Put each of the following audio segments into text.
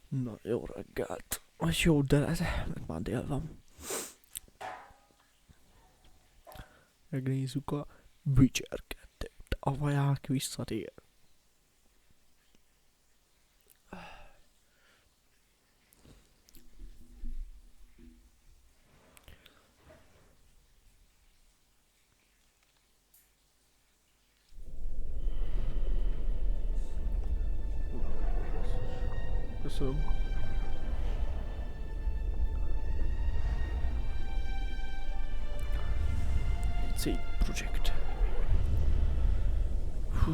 Na, jó reggelt. Az jó, de meg már dél van. Megnézzük a Witcher 2-t. A Vaják visszatér. Köszönöm. Cég projekt. Hú.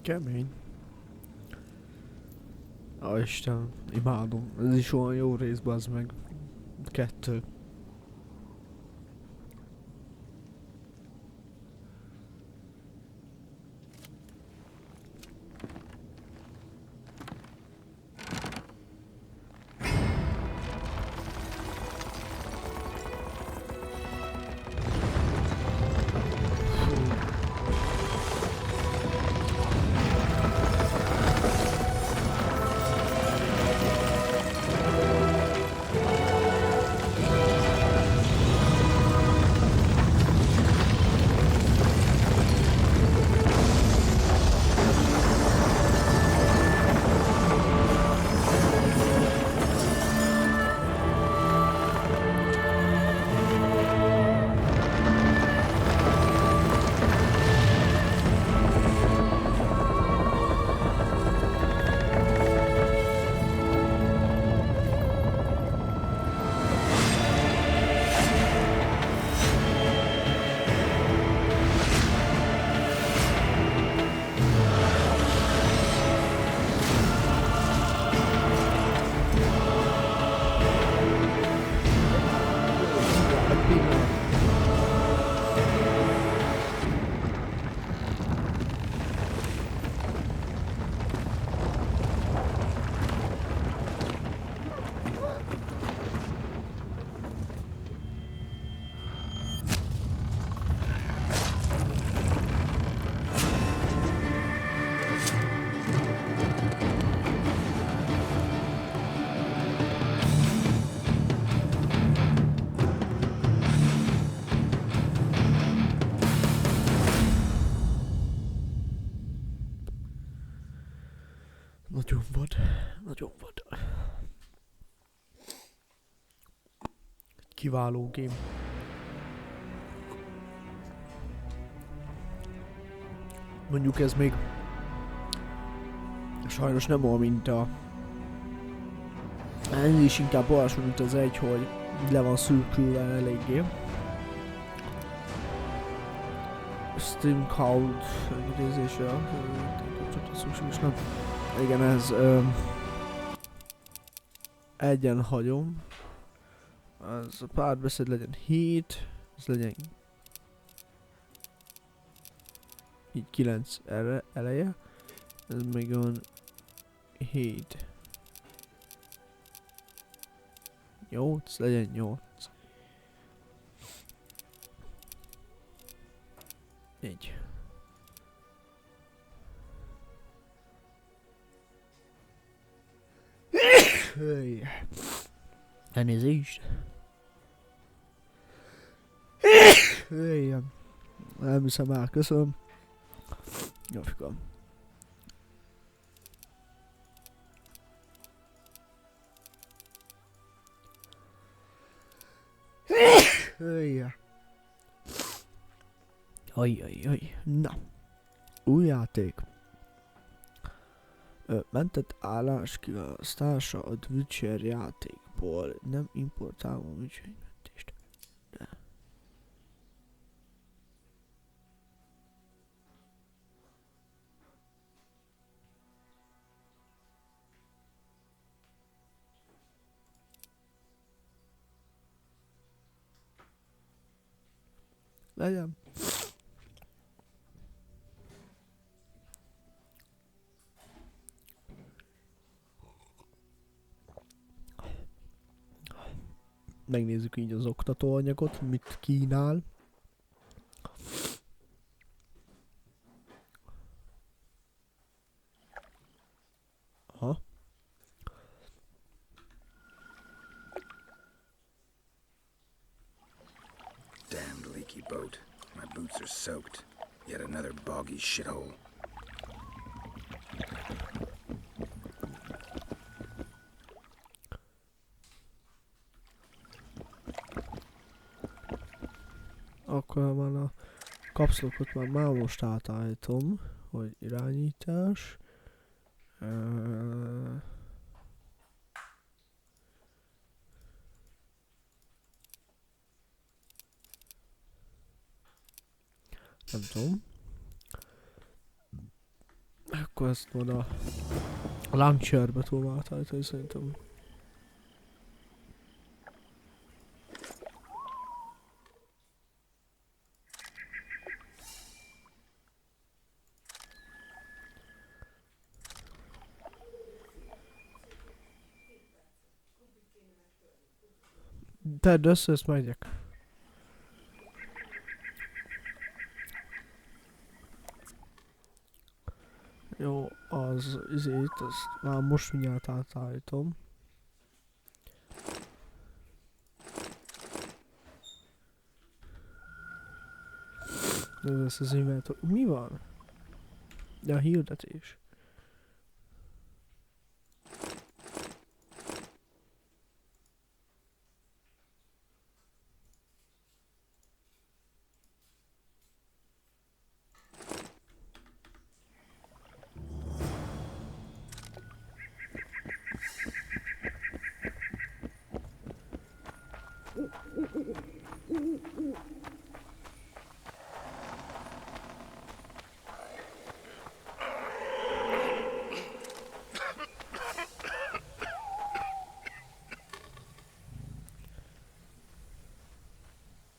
Kemény. Á, Isten, imádom. Ez is olyan jó rész, bazd meg. 2. Nagyon vad. Nagyon vad. Kiváló game. Mondjuk ez még sajnos nem olyan, mint a... Ez is inkább olyasmi, mint az egy, hogy le van szürkülve eléggé. Steam Cloud engedélyezése, szükséges, nem. Igen, ez egyen hagyom. Ez a párbeszéd legyen 7, ez legyen így 9 eleje, ez még olyan 7. 8, legyen 8. 4. Elnézést. Nem hiszem el, köszönöm. Jó, fikam. Ajajaj, na. Új játék. Mentett állás kiválasztása a Witcher játékból. Nem importálom a Witcher mentést. De. Legyen. Megnézzük így az oktatóanyagot, mit kínál. Aha. Damned leaky boat. My boots are soaked. Yet another boggy shithole. Akkor már a kapszlokot már most átállítom, hogy irányítás. Nem tudom. Akkor ezt majd a launcherbe tudom átállítani szerintem. Tedd össze, ezt megyek. Jó, az izét, azt már most mindjárt átállítom. Ez az inventor. Mi van? De a hirdetés.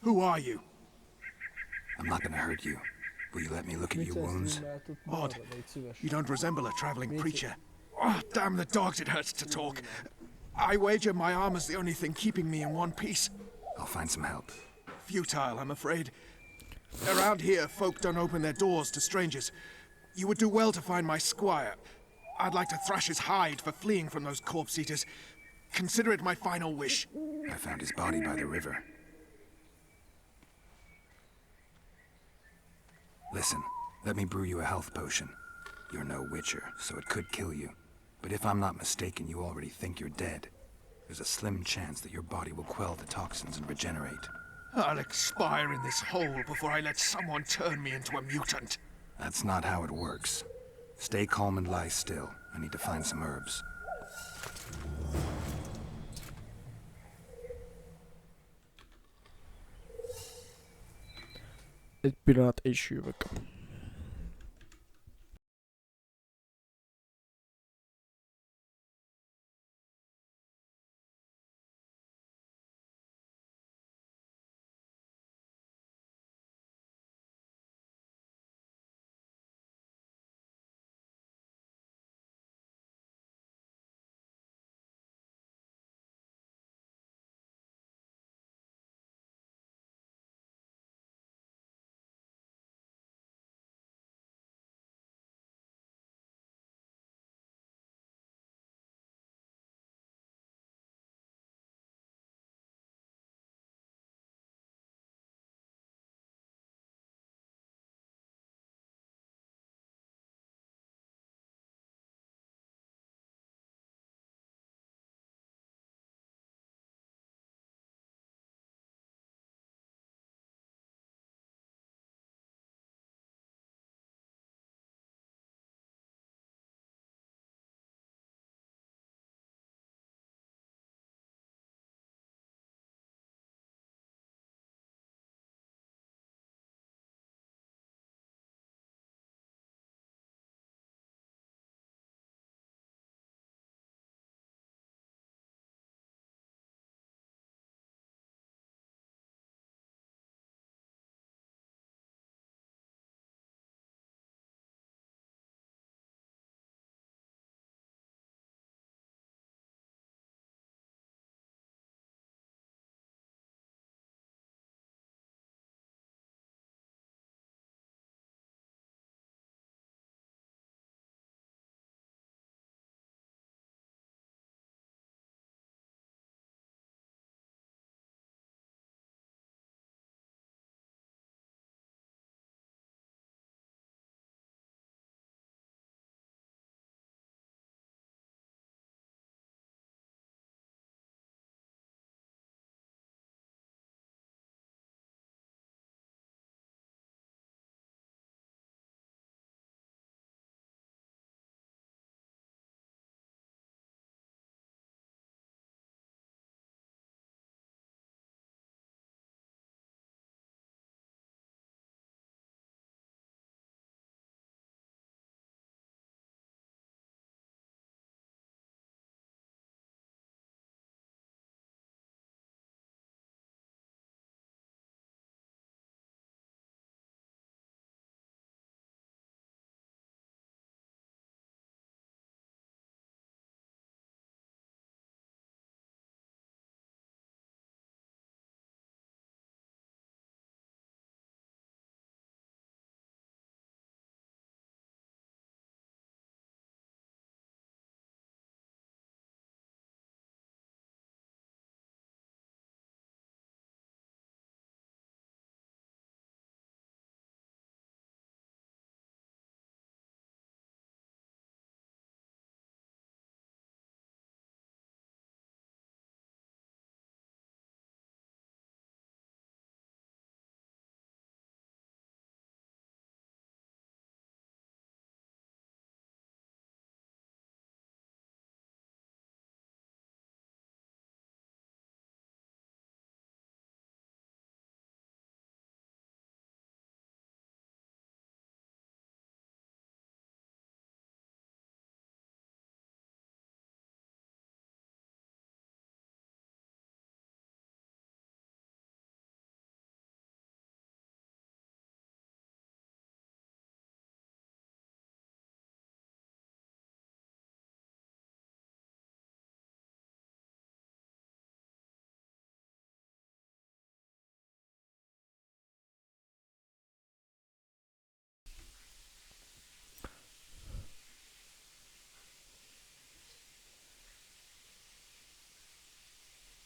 Who are you? I'm not gonna hurt you. Will you let me look at your wounds? Odd. You don't resemble a traveling preacher. Oh, damn the dogs, it hurts to talk. I wager my armor's the only thing keeping me in one piece. I'll find some help. Futile, I'm afraid. Around here, folk don't open their doors to strangers. You would do well to find my squire. I'd like to thrash his hide for fleeing from those corpse eaters. Consider it my final wish. I found his body by the river. Listen, let me brew you a health potion. You're no witcher, so it could kill you. But if I'm not mistaken, you already think you're dead. There's a slim chance that your body will quell the toxins and regenerate. I'll expire in this hole before I let someone turn me into a mutant. That's not how it works. Stay calm and lie still. I need to find some herbs. Egy pillanat, és jövök.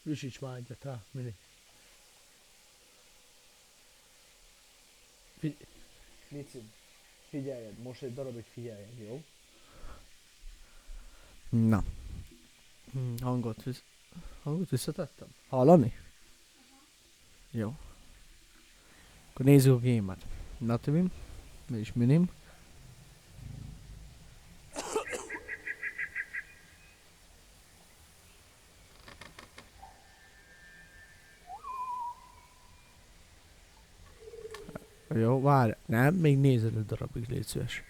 Visíts már egyet rá, mindig. Légy szíves, figyeljed, most egy darabig figyeljed, jó? Na. Hangot visszatettem? Hallani? Jó. Akkor nézzük a gémet. Nativim. És minim. Jó, várj. Nem, még nézed egy darabig, légy szíves.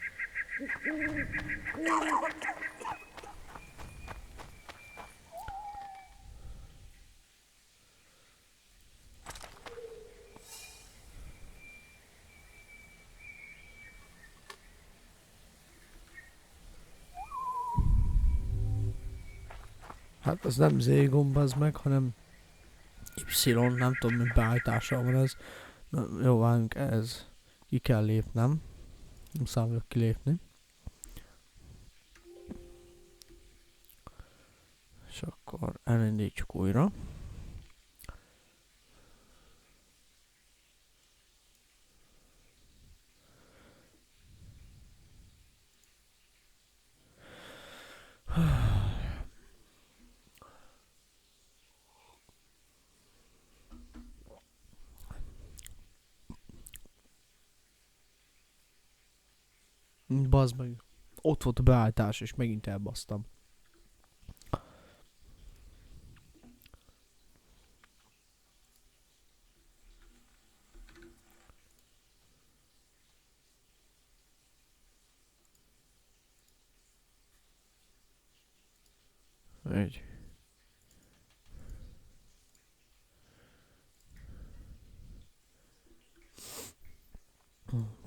Hát az nem Z gomb az meg, hanem Y, nem tudom mi beállítással van ez. Na, jó, várjunk, ez. Ki kell lépnem. Nem számolok kilépni. És akkor elindítsuk újra. Bazd meg. Ott volt a beállítás, és megint elbasztam. Egy.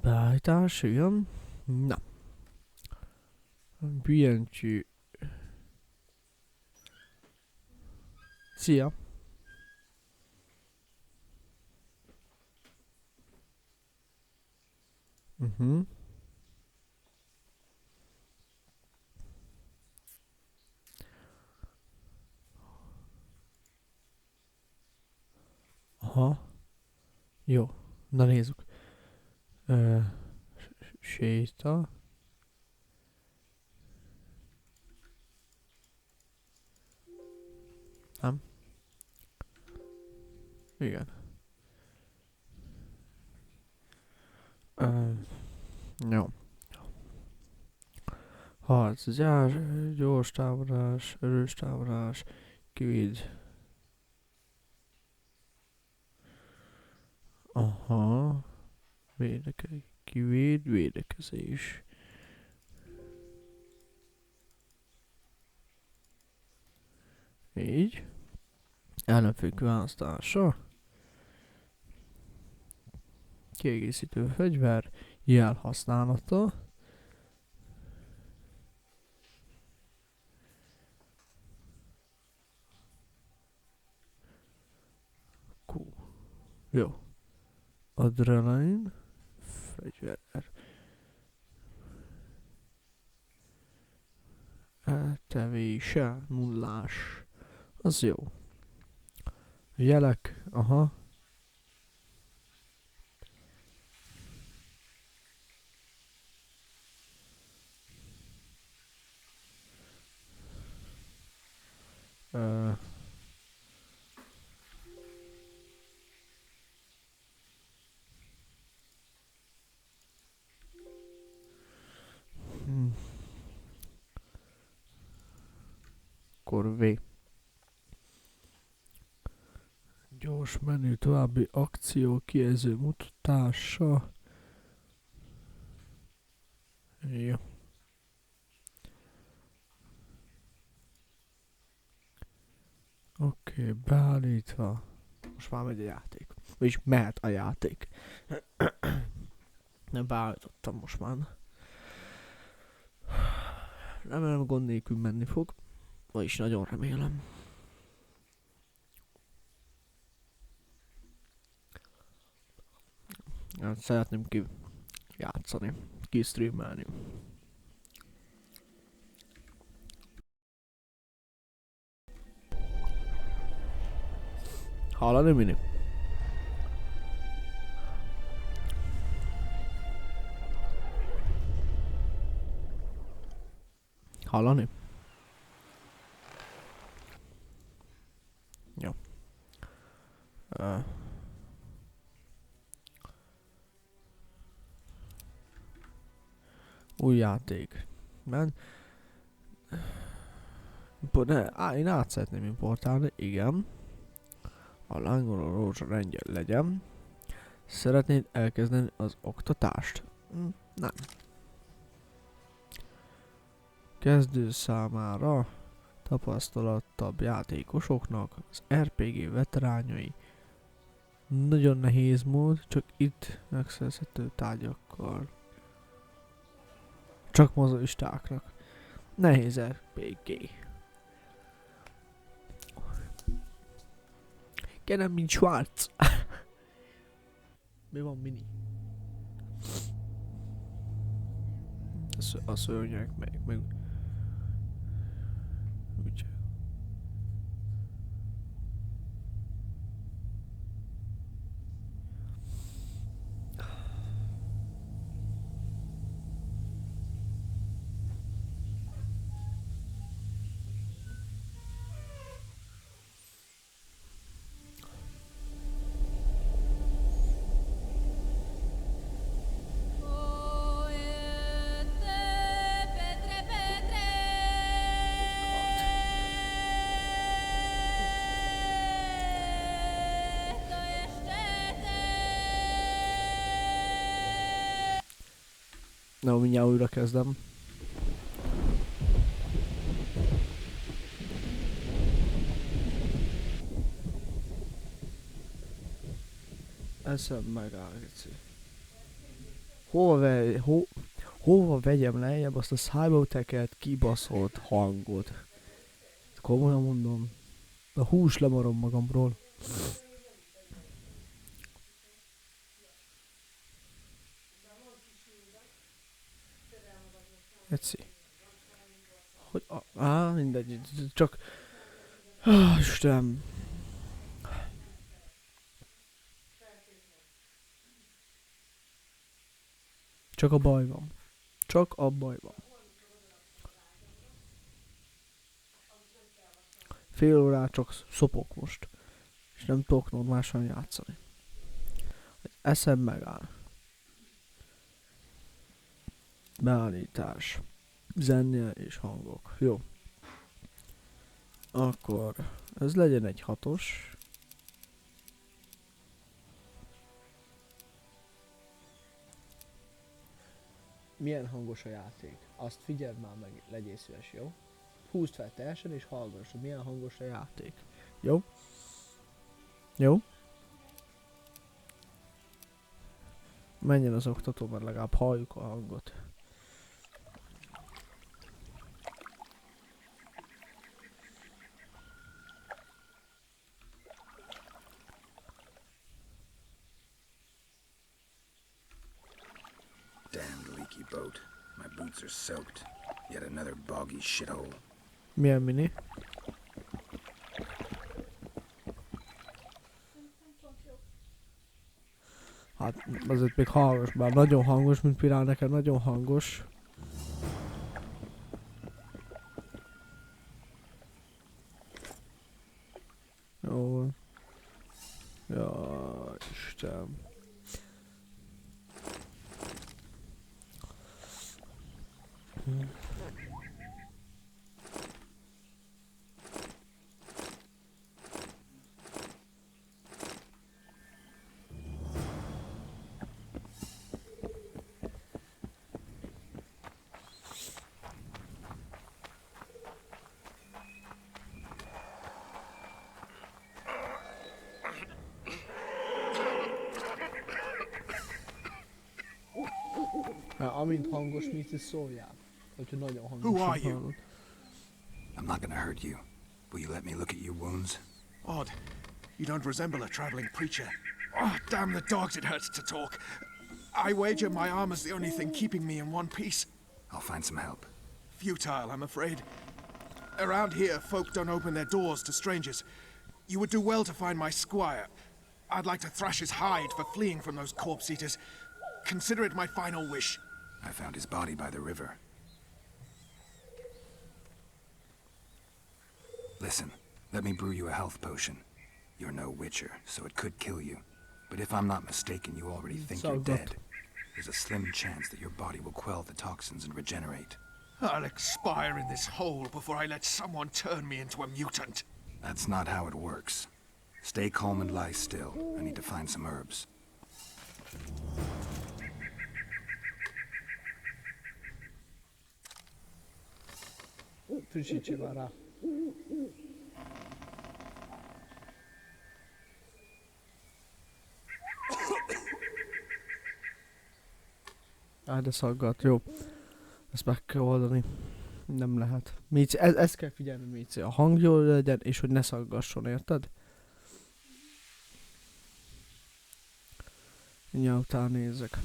Beállítás, igen. Na. BNG. Szia. Aha. Jó. Na nézzük. Séta. Nem. Igen. Jó. Harc, gyors támadás, erős támadás, kivéd. Aha. Védekezés. Így. Ellenfék választása. Kiegészítő fegyver. Jel használata. Cool. Jó. Adrenalin. Fegyver. Eltevése. Nullás. Az jó. Jelek. Aha. Akkor V. Gyors menü, további akció, kijelző mutatása. Jó. Oké, beállítva. Most már megy a játék. Vagyis mehet a játék. Nem beállítottam most már. Remélem gond nélkül menni fog. Vagyis nagyon remélem. Hát szeretném játszani, streamelni. Hallani, Mini? Hallani? Új játék. Mert... Én át szeretném importálni, igen. A lángoló rózsa rendje legyen. Szeretnéd elkezdeni az oktatást? Nem. Kezdő számára tapasztalattabb játékosoknak az RPG veteránjai. Nagyon nehéz mód, csak itt megszerzhető tárgyakkal. Csak mozoistáknak. Nehéz RPG. Kérem, mint Schwarz. Mi van, mini? A szörnyek meg... Úgy. Na, mindjárt újra kezdem. Eszem megáll, geci. Hova vegyem lejjebb azt a szájbauteket kibaszott hangot? Komolyan mondom. A hús lemarom magamról. Geci. Hogy... mindegy. Csak... Istenem. Csak a baj van. Csak a baj van. Fél órát csak szopok most. És nem tudok normálisan játszani. Eszem megáll. Beállítás. Zene és hangok. Jó. Akkor ez legyen egy 6-os. Milyen hangos a játék? Azt figyeld már meg, legyél szíves, jó? Húzd fel teljesen és hallgass, hogy milyen hangos a játék. Jó? Jó? Menjen az oktató, mert legalább halljuk a hangot. Damned leaky boat. My boots are soaked. Yet another boggy shithole. Milyen mini? Hát azért még hangos, bár nagyon hangos, mint Pirál, nekem nagyon hangos. Jó. Jaj, Isten. Amint hangos, mit is szóljál. Hogyha nagyon hangos. Who are you? I'm not gonna hurt you. Will you let me look at your wounds? Odd. You don't resemble a traveling preacher. Oh, damn the dogs, it hurts to talk. I wager my armor's the only thing keeping me in one piece. I'll find some help. Futile, I'm afraid. Around here, folk don't open their doors to strangers. You would do well to find my squire. I'd like to thrash his hide for fleeing from those corpse eaters. Consider it my final wish. I found his body by the river. Listen, let me brew you a health potion. You're no witcher, so it could kill you. But if I'm not mistaken, you already think you're dead. There's a slim chance that your body will quell the toxins and regenerate. I'll expire in this hole before I let someone turn me into a mutant. That's not how it works. Stay calm and lie still. I need to find some herbs. Frissítsél már rá. De szaggat, jó. Ezt meg kell oldani. Nem lehet. Mici, ezt kell figyelni, Mici. A hang jól legyen, és hogy ne szaggasson, érted? Mindjárt utána nézzek.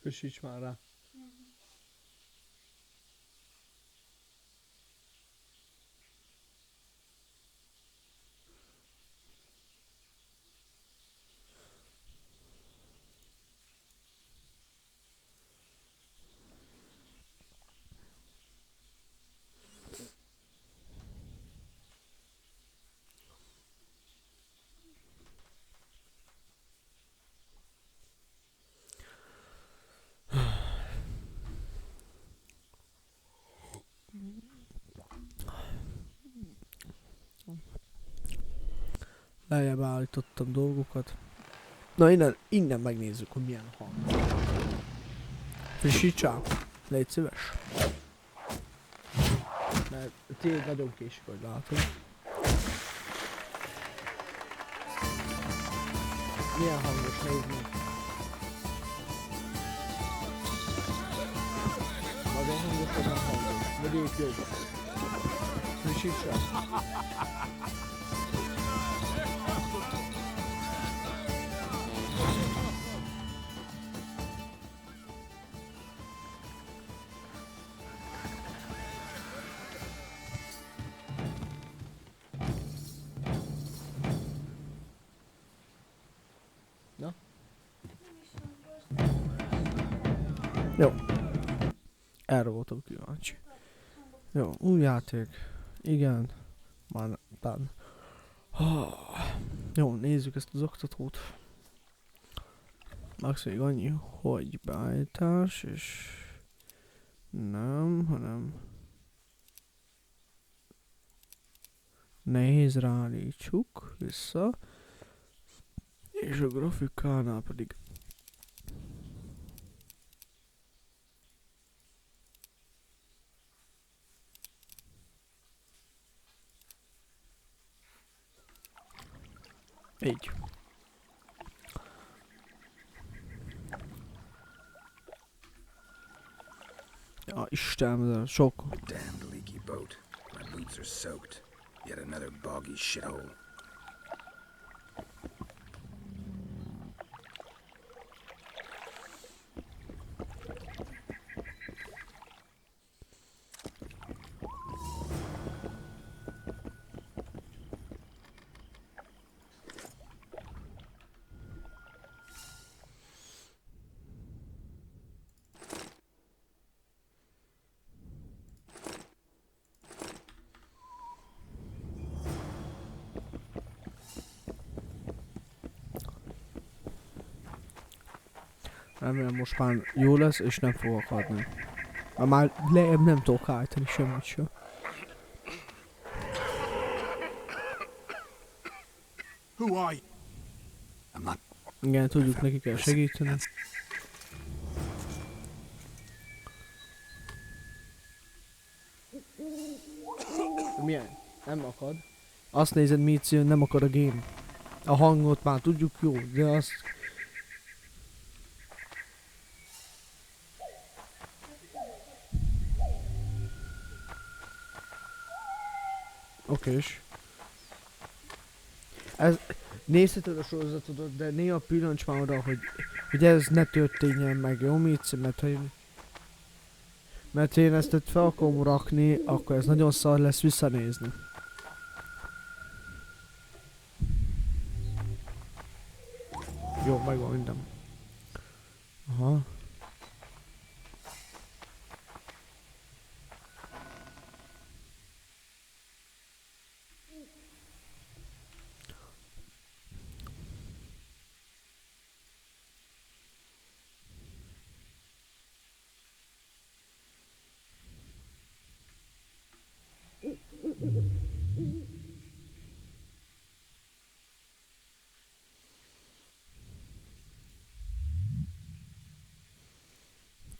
Frissíts már rá. Lejjebb állítottam dolgokat. Na innen megnézzük, hogy milyen hang. Frissítsál. Légy szíves. Mert tényleg nagyon késik, hogy látom. Milyen hangos, nézd meg. Nagyon hangos, vagy nem hangos. Vagy jobb. Frissítsál. Jó. Erre voltam kíváncsi. Jó, új játék. Igen. Már talán. Jó, nézzük ezt az oktatót. Max még annyi, hogy beállítás, és nem, hanem nehézre állítsuk vissza, és a grafikánál pedig így. Ja, Istenem, sok. Damned leaky boat. My boots are soaked. Yet another boggy shithole. Remélem most már jó lesz, és nem fogok adni. Már lejjebb nem tudok állítani semmit sem. Who are you? I'm not. Igen, tudjuk, neki kell segíteni. Milyen? Nem akad. Azt nézed, mit jön, nem akad a game. A hangot már tudjuk, jó, de azt... Okés. Ez... Nézheted a sorozatodat, de néha pillancs már oda, hogy ez ne történjen meg, jó Mici? Mert ha én ezt itt fel akarom rakni, akkor ez nagyon szar lesz visszanézni. Jó, megvan minden. Aha.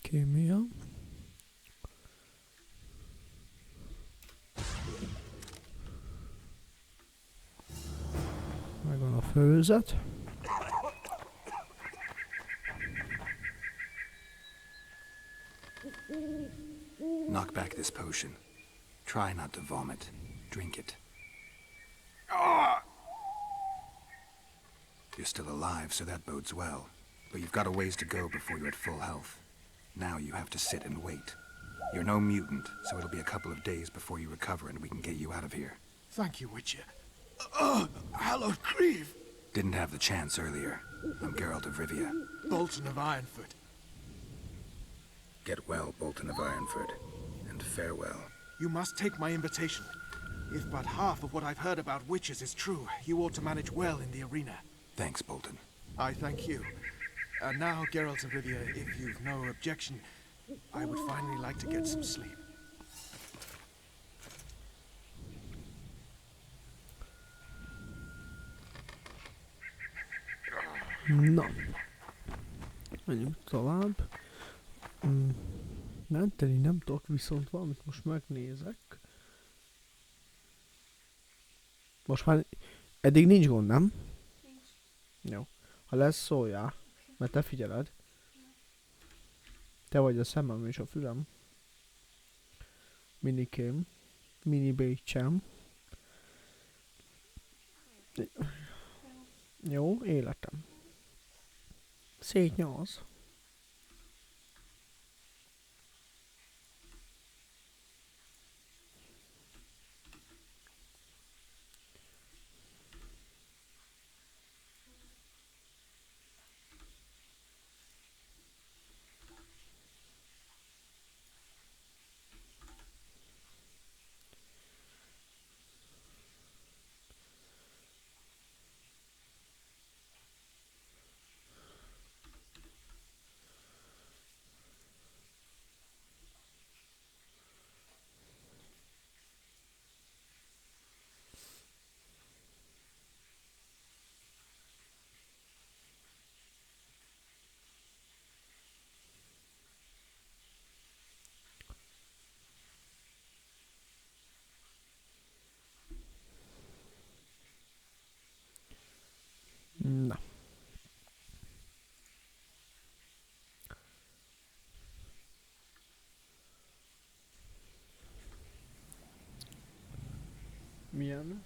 Kémia. Megvan a főzet. Knock back this potion. Try not to vomit. Drink it. You're still alive, so that bodes well. But you've got a ways to go before you're at full health. Now you have to sit and wait. You're no mutant, so it'll be a couple of days before you recover and we can get you out of here. Thank you, Witcher. Hallowed grieve. Didn't have the chance earlier. I'm Geralt of Rivia. Bolton of Ironfoot. Get well, Bolton of Ironfoot. And farewell. You must take my invitation. If but half of what I've heard about witches is true, you ought to manage well in the arena. Thanks, Bolton. I thank you. And now, Geralt of Rivia, if you've no objection, I would finally like to get some sleep. Na. Menjünk tovább. Menteni nem tudok, viszont valamit most megnézek. Most már eddig nincs gond, nem? Nincs. Jó. Ha lesz, szóljál. Mert te figyeled. Te vagy a szemem és a fülem. Minikém. Mini bécsem. Jó, életem. Szétnyolsz. Na. Milyen?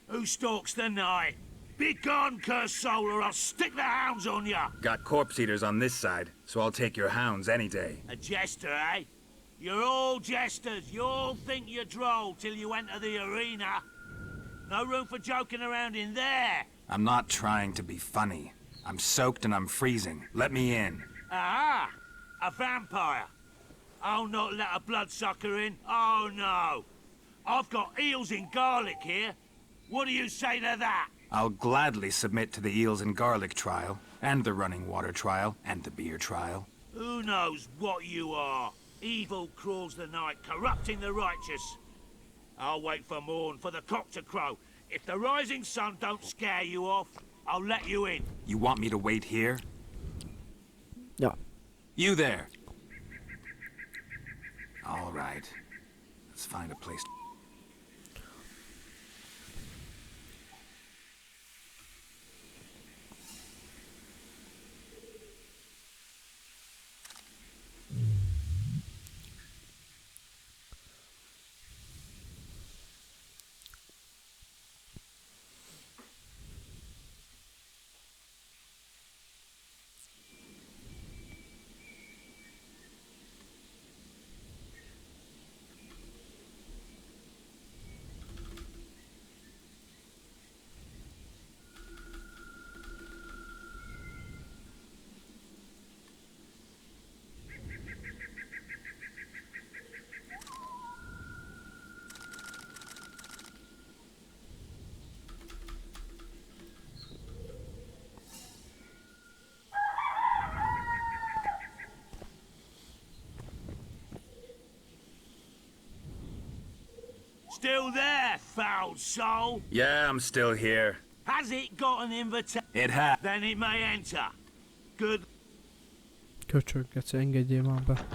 Who stalks the night? Be gone, cursed soul, or I'll stick the hounds on ya! Got corpse eaters on this side, so I'll take your hounds any day. A jester, eh? You're all jesters. You all think you're droll till you enter the arena. No room for joking around in there. I'm not trying to be funny. I'm soaked and I'm freezing. Let me in. Ah, a vampire. I'll not let a bloodsucker in. Oh, no. I've got eels in garlic here. What do you say to that? I'll gladly submit to the eels and garlic trial, and the running water trial, and the beer trial. Who knows what you are? Evil crawls the night, corrupting the righteous. I'll wait for morn, for the cock to crow. If the rising sun don't scare you off, I'll let you in. You want me to wait here? Ja. You there! All right. Let's find a place. Still there, foul soul? Yeah, I'm still here. Has it got an invitation? It has. Then it may enter. Good. Köcsög, egyszer engedjél már be.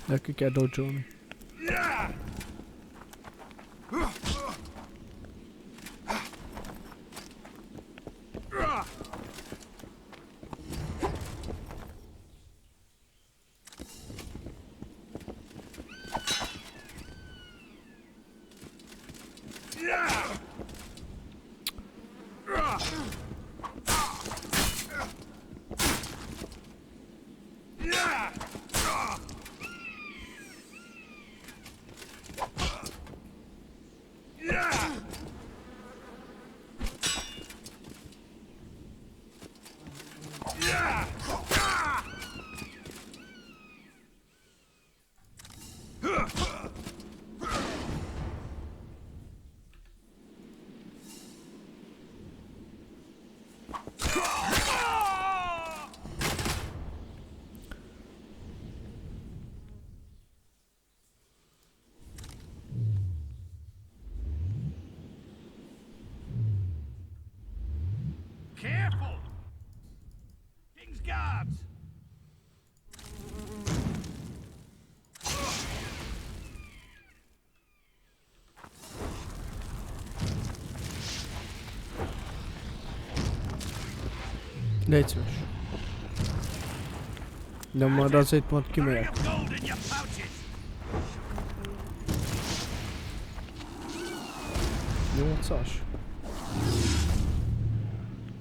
De ki kell dodge-olni. Careful! King's guards! Légy szíves. De majd azért majd kimegyek. Gold in your pouches! 8-as?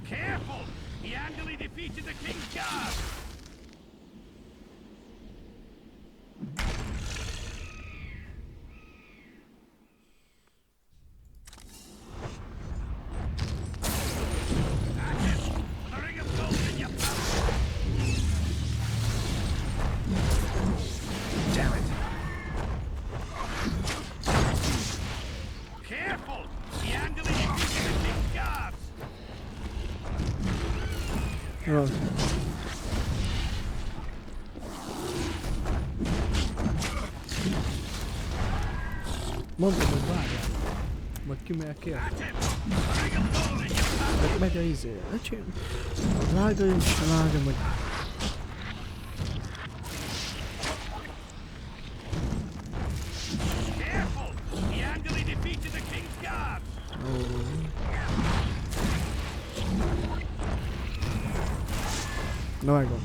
Careful! He handily defeated the King's guard! Jó. Mondom, hogy várjál. Majd kimegyek érte. Megy a izé. Öcsém. Vágja és vágja, hogy... Na megvan.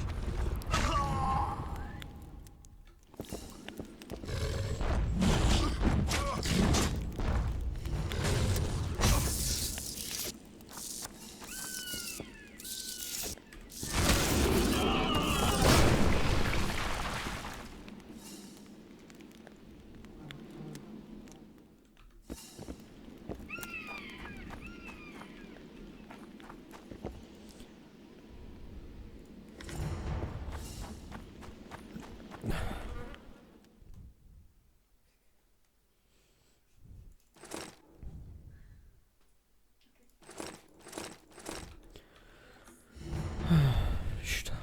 Isten.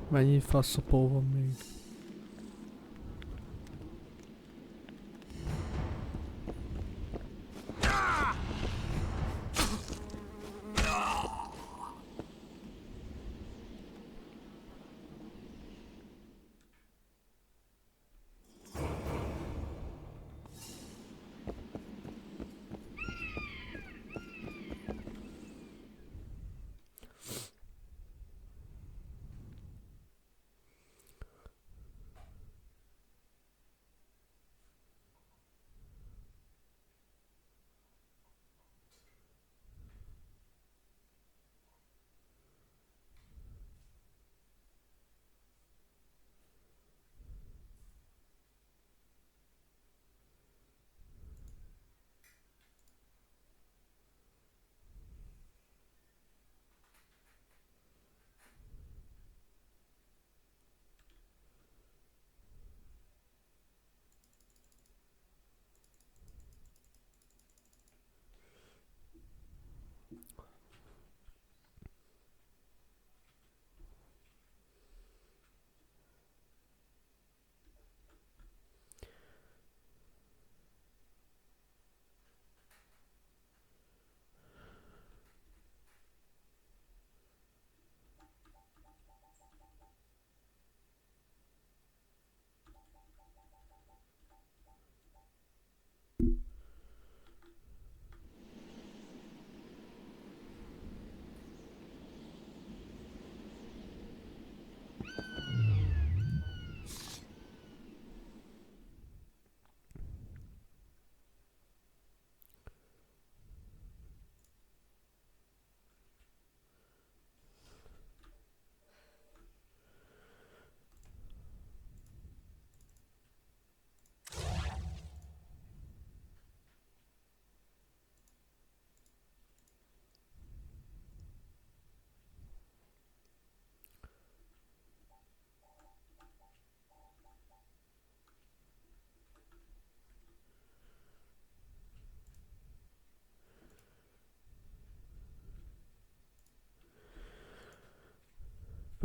Mennyi faszopó van még?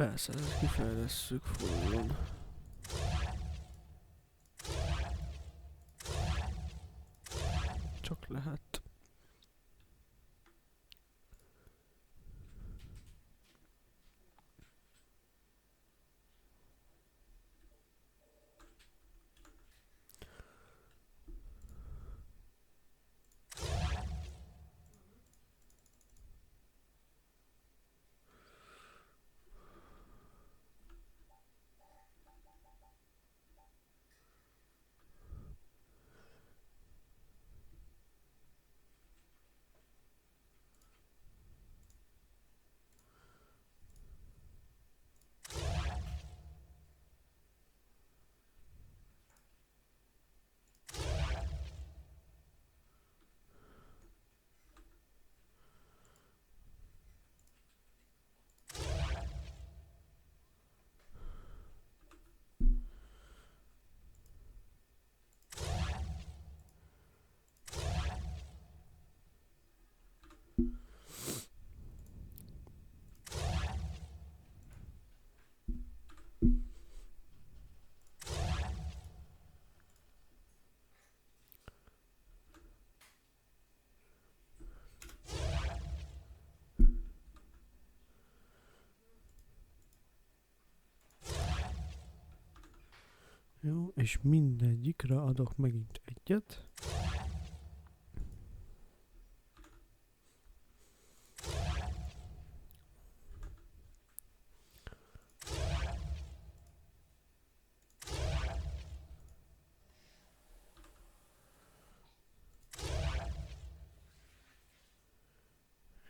Persze, ezt kifejlesszük fullon. Csak lehet. és mindegyikre adok megint egyet.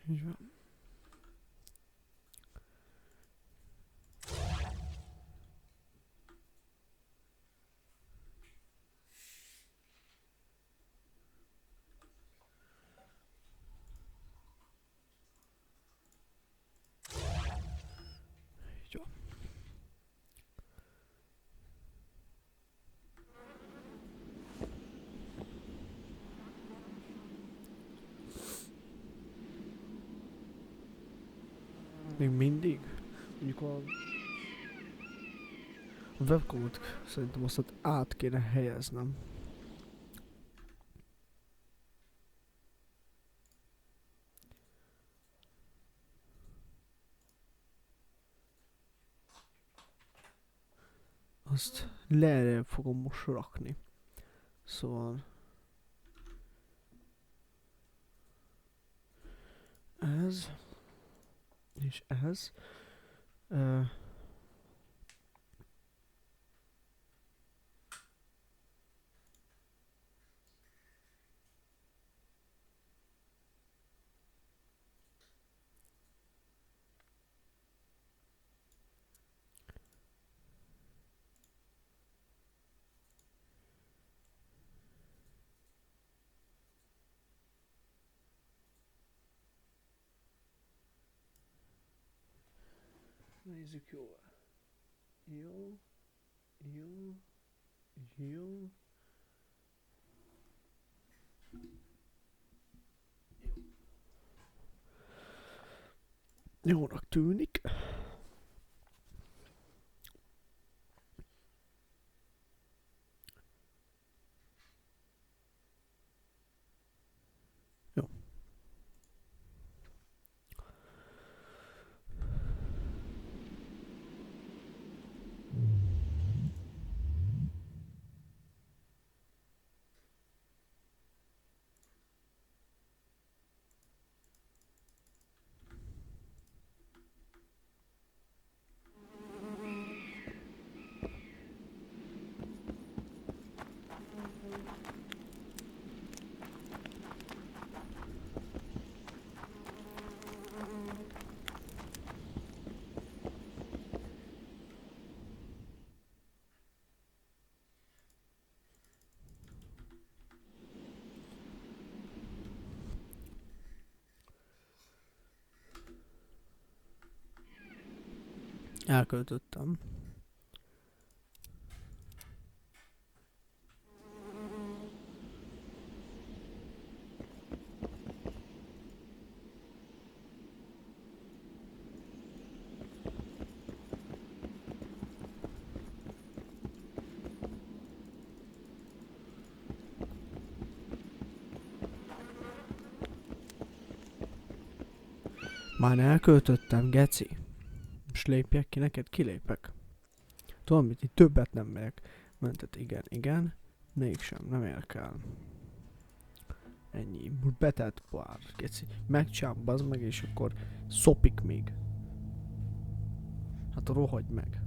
Így van. Így van. Még mindig? Mondjuk a webcomot szerintem azt át kéne helyeznem. Azt lejjebb fogom most rakni. Szóval... Ez... És ez... Nézzük jól. Jó. Jó. Jó. Jónak tűnik. Jó. Elköltöttem. Már elköltöttem, geci. Most lépjek ki neked? Kilépek. Tudom, mit itt többet nem megyek. Mentet, igen, igen. Mégsem, nem érkel. Ennyi. Most betelt pár, geci. Megcsám, bazd meg, és akkor szopik még. Hát rohagy meg.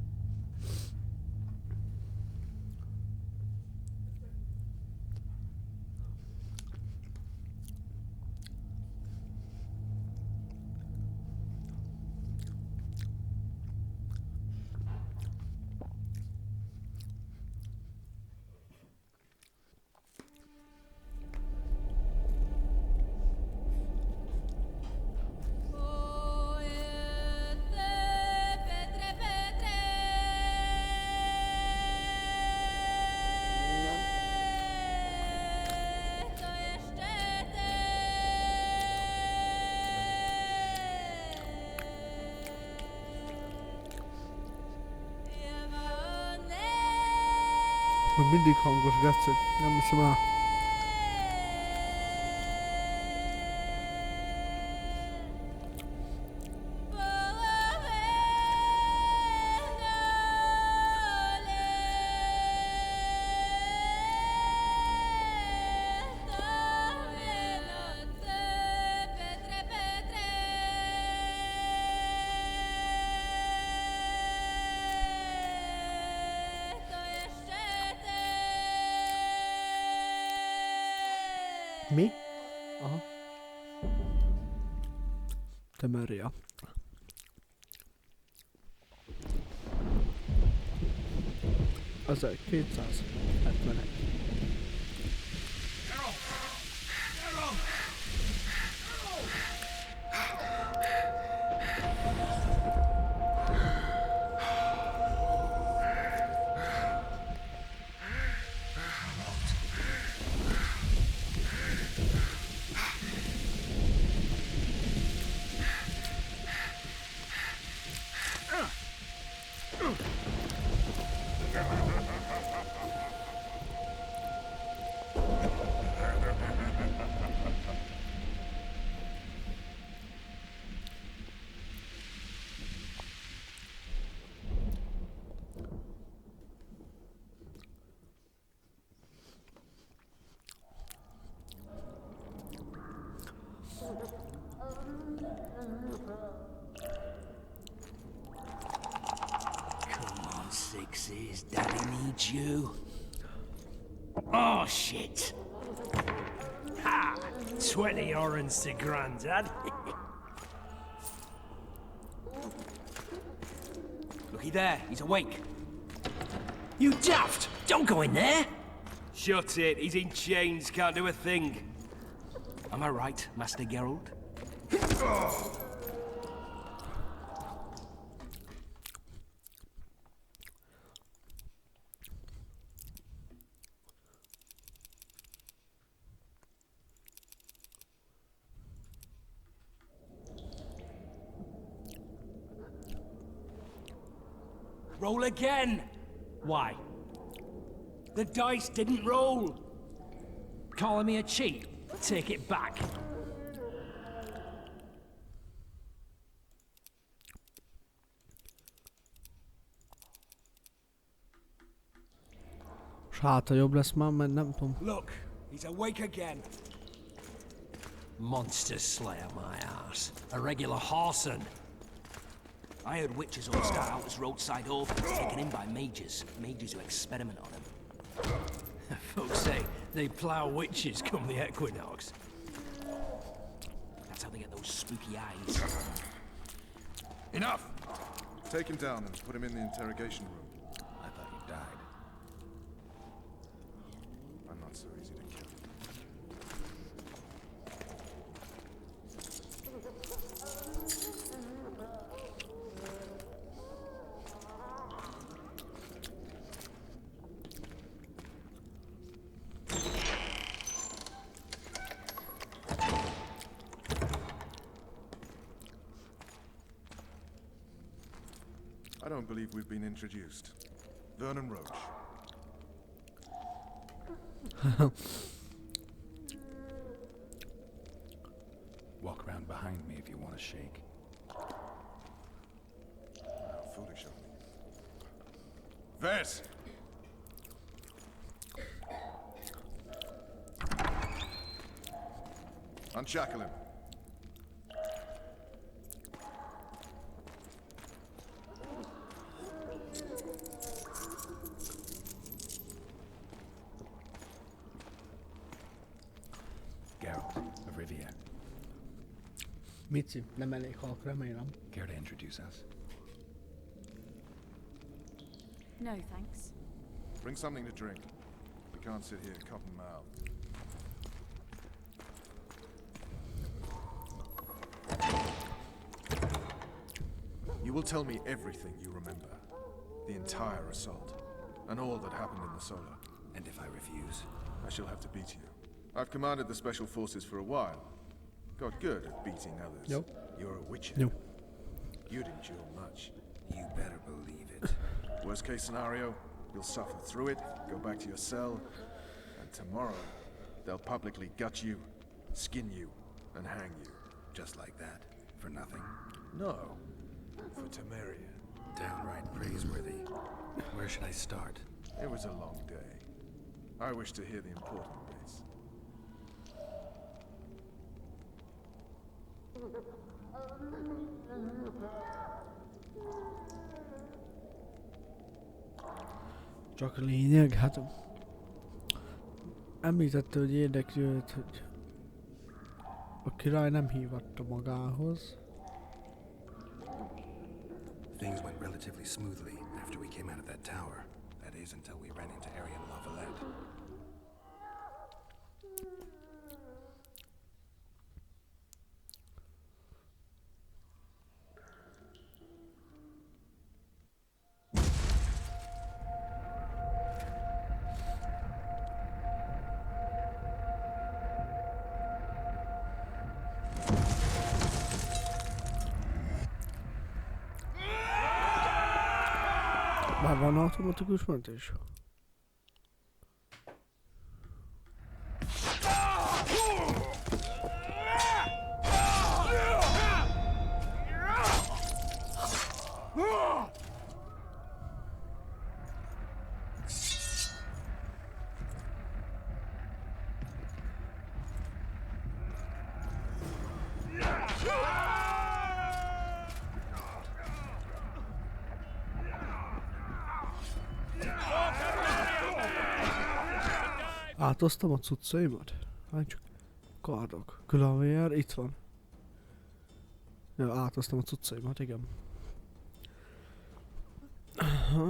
Még mindig hangos, geci. Nem hiszem el. Mi? Aha. Temeria. Az 271. Come on, Sixes. Daddy needs you. Oh, shit. Ha! 20 orange to Grandad. Looky there. He's awake. You daft! Don't go in there! Shut it. He's in chains. Can't do a thing. Am I right, Master Geralt? Roll again! Why? The dice didn't roll! Calling me a cheat? Take it back. És hát, ha jobb lesz már, mert nem tudom. Look, he's awake again. Monster slayer, my ass. A regular Harson. I heard witches all start out as roadside orphans taken in by mages. Mages who experiment on them. Folks say they plough witches come the equinox. That's how they get those spooky eyes. Enough! Take him down and put him in the interrogation room. I thought you died. I'm not so easy to kill. I don't believe we've been introduced. Vernon Roach. Walk around behind me if you want to shake. How foolish of me. Vez! Unshackle him. Geralt of Rivia. Mici, nem elég halk, remélem. Care to introduce us? No, thanks. Bring something to drink. We can't sit here cotton mouthed. You will tell me everything you remember. The entire assault. And all that happened in the Solar. And if I refuse? I shall have to beat you. I've commanded the Special Forces for a while. Got good at beating others. Yep. You're a witcher. Jó. You'd endure much. You better believe it. Worst case scenario, you'll suffer through it, go back to your cell, and tomorrow, they'll publicly gut you, skin you, and hang you. Just like that. For nothing. No. For Temeria. Downright praiseworthy. Where should I start? It was a long day. I wish to hear the important bits. Csak a lényeg, hát említette, hogy érdekli őt, hogy A király nem hívatta magához. Things went relatively smoothly after we came out of that tower. That is, until we ran into Arian Lavalette. Már van automatikus mentés? Átoztam a cuccaimat? Hát csak kardok. Klavér, itt van. Ja, átoztam a cuccaimat, igen. Aha.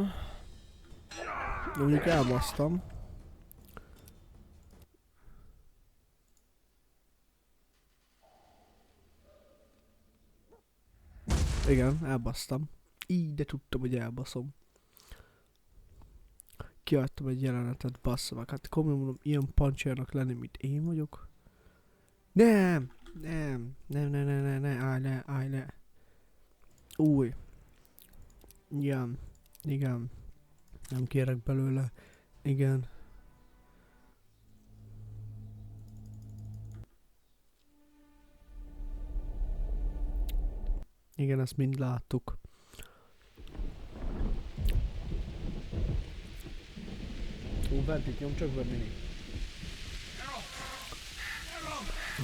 De mondjuk elbasztam. Igen, elbasztam. Így, de tudtam, hogy elbaszom. Kiadtam egy jelenetet, bassza meg. Hát komolyan mondom, ilyen punchernak lenni, mint én vagyok. Nem! Nem! Ne, állj le. Új. Igen. Igen. Nem kérek belőle. Igen. Igen, ezt mind láttuk. Ventit nyom csak be, Mini.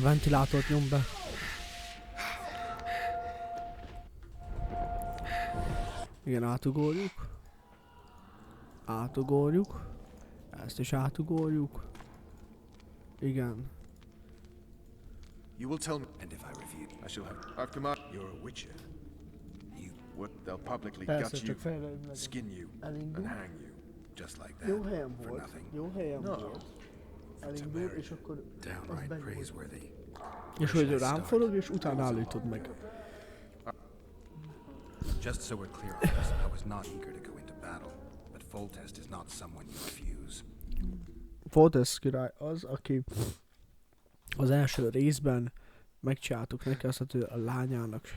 Ventilátort nyom be. Igen, átugorjuk. Átugorjuk. Ezt is átugorjuk. Igen. You will tell me. And if I refuse, I shall have. I've command. You're a witcher. you What? They'll publicly Persze, gut you, csak fejlődni skin you, elindul. and hang you. just like that. Jó helyem For volt. nothing. Jó helyem No. volt. Elindul, és akkor ez Downright benyúl. praiseworthy. És hogy rám forog, és utána állítod meg. Just so we're clear on this, I was not eager to go into battle, but Foltest is not someone you refuse. Foltest király az, aki az első részben megcsináltuk neki azt, hogy a lányának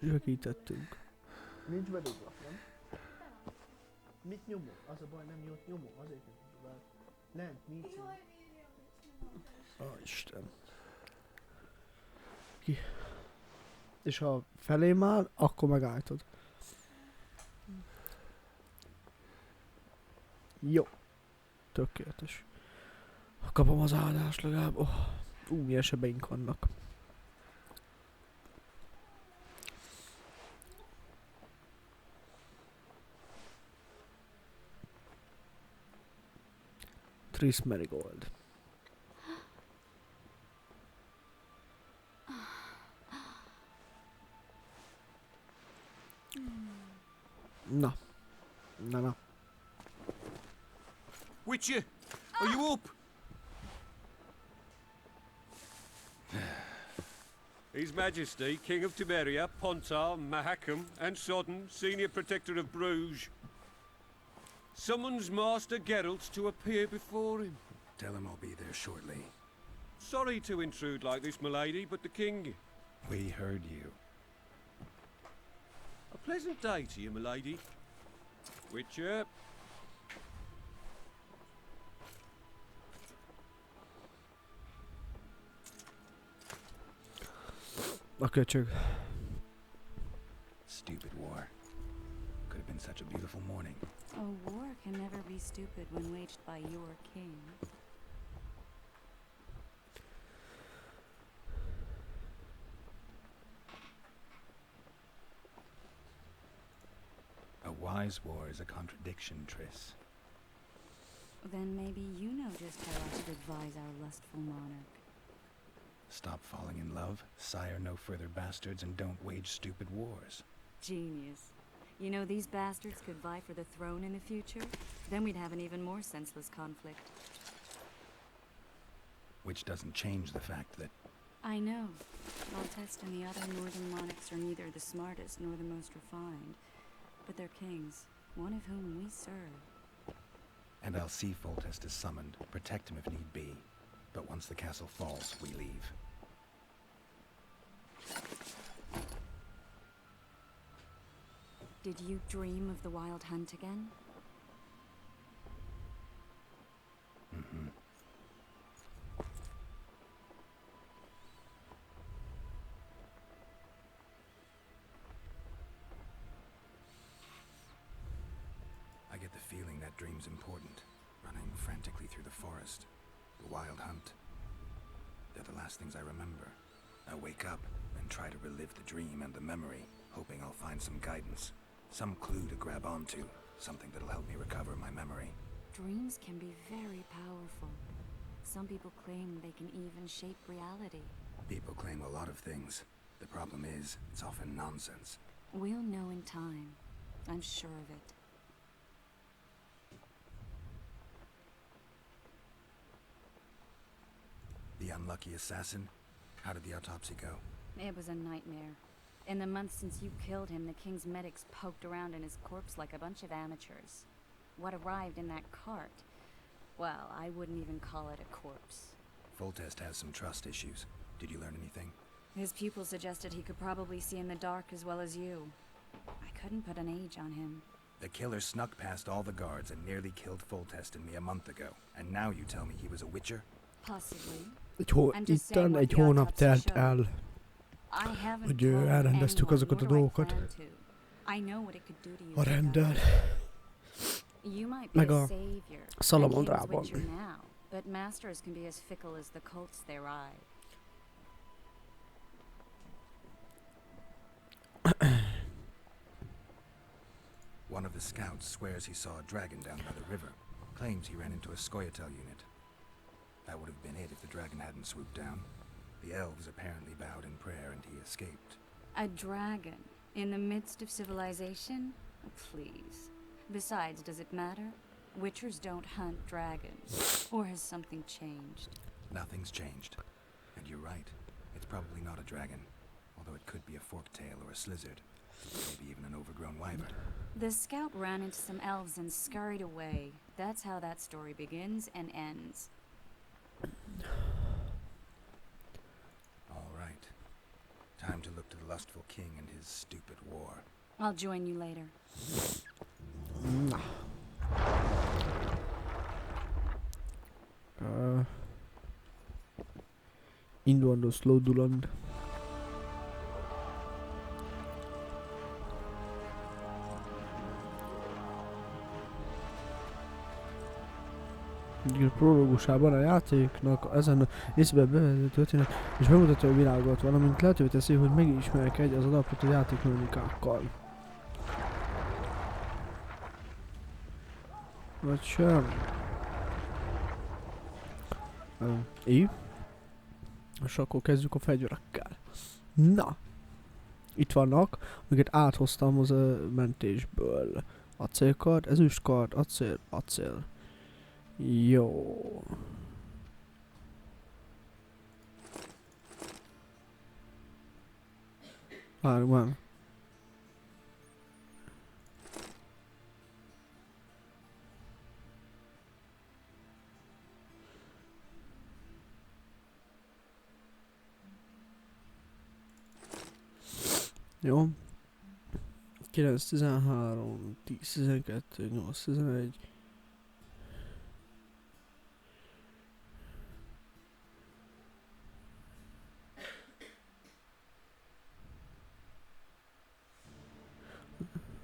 segítettünk. Nincs bedugva, nem? Mit nyomok? Az a baj, nem jót nyomok, azért nem tudjuk. Lent, mit nyomok? Ó, Isten. Ki? És ha felém áll, akkor megállítod. Jó. Tökéletes. Kapom az áldást legalább. Oh. Milyen sebeink vannak. Tris Marigold. Na. Na. Witcher, are you up? His Majesty, King of Tiberia, Pontar, Mahakam, and Sodden, Senior Protector of Bruges, summons Master Geralt to appear before him. Tell him I'll be there shortly. Sorry to intrude like this, milady, but the king... We heard you. A pleasant day to you, milady. Witcher. A köcsög. Stupid war. Could have been such a beautiful morning. A war can never be stupid when waged by your king. A wise war is a contradiction, Triss. Then maybe you know just how I should advise our lustful monarch. Stop falling in love, sire no further bastards, and don't wage stupid wars. Genius. You know, these bastards could vie for the throne in the future. Then we'd have an even more senseless conflict. Which doesn't change the fact that I know. Foltest and the other northern monarchs are neither the smartest nor the most refined. But they're kings, one of whom we serve. And I'll see Foltest is summoned, protect him if need be. But once the castle falls, we leave. Did you dream of the wild hunt again? Mm-hmm. I get the feeling that dream's important. Running frantically through the forest. The wild hunt. They're the last things I remember. I wake up and try to relive the dream and the memory, hoping I'll find some guidance. Some clue to grab onto. Something that'll help me recover my memory. Dreams can be very powerful. Some people claim they can even shape reality. People claim a lot of things. The problem is, it's often nonsense. We'll know in time. I'm sure of it. The unlucky assassin? How did the autopsy go? It was a nightmare. In the months since you killed him, the king's medics poked around in his corpse like a bunch of amateurs. What arrived in that cart? Well, I wouldn't even call it a corpse. Foltest has some trust issues. Did you learn anything? His pupil suggested he could probably see in the dark as well as you. I couldn't put an age on him. The killer snuck past all the guards and nearly killed Foltest and me a month ago. And now you tell me he was a witcher? Possibly. Itten egy hónap telt el, I haven't hogy told elrendeztük anyone, azokat a nor do I dolgokat plan to. I know what it could do to you. a renddel, You might be meg a a savior, a Salamandrában. king's witcher now, but masters can be as fickle as the colts they ride. One of the scouts swears he saw a dragon down by the river. Claims he ran into a Scoia'tael unit. That would have been it if the dragon hadn't swooped down. The elves apparently bowed in prayer and he escaped. A dragon in the midst of civilization? Please. Besides, does it matter? Witchers don't hunt dragons. Or has something changed? Nothing's changed. And you're right. It's probably not a dragon. Although it could be a forktail or a slizzard. Maybe even an overgrown wyvern. The scout ran into some elves and scurried away. That's how that story begins and ends. All right. Time to look to the lustful king and his stupid war. I'll join you later. Indulandó Slowduland. A prológusában a játéknak ezen részben bevezető történet és bemutatja a világot, valamint lehetővé teszi, hogy megismerkedj az alapvető játékmechanikákkal. Vagy sem. Így. És akkor kezdjük a fegyverekkel. Na! Itt vannak, amiket áthoztam az mentésből. Acélkard, ezüstkard, acél, acél. Jó. Várj. Jó. 9, 13, 10, 12, 8, 11.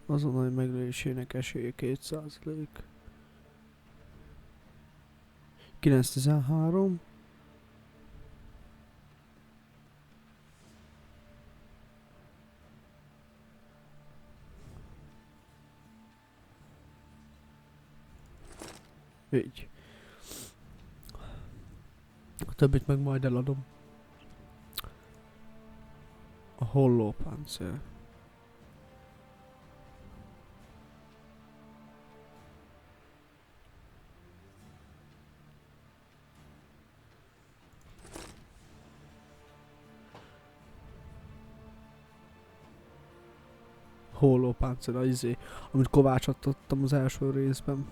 Azonnali megölésének esélye 2%. 9-13. Így. A többit meg majd eladom. Hollópáncél. Hollópáncél, amit kovácsoltattam az első részben.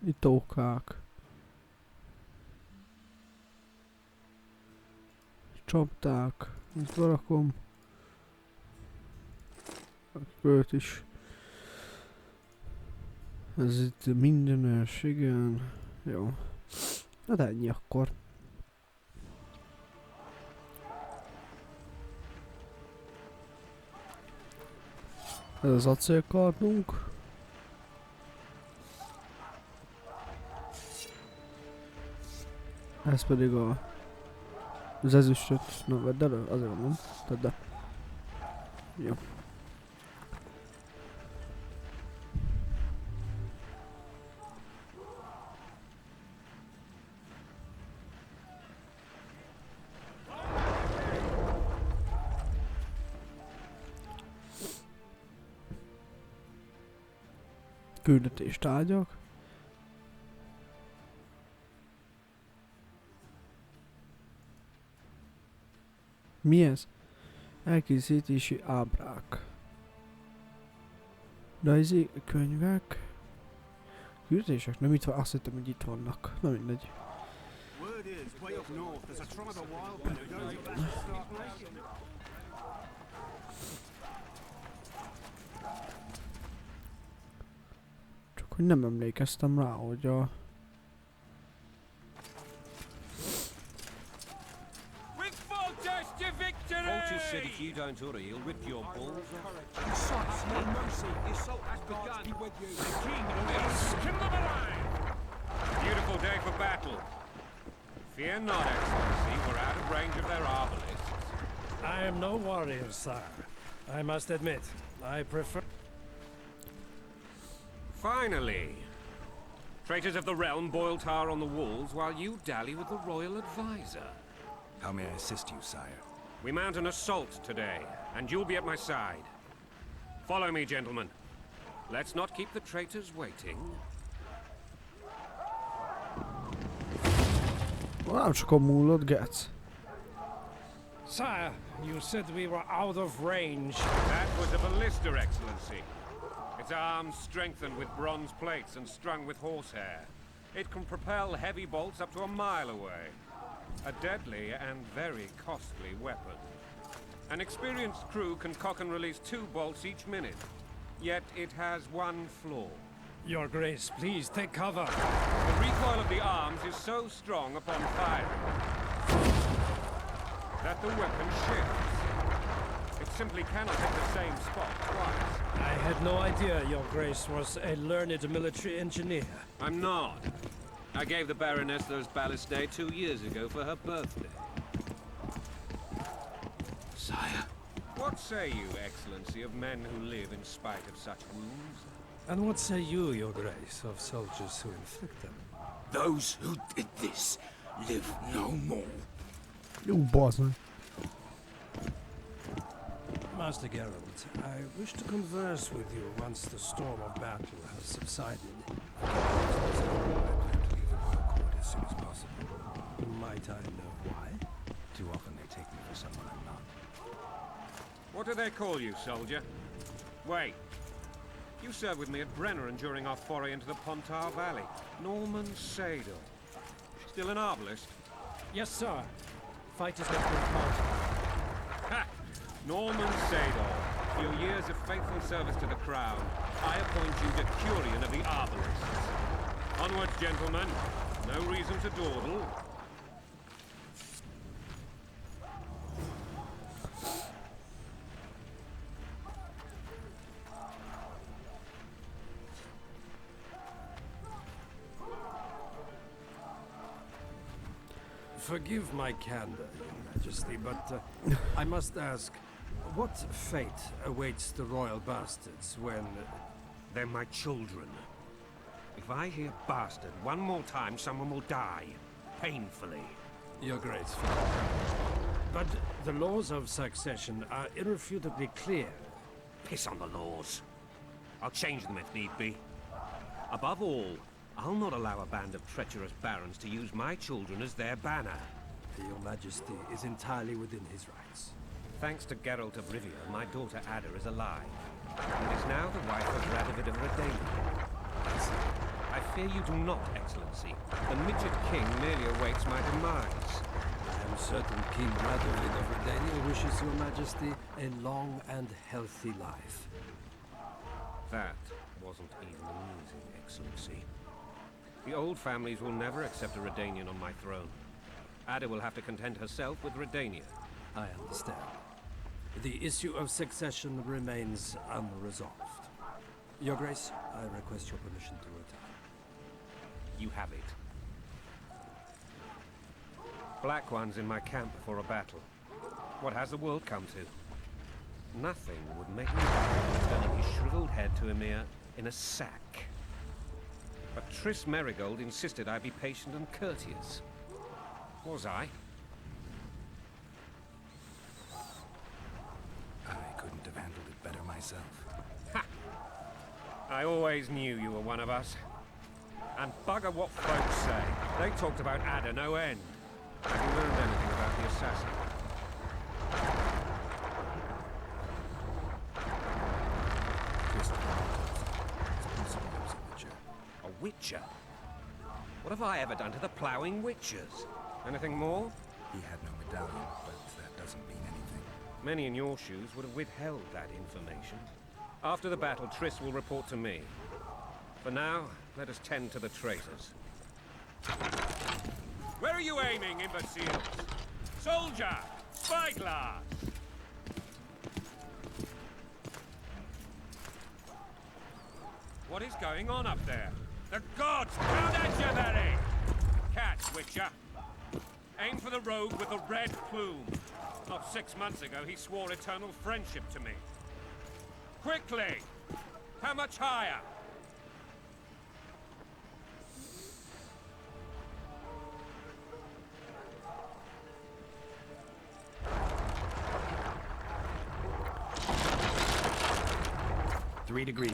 Itókák. Csapták. Itt berakom. Őt is. Ez itt mindenes, igen. Jó. Hát ennyi akkor. Ez az acélkardunk. Ez pedig az ezüstöt, na vedd elő, azért mondom, tedd el. Jó. Küldetéstárgyak. Mi ez? Elkészítési ábrák. Rajzi könyvek. Küldetések? Nem itt van, azt hittem, hogy itt vannak. Na mindegy. Csak hogy nem emlékeztem rá, hogy a... Vulture said if you don't hurry, he'll rip your balls off. No mercy. The assault has begun. Be with you. The king awaits. Kill them alive. Beautiful day for battle. Fear not, Excellency. We're out of range of their arbalists. I am no warrior, sire. I must admit, I prefer... Finally. Traitors of the realm boil tar on the walls while you dally with the royal advisor. How may I assist you, sire? We mount an assault today, and you'll be at my side. Follow me, gentlemen. Let's not keep the traitors waiting. Nem csak a múlott, Getz. Sire, you said we were out of range. That was a ballista, Excellency. Its arms strengthened with bronze plates and strung with horsehair. It can propel heavy bolts up to a mile away. A deadly and very costly weapon. An experienced crew can cock and release 2 bolts each minute. Yet it has one flaw. Your Grace, please take cover. The recoil of the arms is so strong upon firing that the weapon shifts. It simply cannot hit the same spot twice. I had no idea Your Grace was a learned military engineer. I'm not. I gave the Baroness those ballistae 2 years ago for her birthday. Sire? What say you, Excellency, of men who live in spite of such wounds? And what say you, Your Grace, of soldiers who inflict them? Those who did this live no more. Jó, bazd meg. Master Geralt, I wish to converse with you once the storm of battle has subsided. As soon as possible. Might I know why? Too often they take me for someone I'm not. What do they call you, soldier? Wait. You served with me at Brenneran during our foray into the Pontar Valley. Norman Sadel. Still an arbalist? Yes, sir. Fight has not been fought. Ha! Norman Sadel. For your years of faithful service to the crown, I appoint you Decurion of the Arbalists. Onwards, gentlemen. No reason to dawdle. Forgive my candor, Your Majesty, but I must ask, what fate awaits the royal bastards when They're my children. If I hear bastard one more time, someone will die. Painfully. Your Grace. But the laws of succession are irrefutably clear. Piss on the laws. I'll change them if need be. Above all, I'll not allow a band of treacherous barons to use my children as their banner. Your Majesty is entirely within his rights. Thanks to Geralt of Rivia, my daughter Ada is alive, and is now the wife of Radovid of Redania. I fear you do not, Excellency. The midget king merely awaits my demise. I am certain King Radovid of Redania wishes Your Majesty a long and healthy life. That wasn't even amusing, Excellency. The old families will never accept a Redanian on my throne. Ada will have to content herself with Redania. I understand. The issue of succession remains unresolved. Your Grace, I request your permission to retire. You have it. Black One's in my camp before a battle. What has the world come to? Nothing would make me happy than turning his shriveled head to Emir in a sack. But Triss Merigold insisted I be patient and courteous. Was I? I couldn't have handled it better myself. Ha! I always knew you were one of us. And bugger what folks say. They talked about Ada no end. Have you learned anything about the assassin? A witcher? What have I ever done to the ploughing witchers? Anything more? He had no medallion, but that doesn't mean anything. Many in your shoes would have withheld that information. After the battle, Triss will report to me. For now, let us tend to the traitors. Where are you aiming, imbeciles? Soldier! Spyglass! What is going on up there? The gods! Count Etcheverry! Catch, Witcher! Aim for the rogue with the red plume. Not 6 months ago, he swore eternal friendship to me. Quickly! How much higher? Three degrees.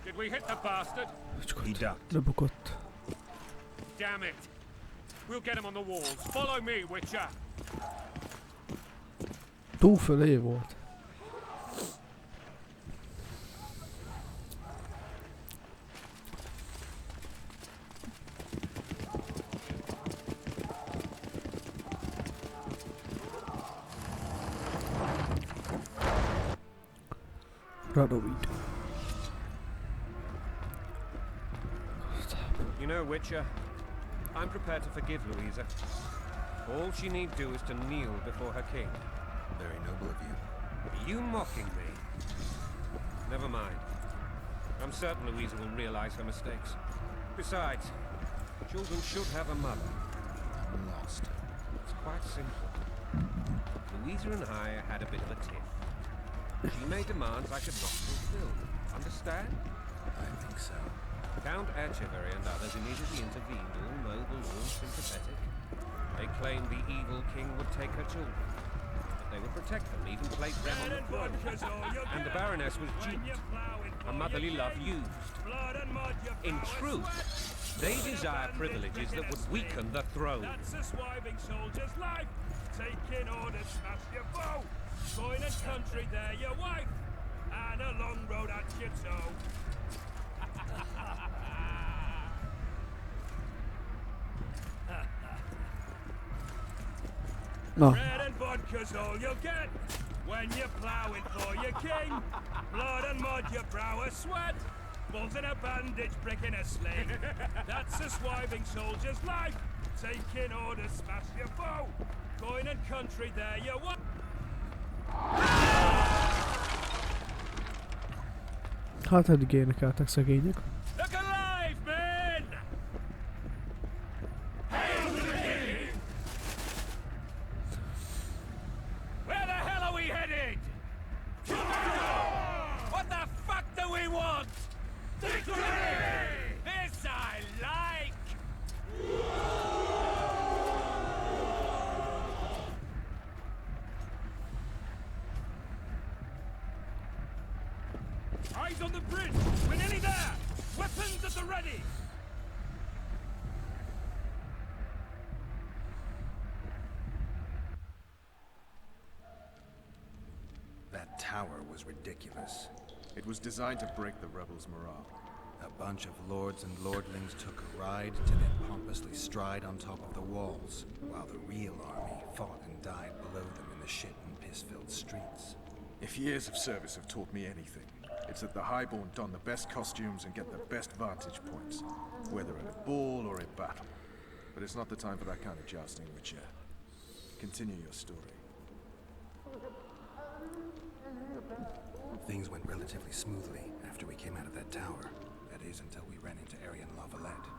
Did we hit the bastard? He ducked. Lebukott. Damn it! We'll get him on the walls. Follow me, Witcher! Túl fölé volt. Radovid. You know, Witcher, I'm prepared to forgive Louisa. All she need do is to kneel before her king. Very noble of you. Are you mocking me? Never mind. I'm certain Louisa will realize her mistakes. Besides, children should have a mother. I'm lost. It's quite simple. Louisa and I had a bit of a tiff. She made demands I could not fulfill. Understand? I think so. Count Etcheverry and others immediately intervened, all noble, all sympathetic. They claimed the evil king would take her children. That they would protect them, even place them on the throne. And the Baroness was duped. Her motherly love used. In truth, they desire privileges that would weaken the throne. That's a swiving soldier's life. Taking orders, smash your bow. Going and country, there your wife. And a long road at your toe. Na, Bread and vodka's all you'll get when you're ploughing for your king. Blood and mud, your brow a sweat. Balls in a bandage, brick in a sling. That's a swiving soldier's life. Taking orders, smash your bow. Going and country, there you what? hát eddig énekeltek szegények. Look alive, men! Eyes on the bridge! We're nearly there! Weapons at the ready! That tower was ridiculous. It was designed to break the rebels' morale. A bunch of lords and lordlings took a ride to then pompously stride on top of the walls, while the real army fought and died below them in the shit and piss-filled streets. If years of service have taught me anything, it's that the Highborn don the best costumes and get the best vantage points, whether at a ball or in battle. But it's not the time for that kind of jousting, Witcher. Continue your story. Things went relatively smoothly after we came out of that tower. That is, until we ran into Aryan Lavalette.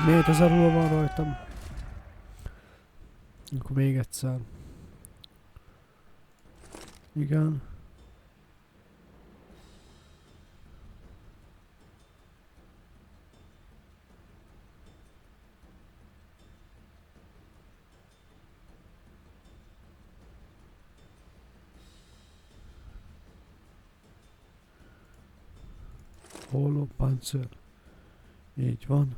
Miért ez a ruha van rajtam? Akkor még egyszer. Igen. Holló páncél. Így van.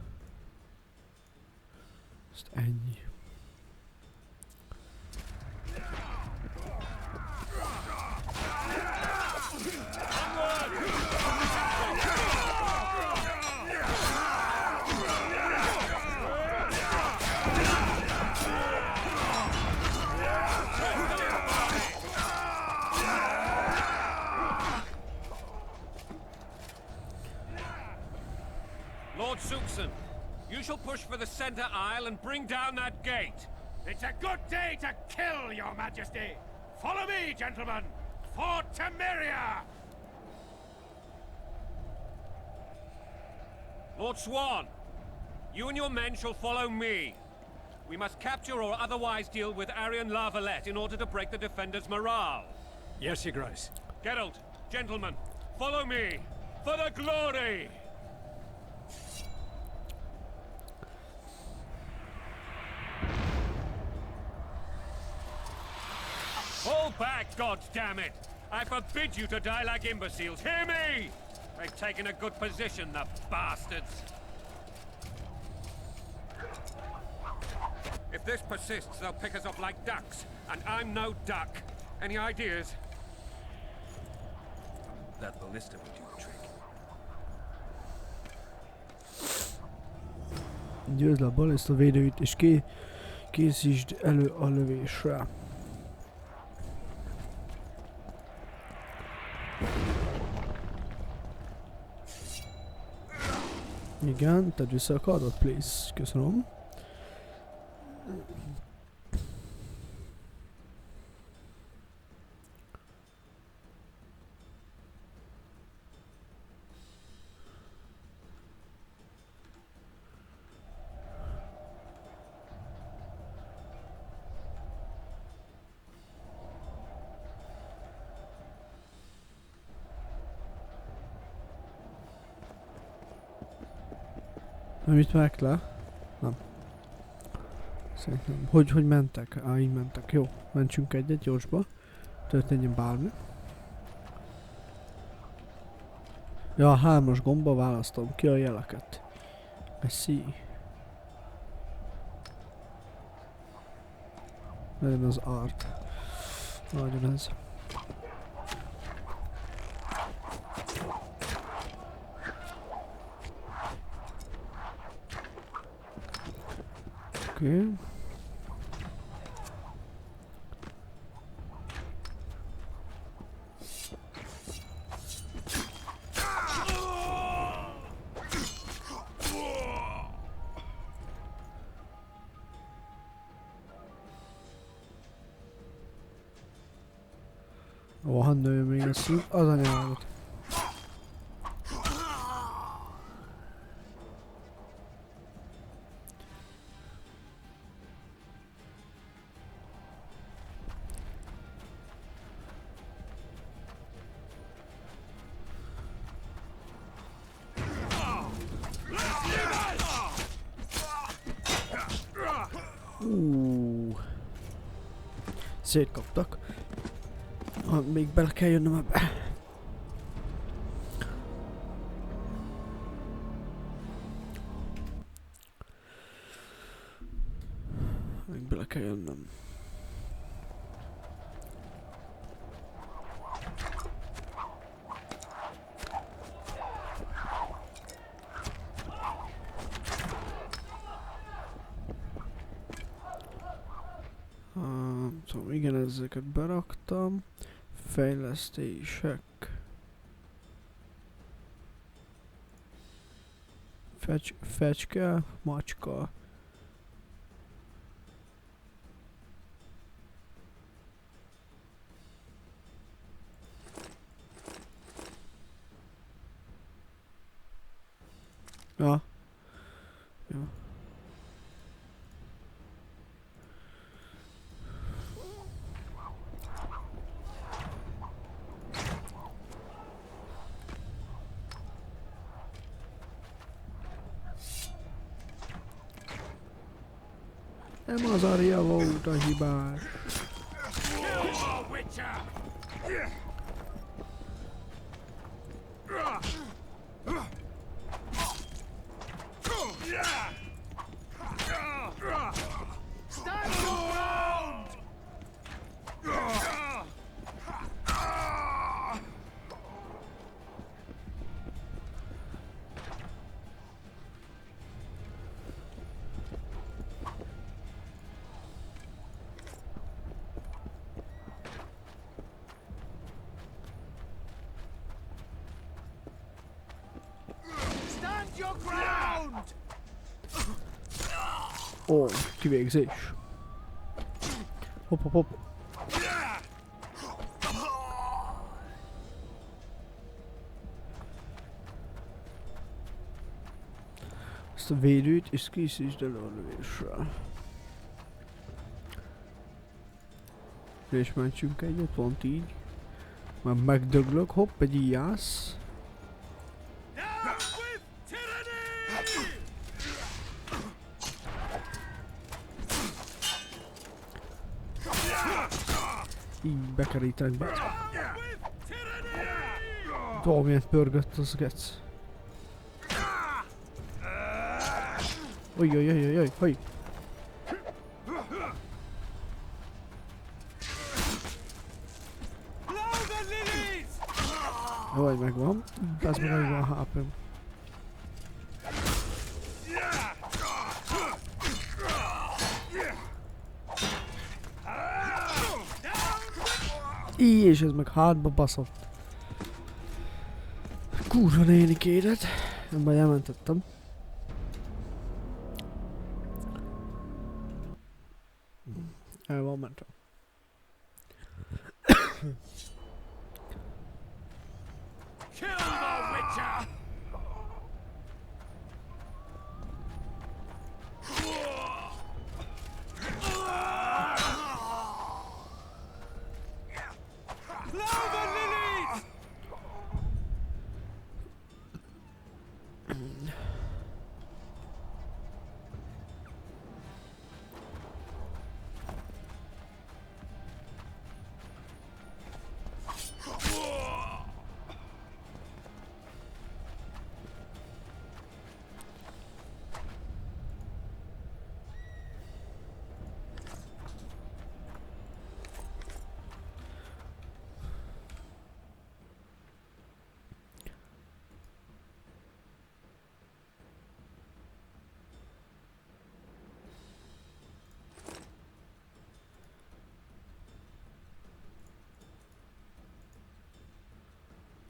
Ezt ennyi. Lord Suxon, you shall push for the center aisle and bring down that gate. It's a good day to kill, your majesty! Follow me, gentlemen! For Temeria! Lord Swan, you and your men shall follow me. We must capture or otherwise deal with Aryan Lavalette in order to break the defenders' morale. Yes, Your Grace. Geralt, gentlemen, follow me! For the glory! Hold back, goddammit! I forbid you to die like imbeciles. Hear me! They've taken a good position, the bastards. If this persists, they'll pick us off like ducks, and I'm no duck. Any ideas? That ballista would do the trick. Győzd le a baliszta védőit és készítsd elő a lövésre. Igen, tedd vissza a kardot, please. Köszönöm. Nem itt meg le? Nem. Szerintem. Hogy mentek? Így mentek. Jó. Mentsünk egyet gyorsba. Történjen bármi. Ja, a 3-as gomba választom ki a jeleket. I see. Legyen az art. Legyen ez. Okay. Ó, ha nő még a szív, az anyámat. Szétkaptak. Még bele kell jönnöm ebbe. Még bele kell jönnöm. Szóval igen, ezeket beraktam. Fejlesztések. Fecske, macska. Ja. Ja. Nem az Aria volt a hibás. Ó, kivégzés. Hopp, hopp, hopp. Ezt a védőt és készítsd elő a lövésre. És mentsünk egyet, pont így. Már megdöglök, hopp, egy ijász. Így bekerítenek be. Ó, milyen pörgött az gec. Ojjjjjjjjjjj. Jaj, megvan. Ez meg megvan a HP-m. És ez meg hátba baszott. Kurva nénikédet. Nem baj, elmentettem. El van mentve.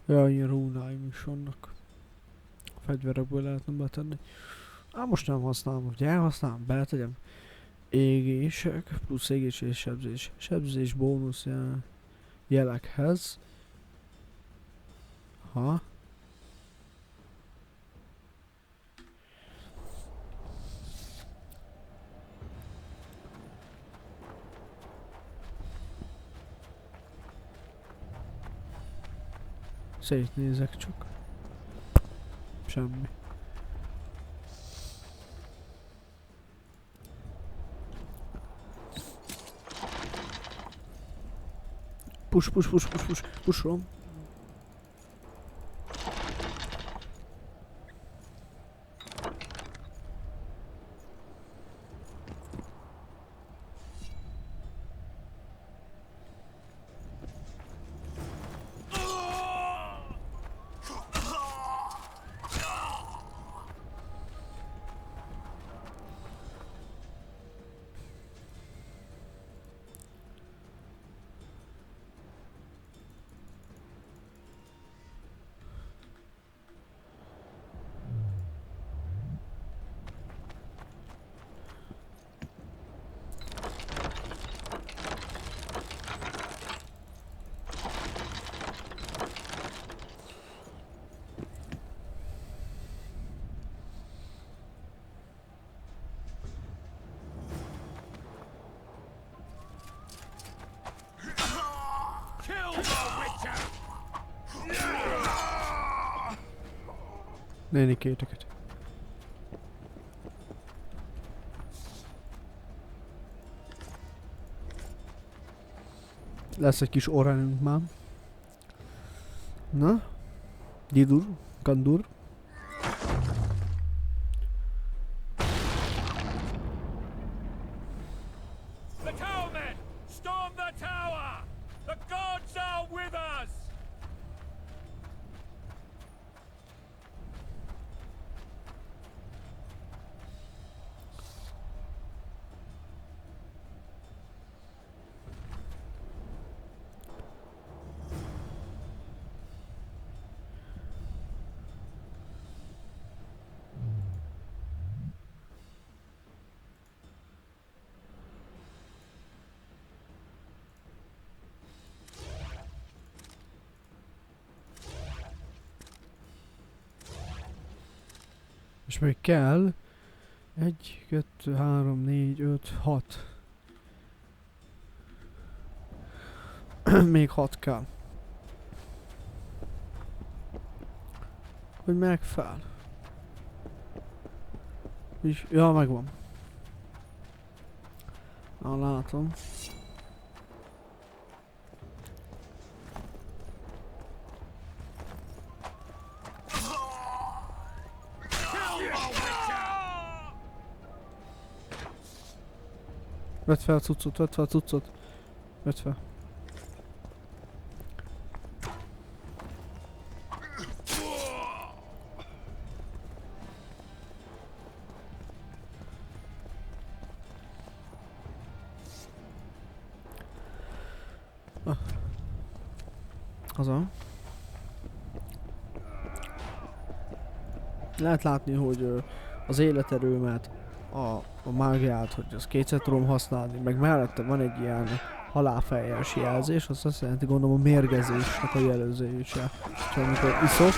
Ja, ilyen rúnáim is vannak. A fegyverekből lehetne betenni. Most nem használom, hogy elhasználom, beletegyem. Égések, plusz égés és sebzés. Sebzés bónusz, ja. jelekhez. Aha. Szétnézek csak. Semmi. Pusolom. Nénikéteket. Lesz egy kis orránünk már. Na? Didur, kandur. The towermen! Storm the tower! The gods are with us! És még kell 1, 2, 3, 4, 5, 6. Még 6 kell. Hogy megfel. És, ja, megvan. Na, látom. Vedd fel a cuccot, vedd fel a cuccot. Vedd fel. Ah. Haza. Lehet látni, hogy az életerőmet, a mágiát, hogy azt kétszer tudom használni, meg mellette van egy ilyen halálfejjels jelzés, az azt jelenti, gondolom, a mérgezésnek a jelzése. Csak amikor iszok,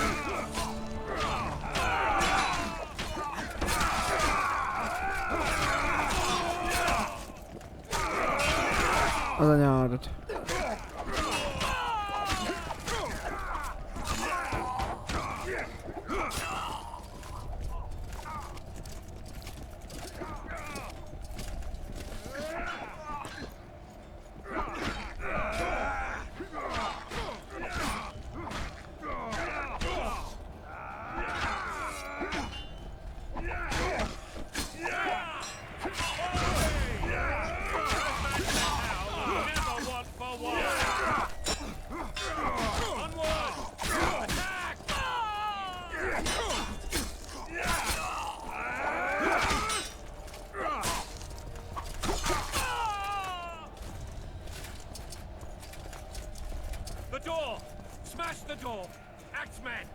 az a nyárat. The door! Smash the door! Axemen!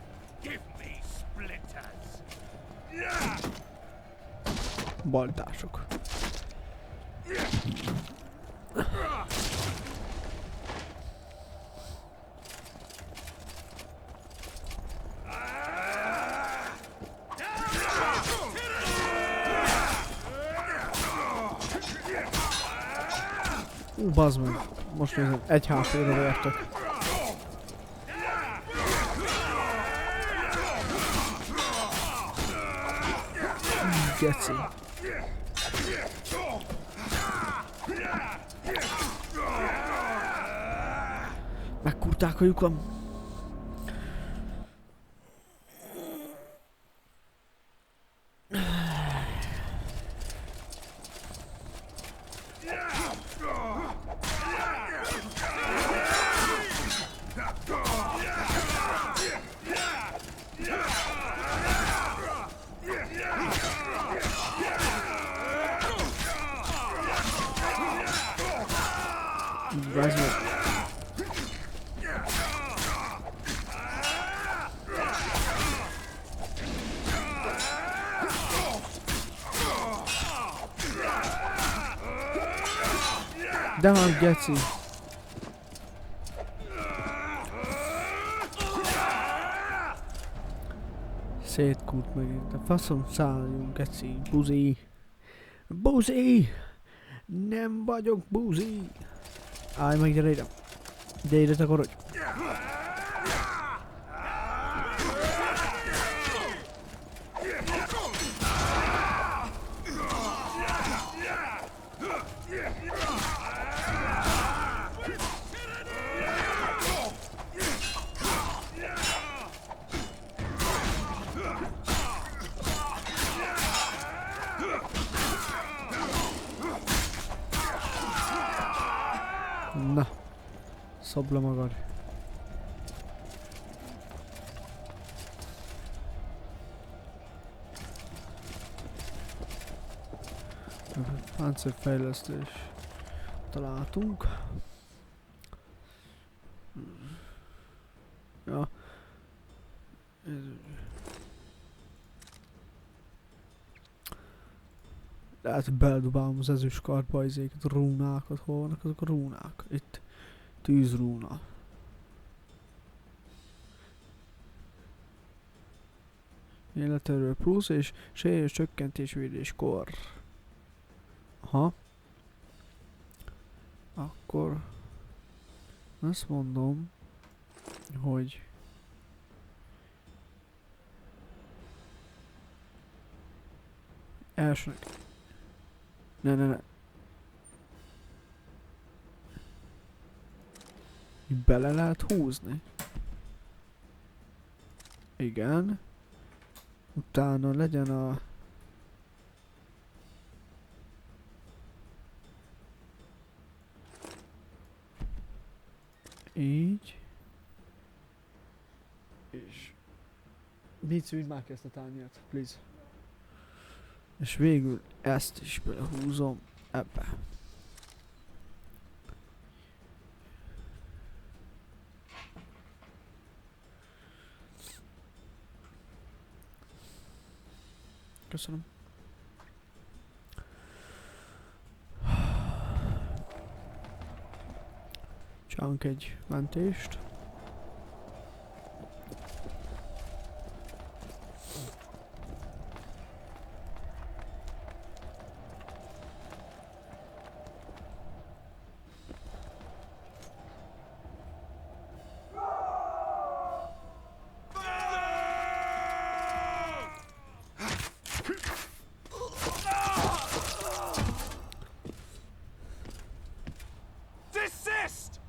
Give me splinters! Baltások. Bazd meg. Most nézem, 1 HP-ra vertek. Geci. Megkurták a lyukam. Bazd meg. De van, geci. Szétkút megint. De faszom szálljunk, geci. Buzi. Buzi! Nem vagyok buzi! Állj meg, gyere ide! De ide takarodj! Na, szobd le magad. Páncélfejlesztés találtunk. Ja. Lehet, hogy beledobálom az ezüstkartba izéket, rúnákat. Hol vannak azok a rúnák? Itt. Tűzrúna. Életerő plusz és sérülés csökkentés védéskor. Aha. Akkor azt mondom, hogy elsőnek. Ne. Bele lehet húzni. Igen. Utána legyen a... Így. És... Bici, vidd már ki ezt a tányért, please. És végül ezt is belehúzom ebbe. Köszönöm. Csinálunk egy mentést.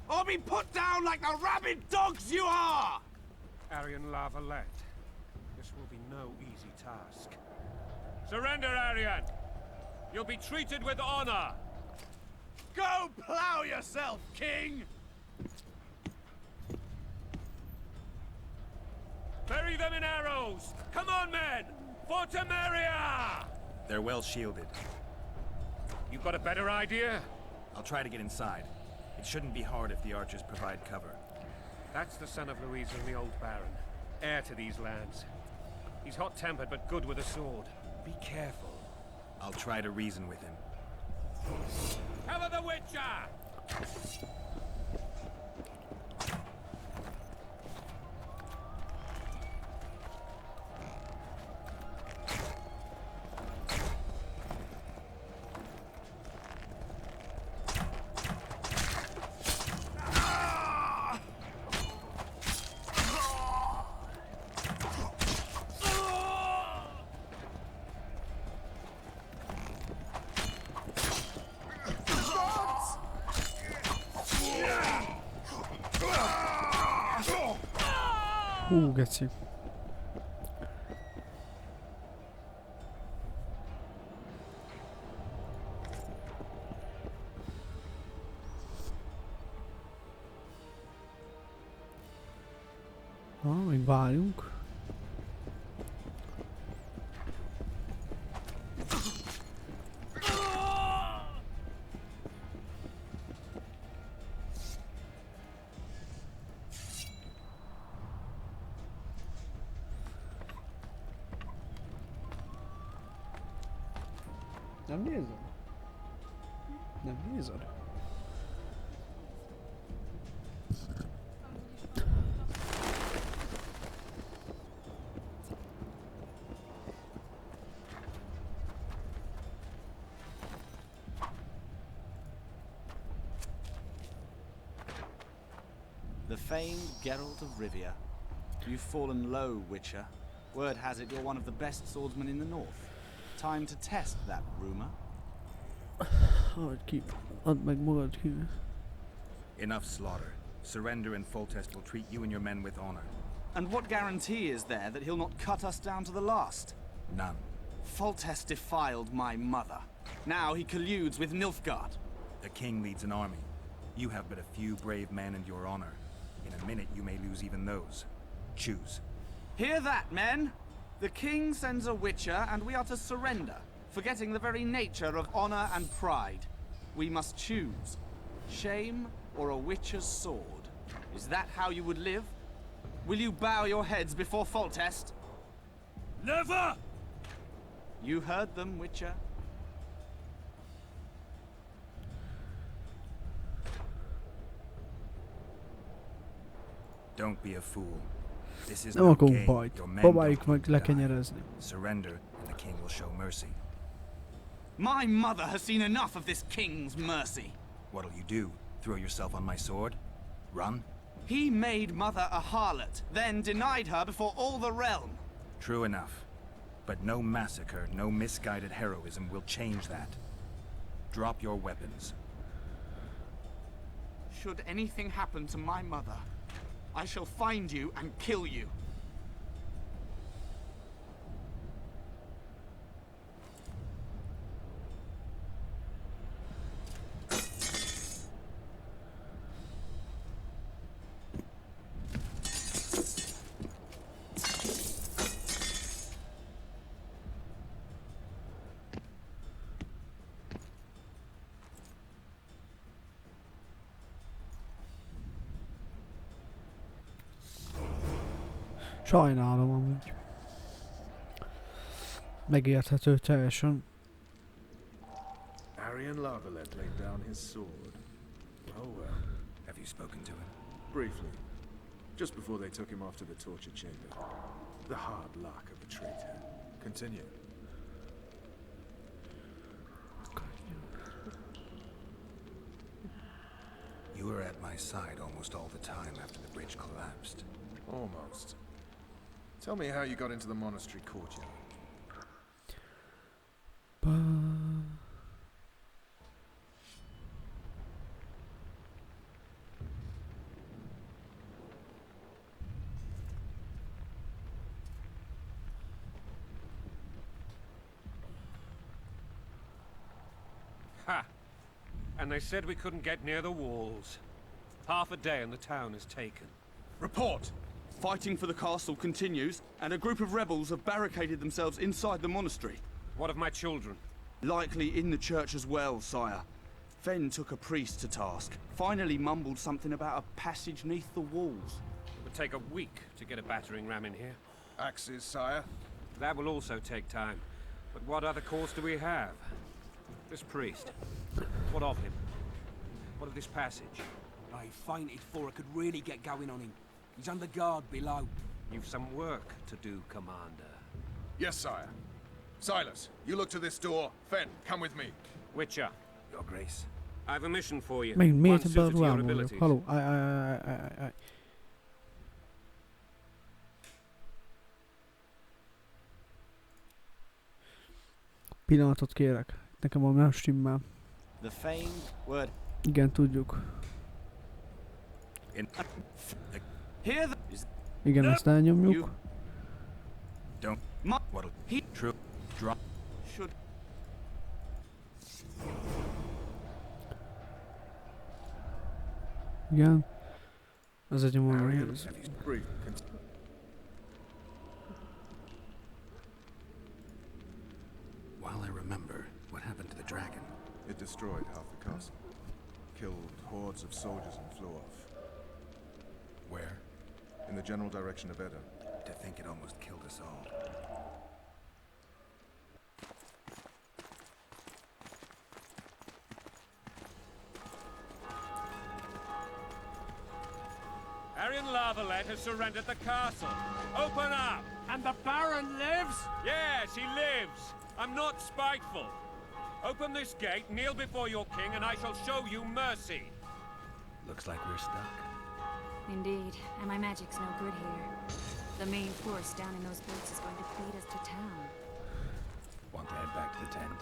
Or be put down like the rabid dogs you are! Aryan Lavalette, this will be no easy task. Surrender, Aryan! You'll be treated with honor! Go plow yourself, king! Bury them in arrows! Come on, men! For Temeria! They're well shielded. You got a better idea? I'll try to get inside. It shouldn't be hard if the archers provide cover. That's the son of Louisa and the old Baron, heir to these lands. He's hot-tempered but good with a sword. Be careful. I'll try to reason with him. Cover the Witcher! Hú, geci. Még várjunk. Nem nézed? Nem nézed? The famed Geralt of Rivia. You've fallen low, Witcher. Word has it you're one of the best swordsmen in the north. Time to test that rumor. Add meg magad ki. Enough slaughter. Surrender and Foltest will treat you and your men with honor. And what guarantee is there that he'll not cut us down to the last? None. Foltest defiled my mother. Now he colludes with Nilfgaard. The king leads an army. You have but a few brave men and your honor. In a minute you may lose even those. Choose. Hear that, men? The king sends a Witcher and we are to surrender, forgetting the very nature of honor and pride. We must choose. Shame or a Witcher's sword. Is that how you would live? Will you bow your heads before Foltest? Never! You heard them, Witcher. Don't be a fool. This is Nem no akarunk game. bajt. Your men Próbáljuk don't meg want to die. lekenyerezni. Surrender and the king will show mercy. My mother has seen enough of this king's mercy. What'll you do? Throw yourself on my sword? Run? He made mother a harlot, then denied her before all the realm. True enough. But no massacre, no misguided heroism will change that. Drop your weapons. Should anything happen to my mother, I shall find you and kill you. Sajnálom amúgy. Megérthető teljesen. Arian Lavalette laid down his sword. Well. Have you spoken to him? Briefly. Just before they took him off to the torture chamber. The hard luck of a traitor. Continue. You were at my side almost all the time after the bridge collapsed. Almost. Tell me how you got into the monastery courtyard. Ha! And they said we couldn't get near the walls. Half a day and the town is taken. Report! Fighting for the castle continues, and a group of rebels have barricaded themselves inside the monastery. What of my children? Likely in the church as well, sire. Fen took a priest to task. Finally mumbled something about a passage neath the walls. It would take a week to get a battering ram in here. Axes, sire. That will also take time. But what other course do we have? This priest. What of him? What of this passage? I fainted before I could really get going on him. He's under guard below. You've some work to do, Commander. Yes, sire. Silas, you look to this door. Fen, come with me. Witcher, Your Grace. I've a mission for you. Még One miért suited ebben a to your ruhában vagyok? abilities. Haló, állj. Pillanatot kérek. Nekem valami nem stimmel. The famed word. Igen, tudjuk. In Hear the... Igen, ezt elnyomjuk. Don't. What'll He true drop. should. Igen. Ez egy nyomon Arian, néz. have you brief? While I remember, what happened to the dragon? It destroyed half the castle. Killed hordes of soldiers and flew off. Where? In the general direction of Edda. To think it almost killed us all. Arian Lavalette has surrendered the castle. Open up! And the Baron lives? Yes, he lives. I'm not spiteful. Open this gate, kneel before your king, and I shall show you mercy. Looks like we're stuck. Indeed, and my magic's no good here. The main force down in those boats is going to beat us to town. Want to head back to the tent?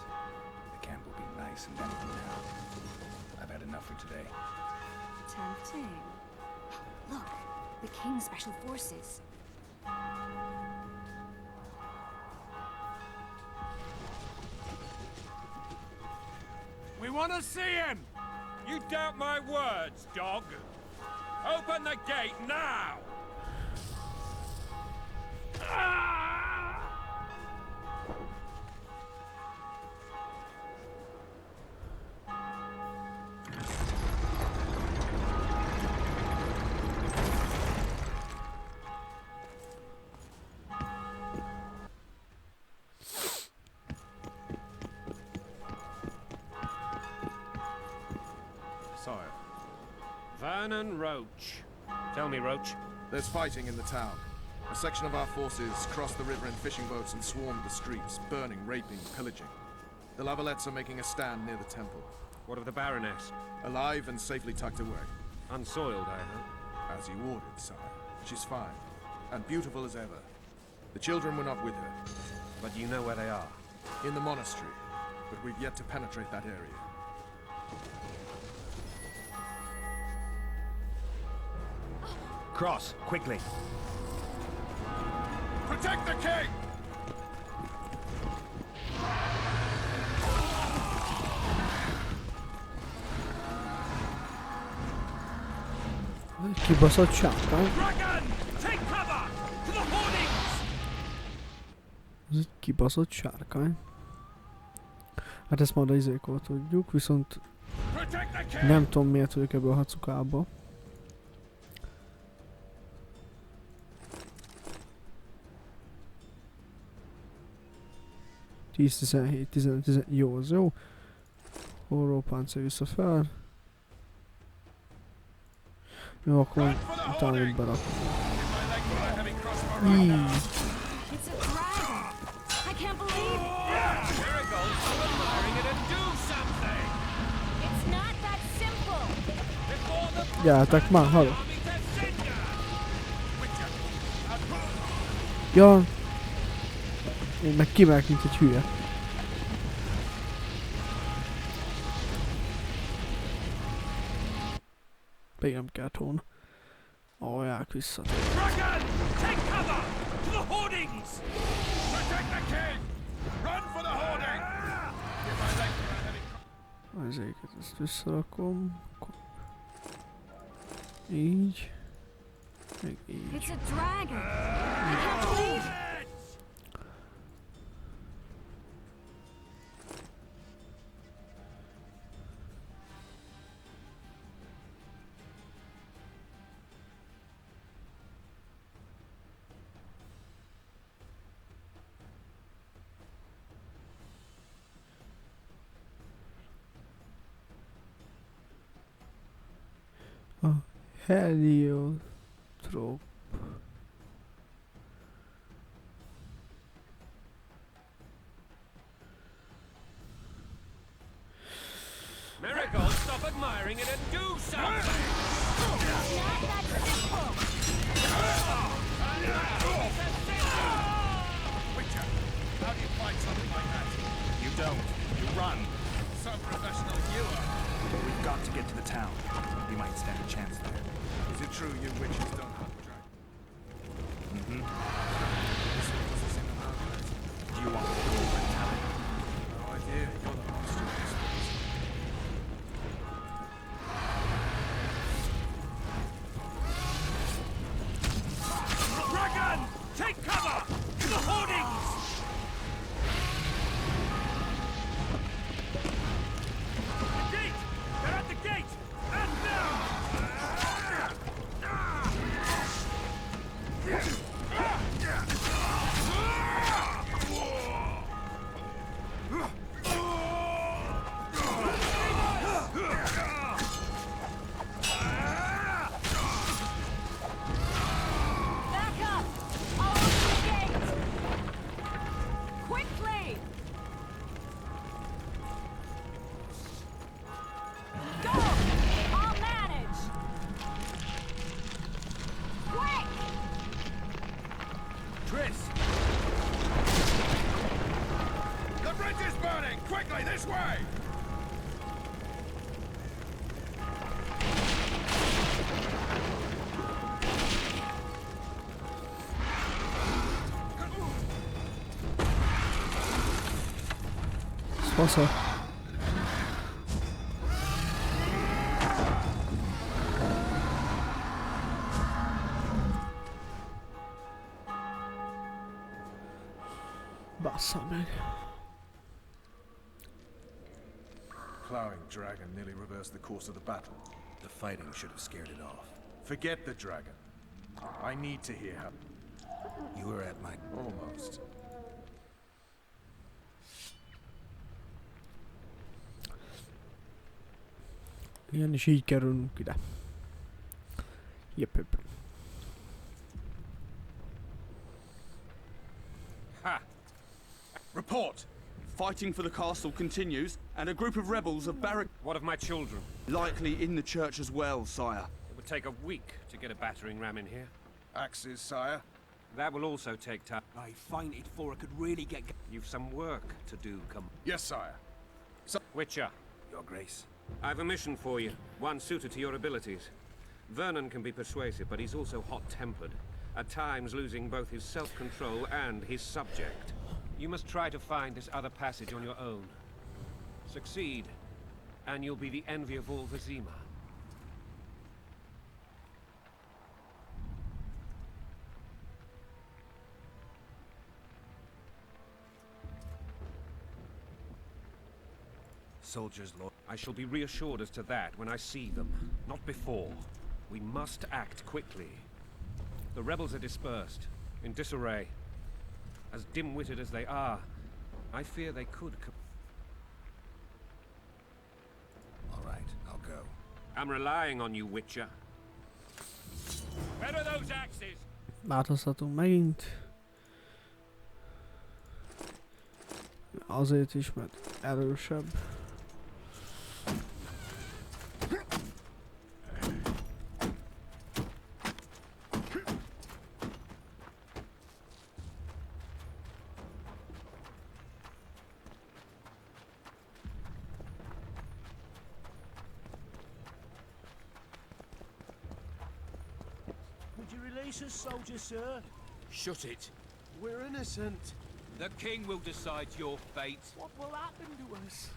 The camp will be nice and empty now. I've had enough for today. Tempting. Look, the King's Special Forces. We want to see him! You doubt my words, dog? Open the gate now! Sire, Vernon Roach. Tell me, Roach. there's fighting in the town. A section of our forces crossed the river in fishing boats and swarmed the streets, burning, raping, pillaging. The Lavalettes are making a stand near the temple. What of the Baroness? Alive and safely tucked away. Unsoiled, I hope. As you ordered, sire. She's fine. And beautiful as ever. The children were not with her. But you know where they are. In the monastery. But we've yet to penetrate that area. Cross, quickly. Protect the king! Kibaszott sárkány. Dragon! Take cover! To the hoardings! Ez egy kibaszott sárkány. Hát ezt majd a izékor tudjuk, viszont Protect the king! nem tudom miért vagyok ebből a hacukába. Tíz, 17, 15, jó, az jó. Forró páncél vissza fel. Jó, akkor utána itt berak. It's a dragon! I can't believe Marigold, stop admiring it and do something! it's not that simple! Before the Gyertek már, halló. army to Cinder! Ja. Én meg kimelt, mint egy hülye. Bejjem kellett volna. Vaják visszatért. Dragon! Take cover! To the hoardings! Protect the king! Run for the hoarding! If I like for a heavy Ezeket ezt visszarakom. Így. Meg így. It's a dragon! I can't believe A heliotrop. Marigold, stop admiring it and do something! it's not that simple! Witcher, how do you fight something like that? You don't. You run. So professional as you are. We've got to get to the town. We might stand a chance there. Is it true you witches don't hunt dragons? Do you want the door mentality? No idea. You're the master of this place. Dragon! Take cover! The hoardings! The gate! They're at the gate! And now! Back up! I'll open the gate! Quickly! Go! I'll manage! Quick! Tris! The bridge is burning! Quickly, this way! Das Wasser. Wasser, man. Plowing dragon nearly reversed the course of the battle. The fighting should have scared it off. Forget the dragon. I need to hear how... You were at my... Almost. Igen, és így kerülünk ide. Jep. Ha! Report! Fighting for the castle continues, and a group of rebels have What of my children? likely in the church as well, sire. It would take a week to get a battering ram in here. Axes, sire. That will also take time. I fainted before I could really get... You've some work to do, come. Yes, sire. Witcher, Your Grace. I've a mission for you, one suited to your abilities. Vernon can be persuasive, but he's also hot-tempered, at times losing both his self-control and his subject. You must try to find this other passage on your own. Succeed, and you'll be the envy of all Vizima. Soldiers, Lord. I shall be reassured as to that when I see them, not before. We must act quickly. The rebels are dispersed, in disarray. As dim-witted as they are, I fear they could... All right, I'll go. I'm relying on you, Witcher. Where are those axes? Változtatunk megint. Azért is, mert erősebb. Would you release us, soldier, sir? Shut it. We're innocent. The king will decide your fate. What will happen to us?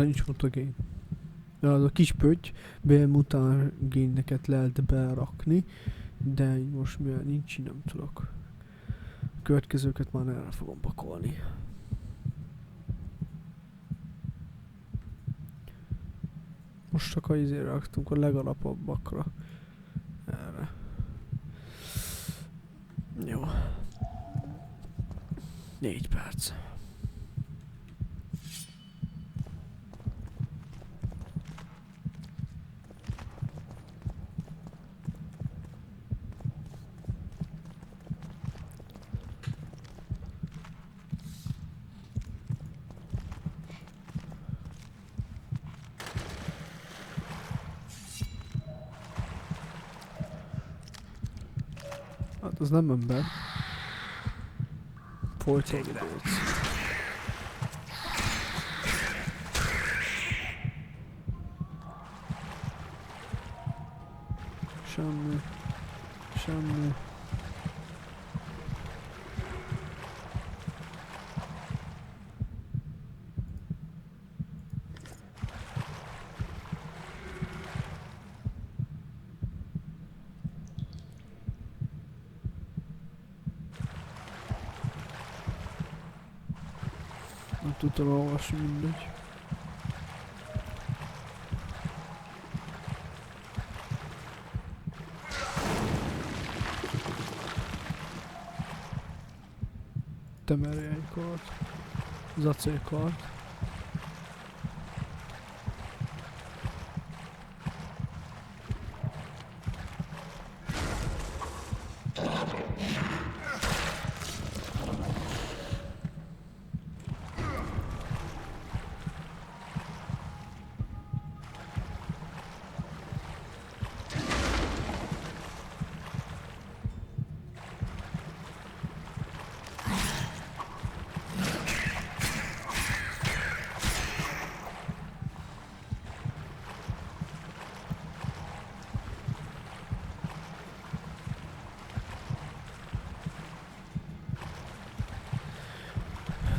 Nincs mutagén. Ja, az a kis pötty, mutagéneket lehet berakni, de most mivel nincs, nem tudok. A következőket már erre fogom pakolni. Most csak a izére raktunk, a legalapabbakra. Erre. Jó. 4 perc. Hát az nem ember. Folytatni. Semmi. Semmi. Nem tudtam olvasni, mindegy. Temerjánykart. Az acélkart.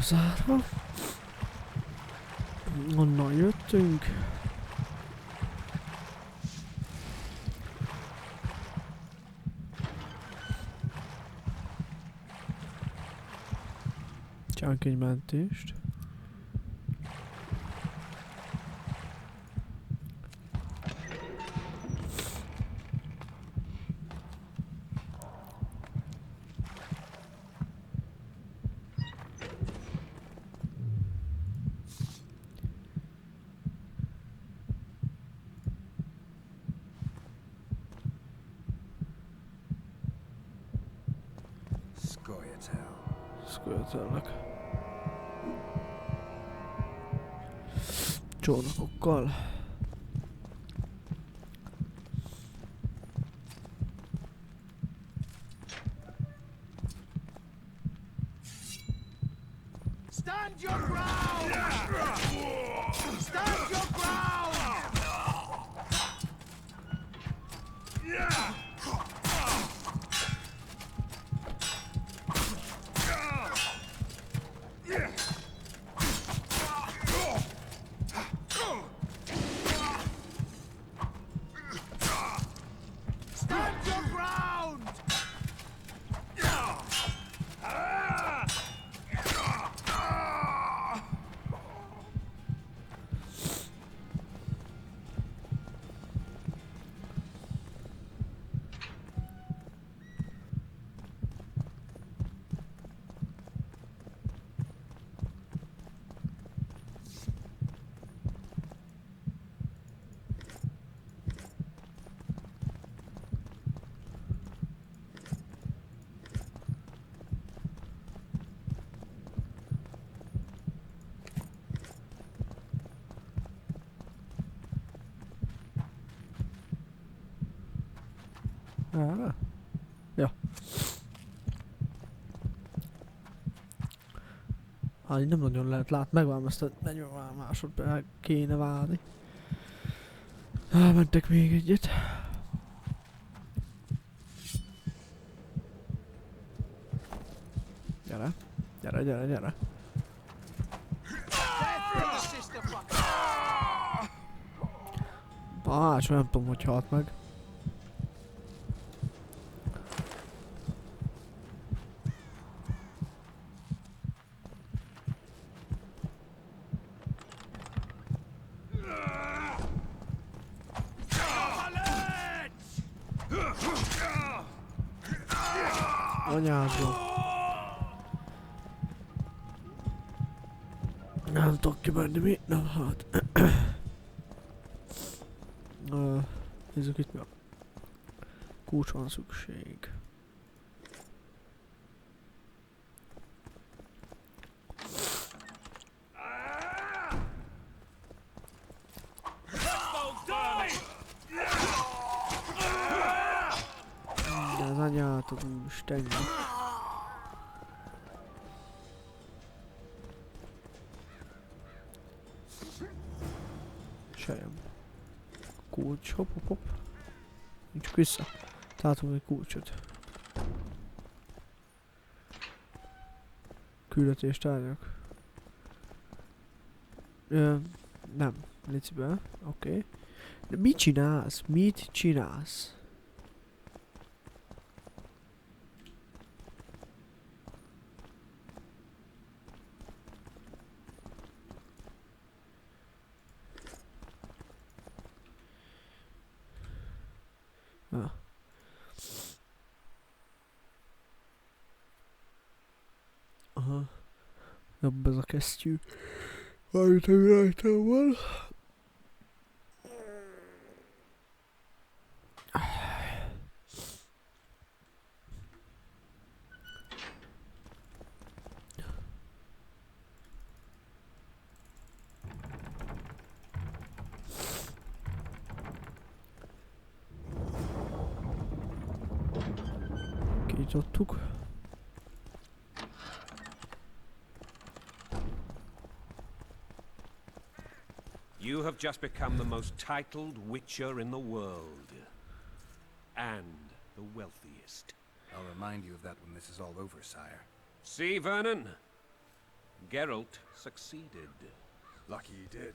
Zárva. Onnan jöttünk. Csinálunk egy mentést. Szköltelnek. Csónakokkal. Stand your ground! Stand your ground! Stand your ground! Erre? Ja. Hát így nem nagyon lehet látni, megvárom ezt a 40 másodperc kéne várni. Mentek még egyet. Gyere. Gyere, gyere, gyere. Sister fucker! Csak nem tudom, hogy halt meg. Anyádba. Nem tudok kimenni, mi? Nem hát. Nézzük itt mi a kulcs van szükség. De az anyát, az úristen. Sejem. Kulcs, hopp, hopp, hopp. Nincs vissza. Találtunk egy kulcsot. Küldetéstárgyak. Nem. Légy be. Oké. De mit csinálsz? Mit csinálsz? Ah. Aha. Jobb ez a kesztyű. Amit rajtam van. Kinyitottuk. You have just become the most titled witcher in the world. And the wealthiest. I'll remind you of that when this is all over, sire. See, Vernon? Geralt succeeded. Lucky he did.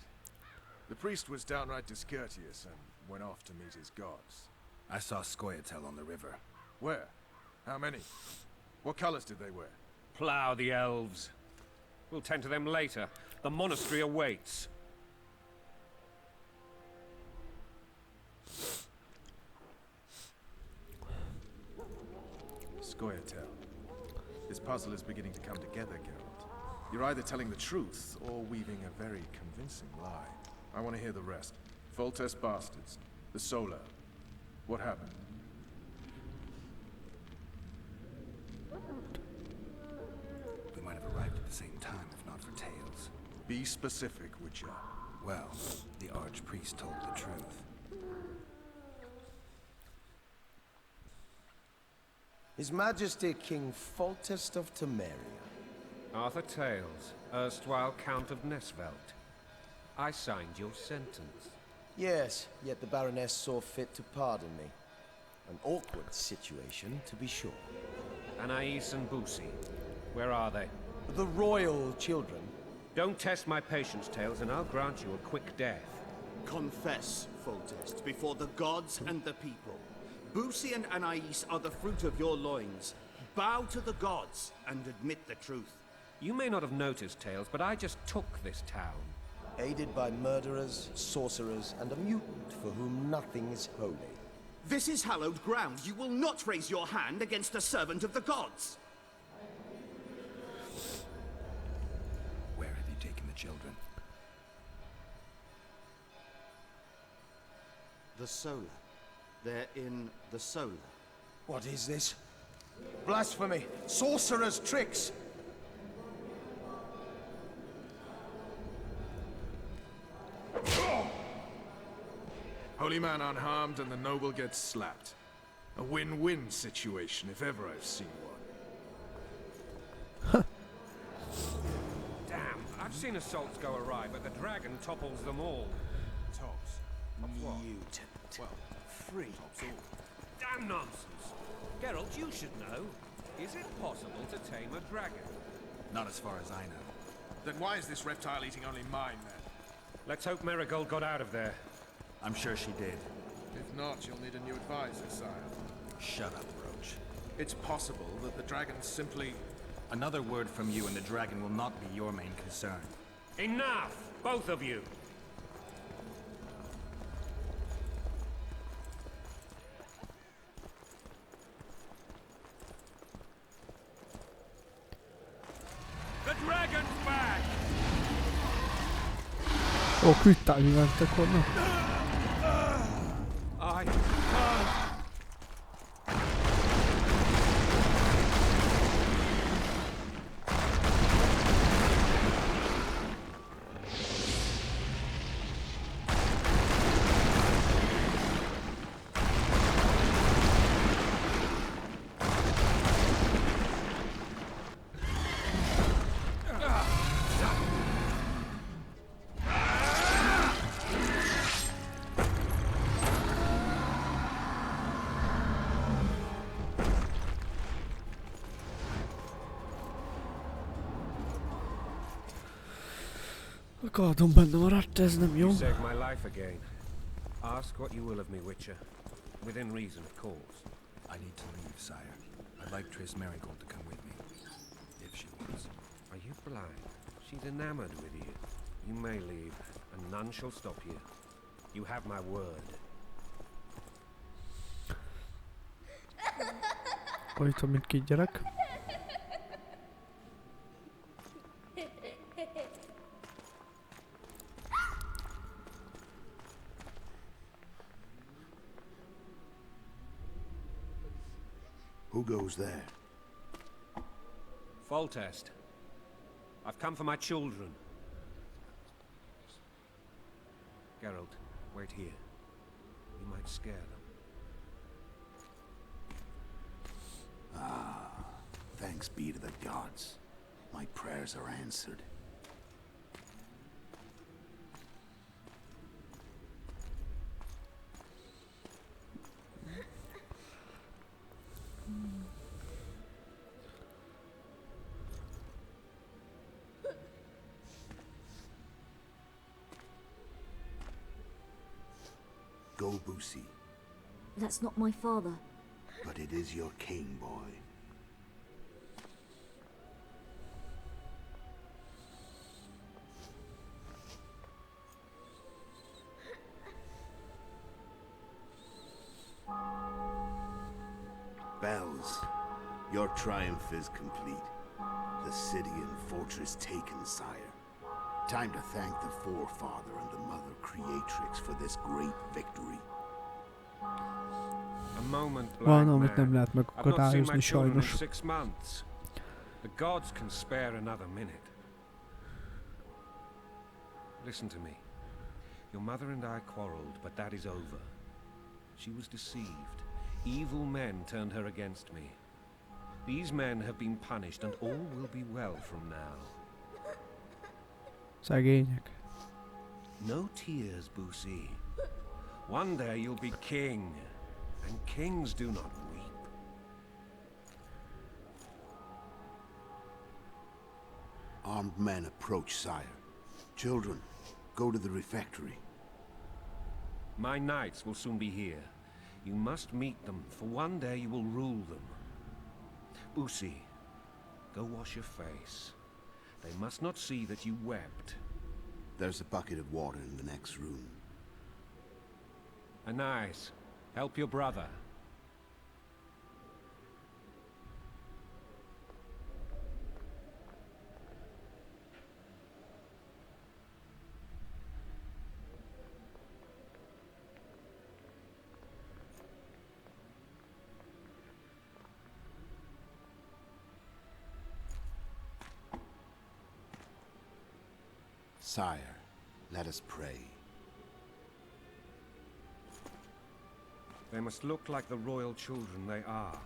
The priest was downright discourteous and went off to meet his gods. I saw Scoia'tael on the river. Where? How many? What colors did they wear? Plough the elves. We'll tend to them later. The monastery awaits. Scoia'tael. This puzzle is beginning to come together, Geralt. You're either telling the truth or weaving a very convincing lie. I want to hear the rest. Foltest bastards. The Solar. What happened? We might have arrived at the same time, if not for tales. Be specific, Witcher. Well, the Archpriest told the truth. His Majesty King Foltest of Temeria. Arthur Tales, erstwhile Count of Nesvelt. I signed your sentence. Yes, yet the Baroness saw fit to pardon me. An awkward situation, to be sure. Anais and Boosie, where are they? The royal children. Don't test my patience, Tales, and I'll grant you a quick death. Confess, Foltest, before the gods and the people. Boosie and Anais are the fruit of your loins. Bow to the gods and admit the truth. You may not have noticed, Tales, but I just took this town. Aided by murderers, sorcerers, and a mutant for whom nothing is holy. This is hallowed ground. You will not raise your hand against a servant of the gods. Where have you taken the children? The Solar. They're in the Solar. What is this? Blasphemy! Sorcerer's tricks! Holy man unharmed and the noble gets slapped. A win-win situation, if ever I've seen one. Damn, I've seen assaults go awry, but the dragon topples them all. Tops. Mutant. Well, Freak. Damn nonsense! Geralt, you should know. Is it possible to tame a dragon? Not as far as I know. then why is this reptile eating only mine, then? Let's hope Marigold got out of there. I'm sure she did. If not, you'll need a new advisor, sire. Shut up, Roach. It's possible that the dragon simply... Another word from you and the dragon will not be your main concern. Enough! Both of you! The dragon's back! Ó, küldtági mentek onnan. Kardon benne maradt, ez nem jó. You saved my life again. Ask what you will of me, Witcher. Within reason, of course. I need to leave, sire. I'd like Triss Marigold to come with me. If she wants. Are you blind? She's enamored with you. You may leave, and none shall stop you. You have my word. Olyan, mint két gyerek. Who goes there? Foltest. I've come for my children. Geralt, wait here. You might scare them. Thanks be to the gods. My prayers are answered. Go, Boosie. That's not my father. But it is your king, boy. Bells, your triumph is complete. The city and fortress taken, sire. Time to thank the forefather and the mother creatrix for this great victory. A moment, Van, blind amit nem man. lehet I've not seen megakadályozni my children in sajnos. 6 months. The gods can spare another minute. Listen to me. Your mother and I quarreled, but that is over. She was deceived. Evil men turned her against me. These men have been punished, and all will be well from now. Szegények. No tears, Boosie. One day you'll be king, and kings do not weep. Armed men approach, sire. Children, go to the refectory. My knights will soon be here. You must meet them, for one day you will rule them. Boosie, go wash your face. They must not see that you wept. There's a bucket of water in the next room. Anais, help your brother. Sire, let us pray. They must look like the royal children they are.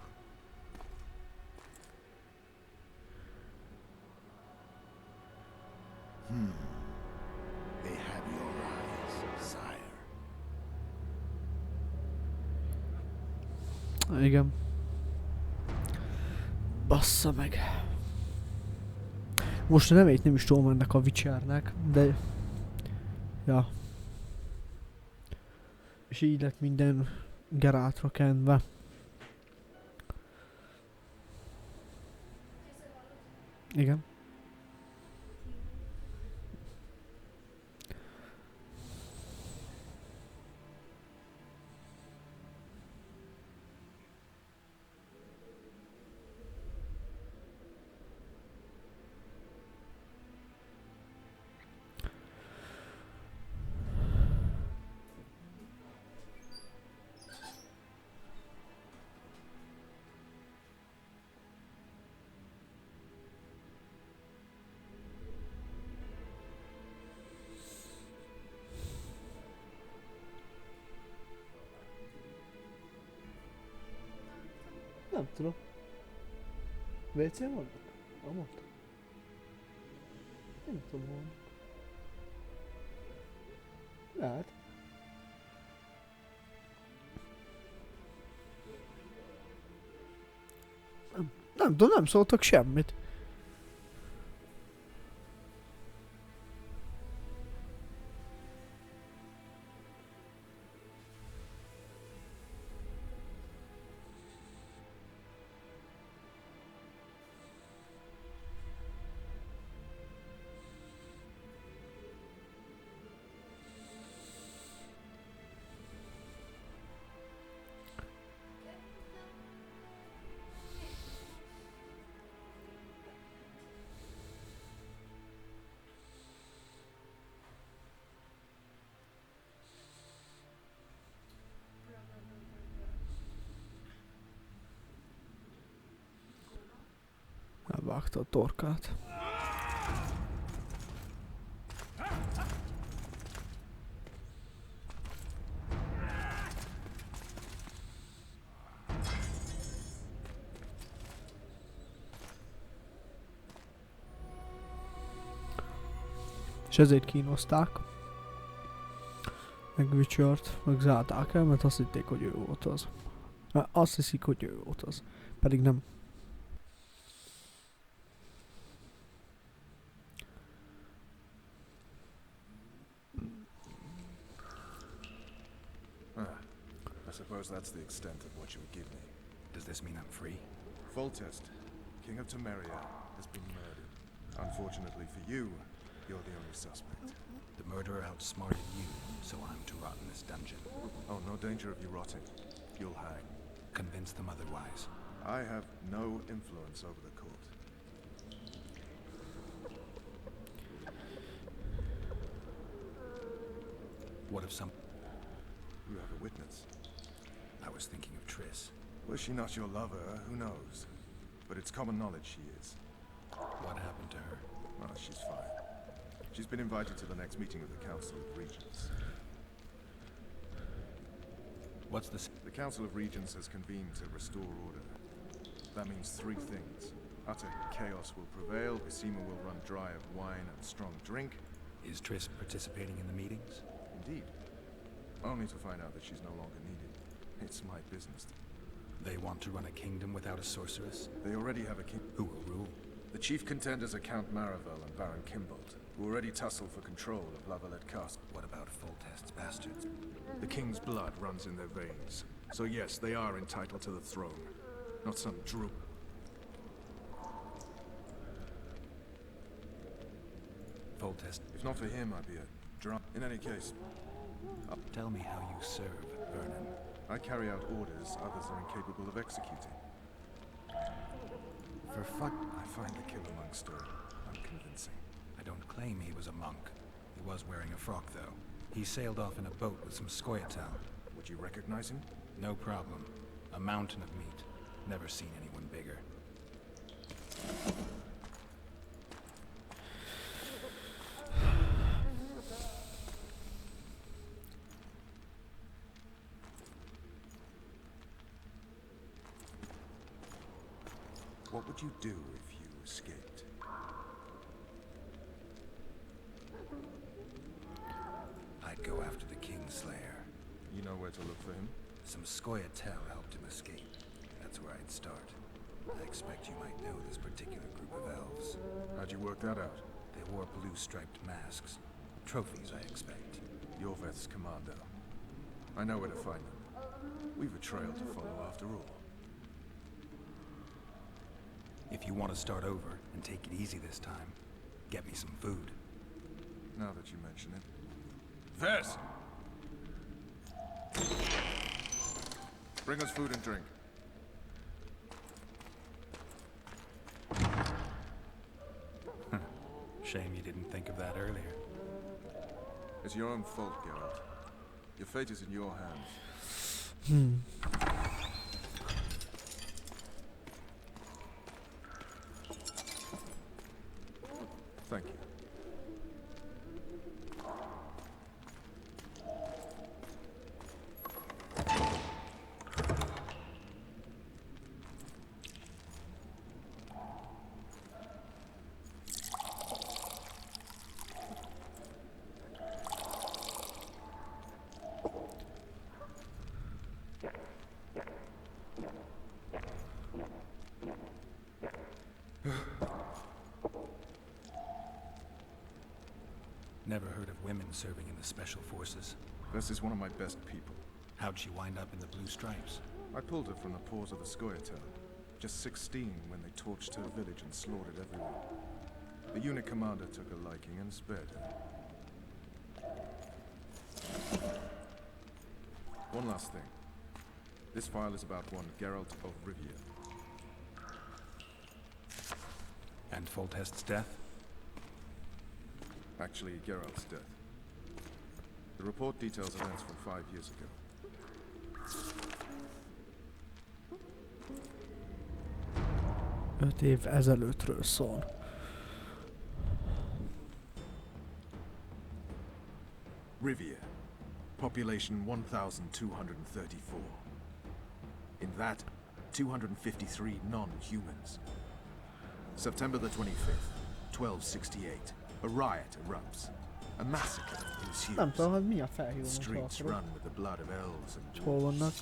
They have your eyes, sire. Igen. Bassza meg. Most a nevét nem is tudom ennek a Witchernek, de... Ja. És így lett minden Gerátra kenve. Igen. Nem tudom. WC-n vannak? Amott? Nem tudom volna. Lehet. Nem tudom, nem szóltak semmit. Elvágta a torkát. És ezért kínozták. Meg Witchert, meg zárták el, mert azt hitték, hogy ő volt az. Azt hiszik, hogy ő volt az. Pedig nem. I suppose that's the extent of what you would give me. Does this mean I'm free? Foltest, King of Temeria, has been murdered. Unfortunately for you, you're the only suspect. The murderer outsmarted you, so I'm to rot in this dungeon. Oh, no danger of you rotting. You'll hang. Convince them otherwise. I have no influence over the court. What if some... You have a witness. I was thinking of Triss. Was she not your lover? Who knows? But it's common knowledge she is. What happened to her? Well, she's fine. She's been invited to the next meeting of the Council of Regents. What's this? The Council of Regents has convened to restore order. That means three things. Utter chaos will prevail, Visima will run dry of wine and strong drink. Is Triss participating in the meetings? Indeed. Only to find out that she's no longer needed. It's my business. They want to run a kingdom without a sorceress? They already have a king. Who will rule? The chief contenders are Count Maravel and Baron Kimbold, who already tussle for control of Lavalette Castle. What about Foltest's bastards? The king's blood runs in their veins. So yes, they are entitled to the throne. Not some droop. Foltest. If not for him, I'd be a drunk. In any case, tell me how you serve, Vernon. I carry out orders others are incapable of executing. For fuck... I find the killer monk story unconvincing. I don't claim he was a monk. He was wearing a frock, though. He sailed off in a boat with some Scoia'tael. Would you recognize him? No problem. A mountain of meat. Never seen anyone bigger. What would you do if you escaped? I'd go after the Kingslayer. You know where to look for him? Some Scoia'tael helped him escape. That's where I'd start. I expect you might know this particular group of elves. How'd you work that out? They wore blue striped masks. Trophies, I expect. Yorveth's commando. I know where to find them. We've a trail to follow after all. If you want to start over and take it easy this time, get me some food. Now that you mention it. Vess! Bring us food and drink. Shame you didn't think of that earlier. It's your own fault, Geralt. Your fate is in your hands. Thank you. Never heard of women serving in the special forces. Vess is one of my best people. How'd she wind up in the Blue Stripes? I pulled her from the paws of the Scoia'tael. Just 16 when they torched her village and slaughtered everyone. The unit commander took a liking and spared her. One last thing. This file is about one Geralt of Rivia. And Foltest's death? Actually, Geralt's death. The report details events from 5 years ago. Öt év ezelőttről szól. Rivia. Population 1,234. In that, 253 non-humans. September the 25th, 1268. A riot erupts. A massacre Nem tudom, hogy mi a ensues. felhívó Streets run with the blood of elves and hol vannak.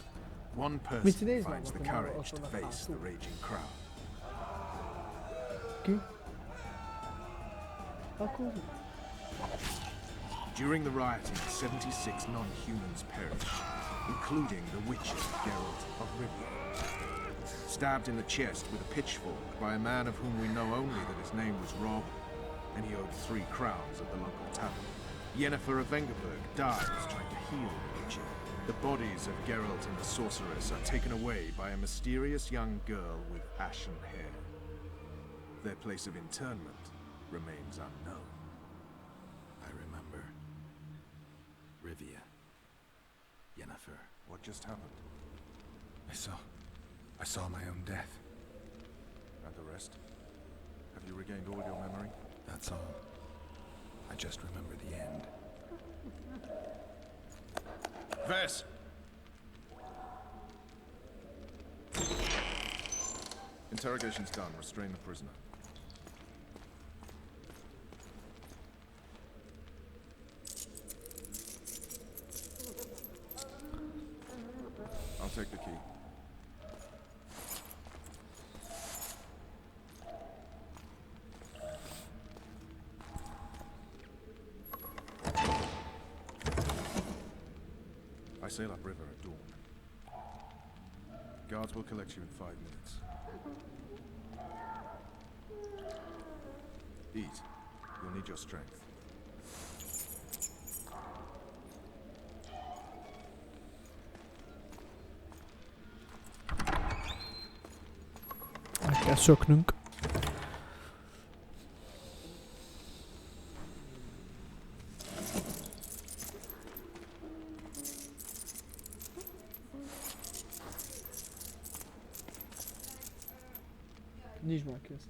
one Mit person idéz meg finds the otthon, courage to otthon a face the hátul? raging crowd. Ki? Akkor During the rioting, 76 non-humans perish, including the Witcher Geralt of Rivia. Stabbed in the chest with a pitchfork by a man of whom we know only that his name was Rob, and he owed 3 crowns at the local tavern. Yennefer of Vengerberg dies trying to heal the Witcher. The bodies of Geralt and the sorceress are taken away by a mysterious young girl with ashen hair. Their place of interment remains unknown. I remember. Rivia. Yennefer. What just happened? I saw my own death. And the rest? Have you regained all your memory? That's all. I just remember the end. Vess! Interrogation's done. Restrain the prisoner. I'll take the key. I sail upriver at dawn. Guards will collect you in 5 minutes. Eat. You'll need your strength. meg kell szöknünk. Nyisd már ki ezt.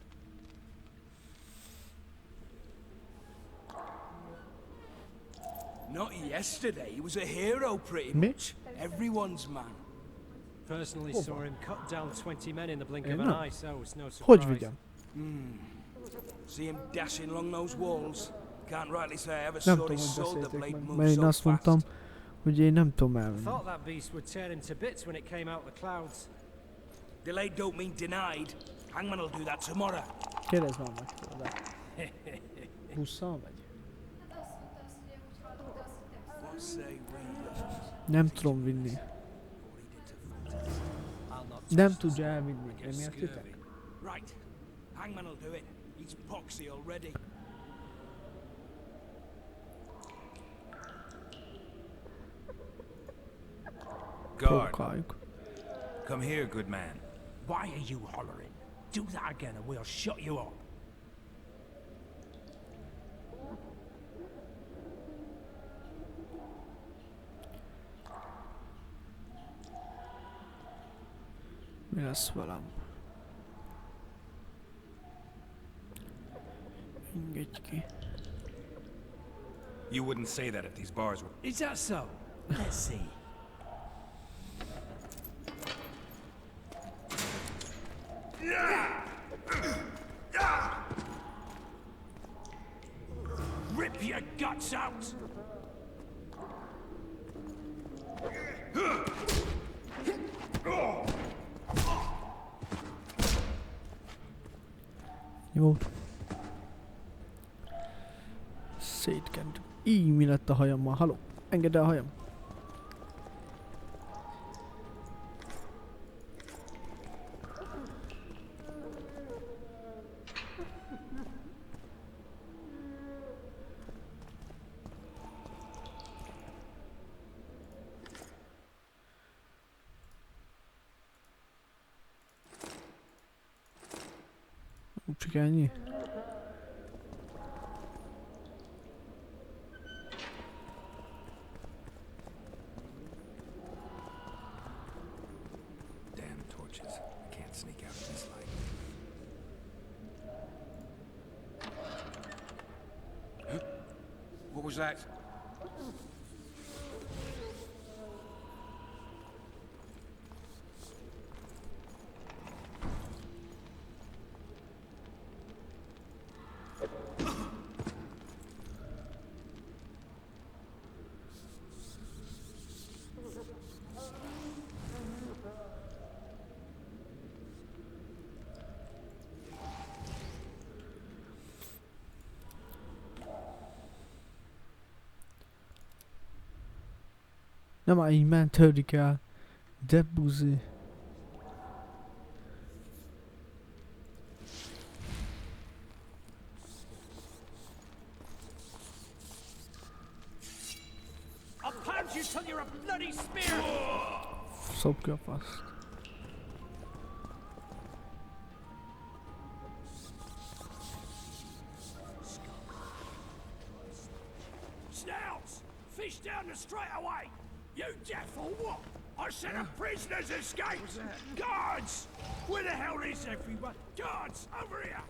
Not yesterday, he was a hero pretty Me? much. Everyone's man. Personally Oh, saw him cut down 20 men in the blink Eh, of an no. eye, so it's no Hogy surprise. vigyem? See him dashing along those walls. Can't rightly say I ever Nem saw tudom, his hogy sword that beszélték blade meg, moves mert én so azt mondtam, fast. hogy én nem tudom I elvenni. thought that beast would tear him to bits when it came out the clouds. Delayed don't mean denied. Hangman will do that tomorrow. Kérdezd már meg tőle. Busszal megy? What say we? Nem tudom vinni. Nem tudja elvinni, nem értitek? Right. Hangman'll do it. He's poxy already. Guard, Provokáljuk. come here, good man. Why are you hollering? Do that again and we'll shut you up. Mi lesz velem? Engedj ki. You wouldn't say that if these bars were... Is that so? Let's see. Rip your guts out! Jó. Szétkentük. Így mi lett a hajammal? Haló? Engedd el a hajam. Csak ennyi? Damn torches. I can't sneak out of this light. What was that? Nem már így mentődik el. De buzi. I'll pound you till you're a bloody spear! Szop ki a faszt. Snouts! Fish down the straightaway! You deaf or what? I said a prisoner's escaped! Guards! Where the hell is everyone? Guards, over here!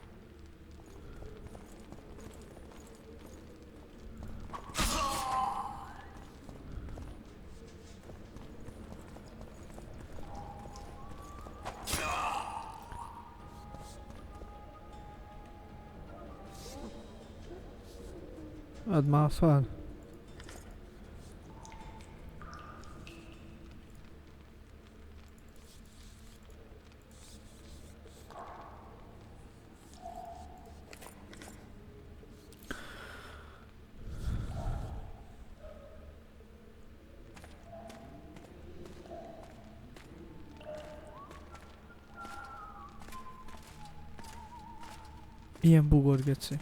Add már fel. Ilyen bugott, geci.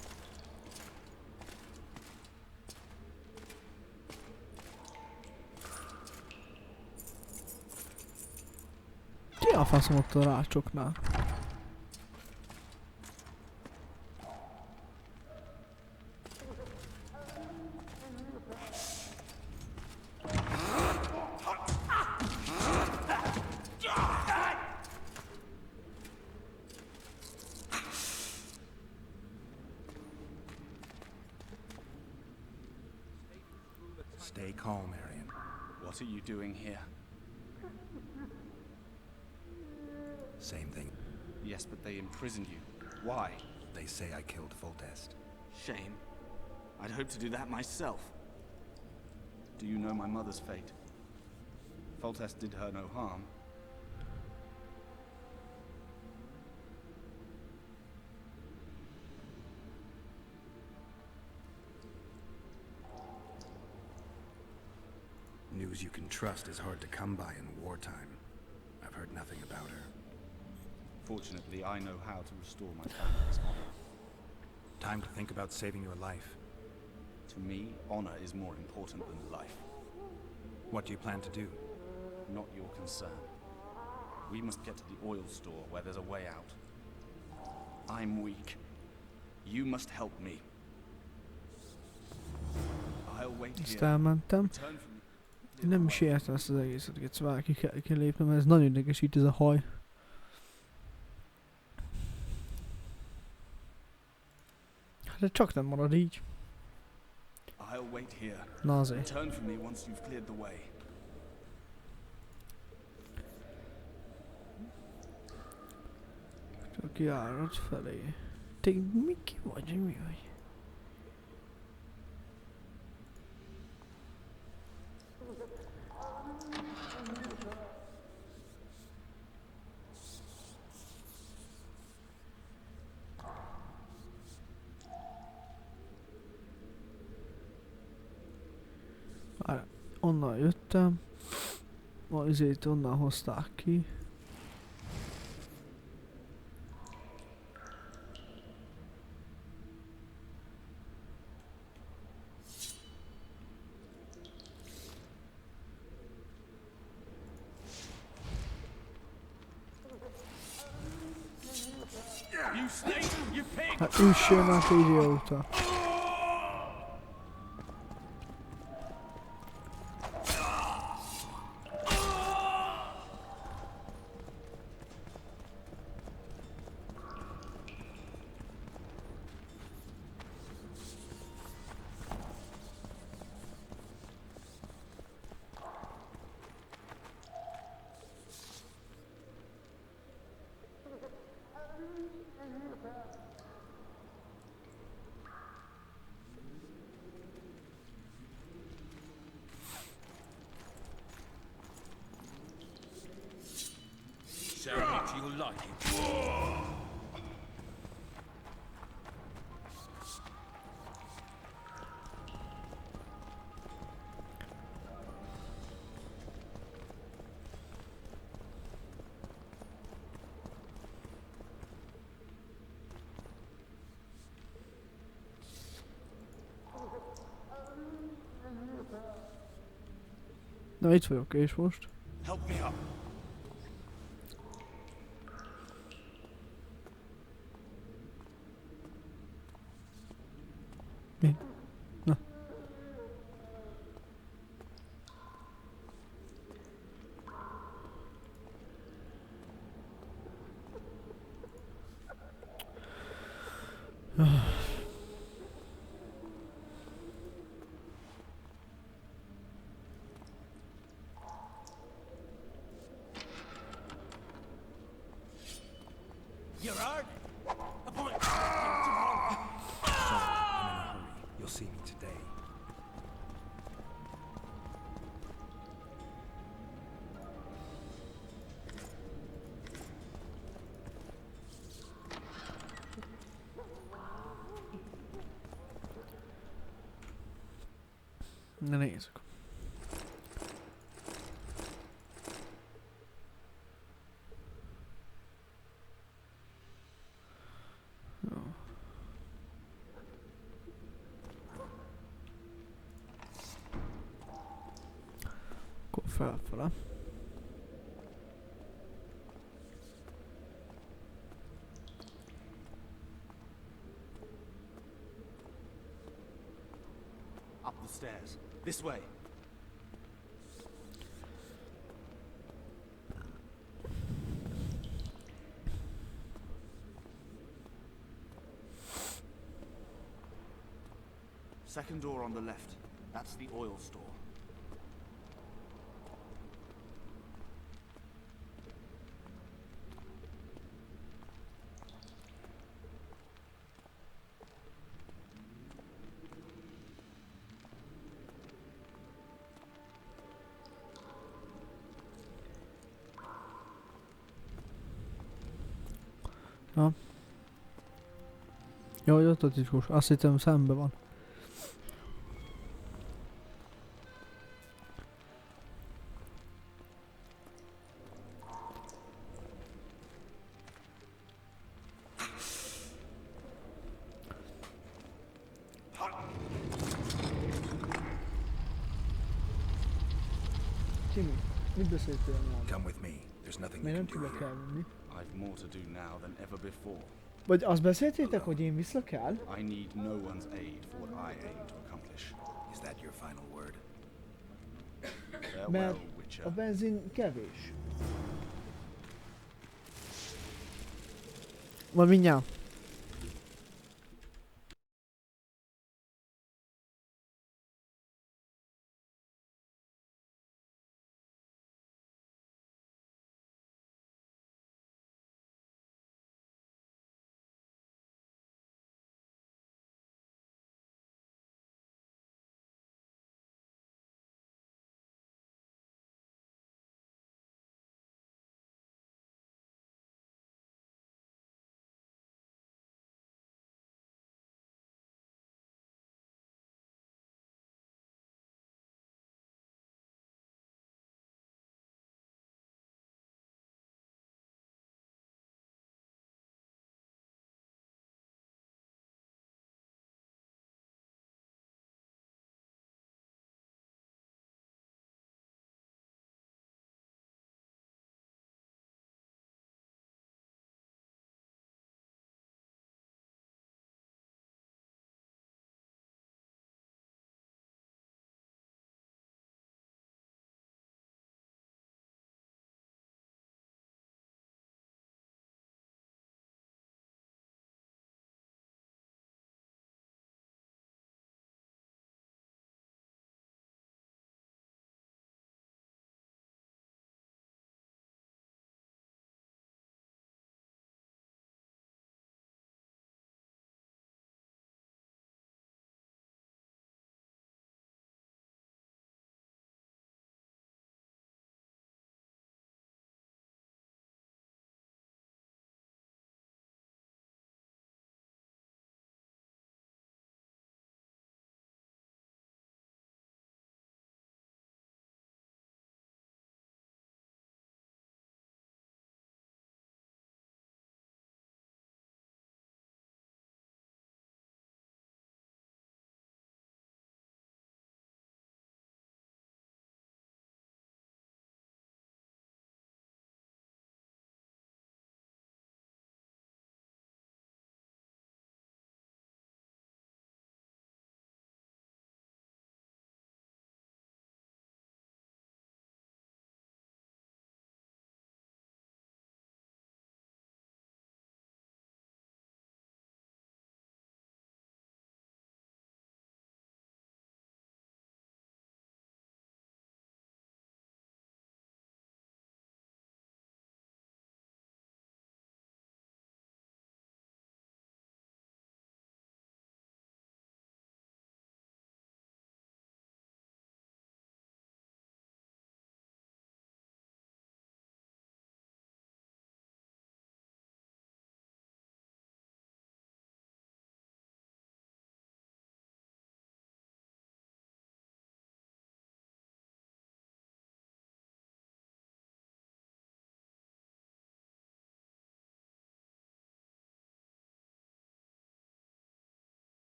Ki a faszom ott a rácsoknál? Stay calm, Arian. What are you doing here? Same thing. Yes, but they imprisoned you. Why? They say I killed Foltest. Shame. I'd hoped to do that myself. Do you know my mother's fate? Foltest did her no harm. Knew news you can trust is hard to come by in wartime. I've heard nothing about her. Fortunately, I know how to restore my family's honor. Time to think about saving your life. To me, honor is more important than life. What do you plan to do? Not your concern. We must get to the oil store where there's a way out. I'm weak. You must help me. I'll wait Ezt here. elmentem. Return from Én nem is értem ezt az egészet, hogy szóval ki kell lépnem, mert ez nagyon idegesít ez a haj. Hát de csak nem marad így. I'll wait here. Na azért. Return from me once you've cleared the way. Csak járat felé. Te mi ki vagy, mi vagy? Onnan jöttem, ma üzét onnan hozták ki. Hát üssön már idióta. So much you'll like it. Na itt vagyok és most. Help me up. Mi? Na. You're hurt? A point. Sorry, I'm in a hurry. You'll see me today. Na nézzük. Jó. Akkor felfele. Up the stairs. This way. Second door on the left. That's the oil store. Na. Jaj, ott a titkos. Azt hittem szembe van. Mit beszéltél már? Come with me. There's nothing Miért you nem can do tudok here. elmenni? I've more to do now than ever before. Vagy azt beszéltétek, hogy én vissza kell? I need no one's aid for what I aim to accomplish. Is that your final word? Farewell, Mert Witcher. a benzin kevés. Majd mindjárt.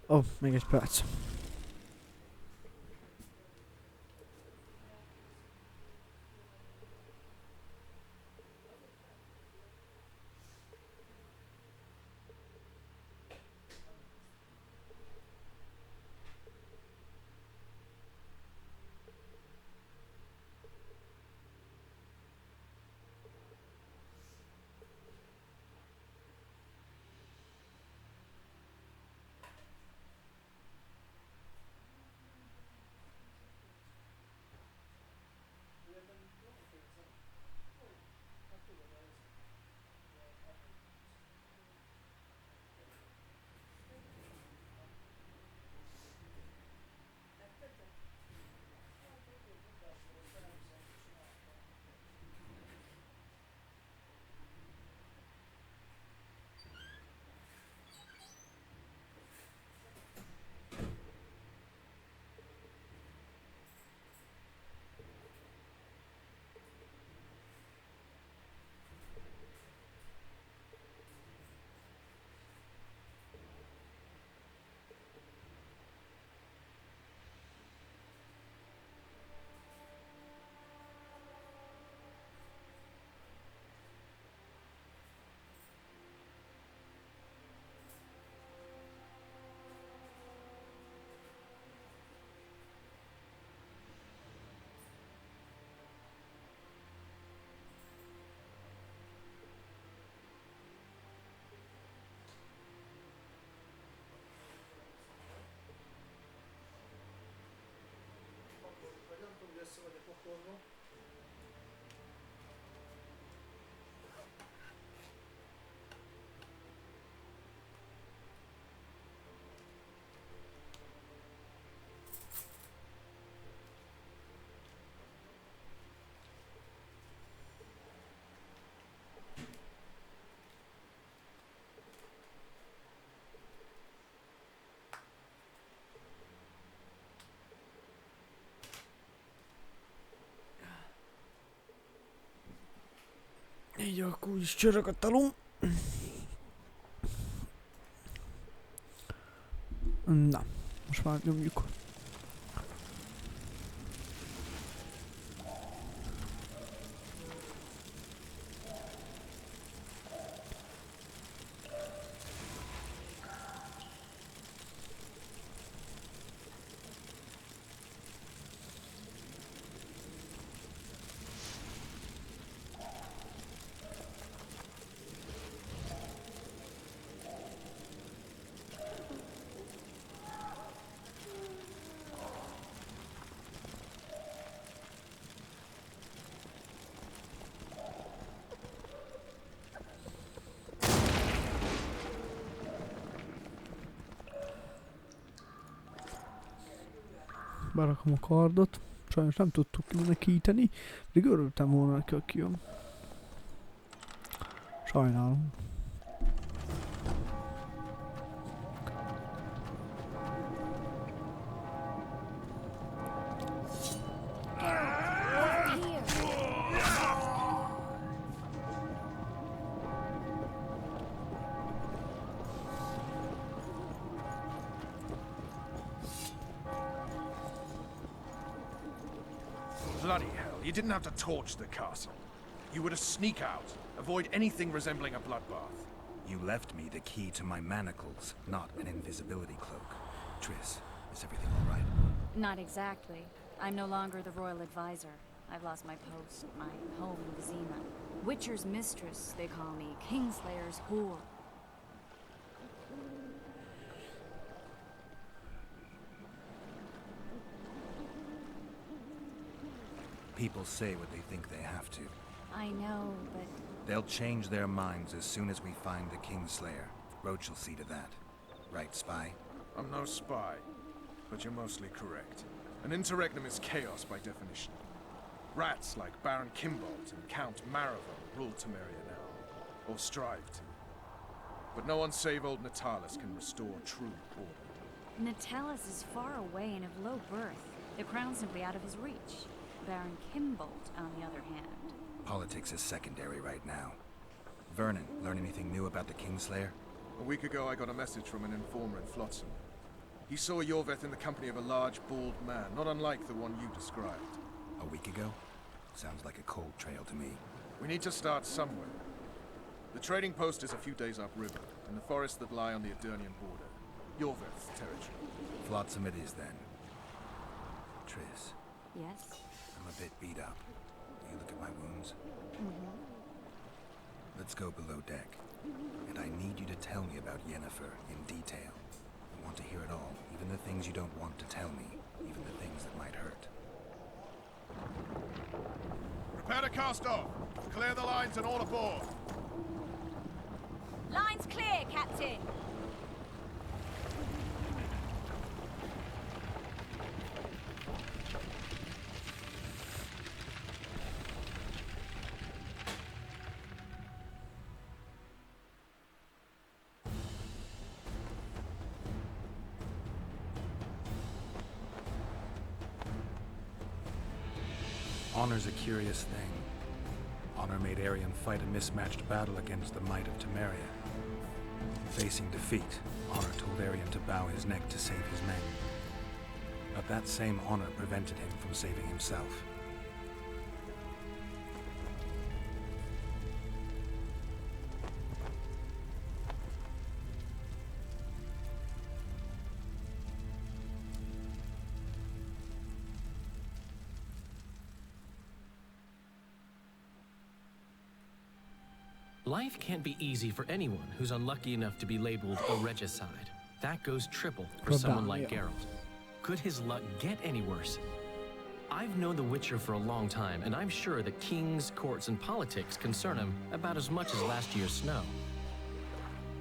Ó, még egy perc. Így akkor úgyis csörög a talom. Na, most már nyomjuk. Berakom a kardot. Sajnos nem tudtuk menekíteni, pedig örültem volna neki, aki jön. Sajnálom. Bloody hell, you didn't have to torch the castle. You were to sneak out, avoid anything resembling a bloodbath. You left me the key to my manacles, not an invisibility cloak. Triss, is everything all right? Not exactly. I'm no longer the royal advisor. I've lost my post, my home in Vizima. Witcher's mistress, they call me. Kingslayer's whore. People say what they think they have to. I know, but... They'll change their minds as soon as we find the Kingslayer. Roach will see to that. Right, Spy? I'm no spy, but you're mostly correct. An interregnum is chaos by definition. Rats like Baron Kimbold and Count Maravel rule Temeria now, or strive to. But no one save old Natalis can restore true order. Natalis is far away and of low birth. The crown's simply out of his reach. Baron Kimbold, on the other hand. Politics is secondary right now. Vernon, learn anything new about the Kingslayer? A week ago I got a message from an informer in Flotsam. He saw Yorveth in the company of a large, bald man, not unlike the one you described. A week ago? Sounds like a cold trail to me. We need to start somewhere. The trading post is a few days upriver, in the forests that lie on the Edirnian border. Yorveth's territory. Flotsam it is, then. Triss, Yes? I'm a bit beat up. Will you look at my wounds? Let's go below deck. And I need you to tell me about Yennefer in detail. I want to hear it all, even the things you don't want to tell me, even the things that might hurt. Prepare to cast off! Clear the lines and all aboard! Line's clear, Captain! Honor's a curious thing. Honor made Arion fight a mismatched battle against the might of Temeria. Facing defeat, Honor told Arion to bow his neck to save his men. But that same honor prevented him from saving himself. Life can't be easy for anyone who's unlucky enough to be labeled a regicide. That goes triple for someone like Geralt. Could his luck get any worse? I've known The Witcher for a long time, and I'm sure that kings, courts, and politics concern him about as much as last year's snow.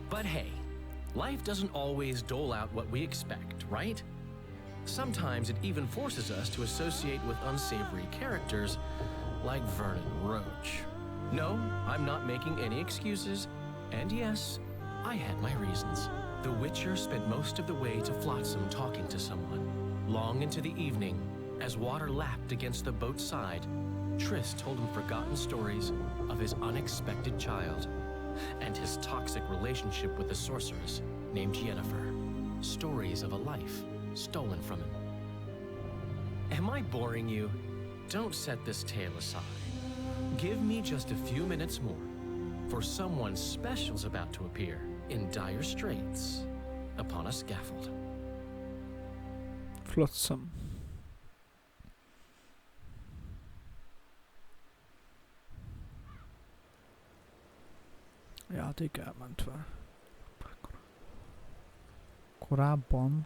But hey, life doesn't always dole out what we expect, right? Sometimes it even forces us to associate with unsavory characters like Vernon Roach. No, I'm not making any excuses. And yes, I had my reasons. The Witcher spent most of the way to Flotsam talking to someone. Long into the evening, as water lapped against the boat's side, Triss told him forgotten stories of his unexpected child and his toxic relationship with the sorceress named Yennefer. Stories of a life stolen from him. Am I boring you? Don't set this tale aside. Give me just a few minutes more, for someone special's about to appear in dire straits upon a scaffold. Flotsam. Játék elmentve. Korábban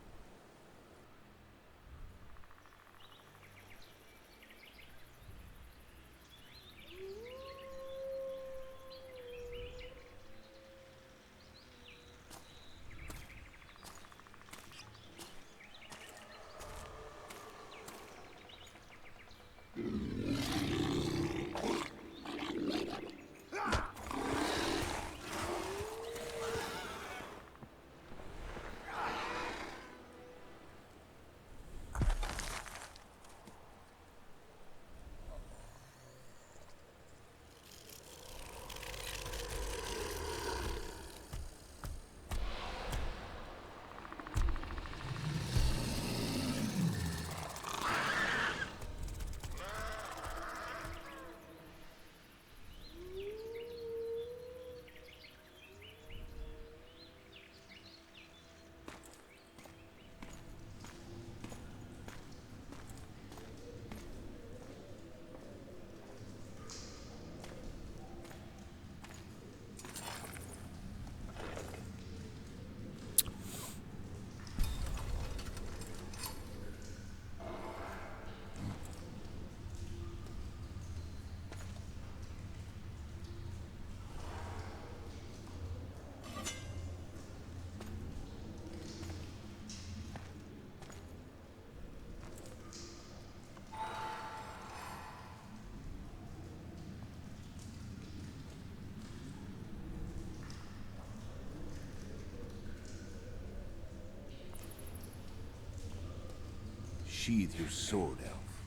Sheathe your sword, Elf.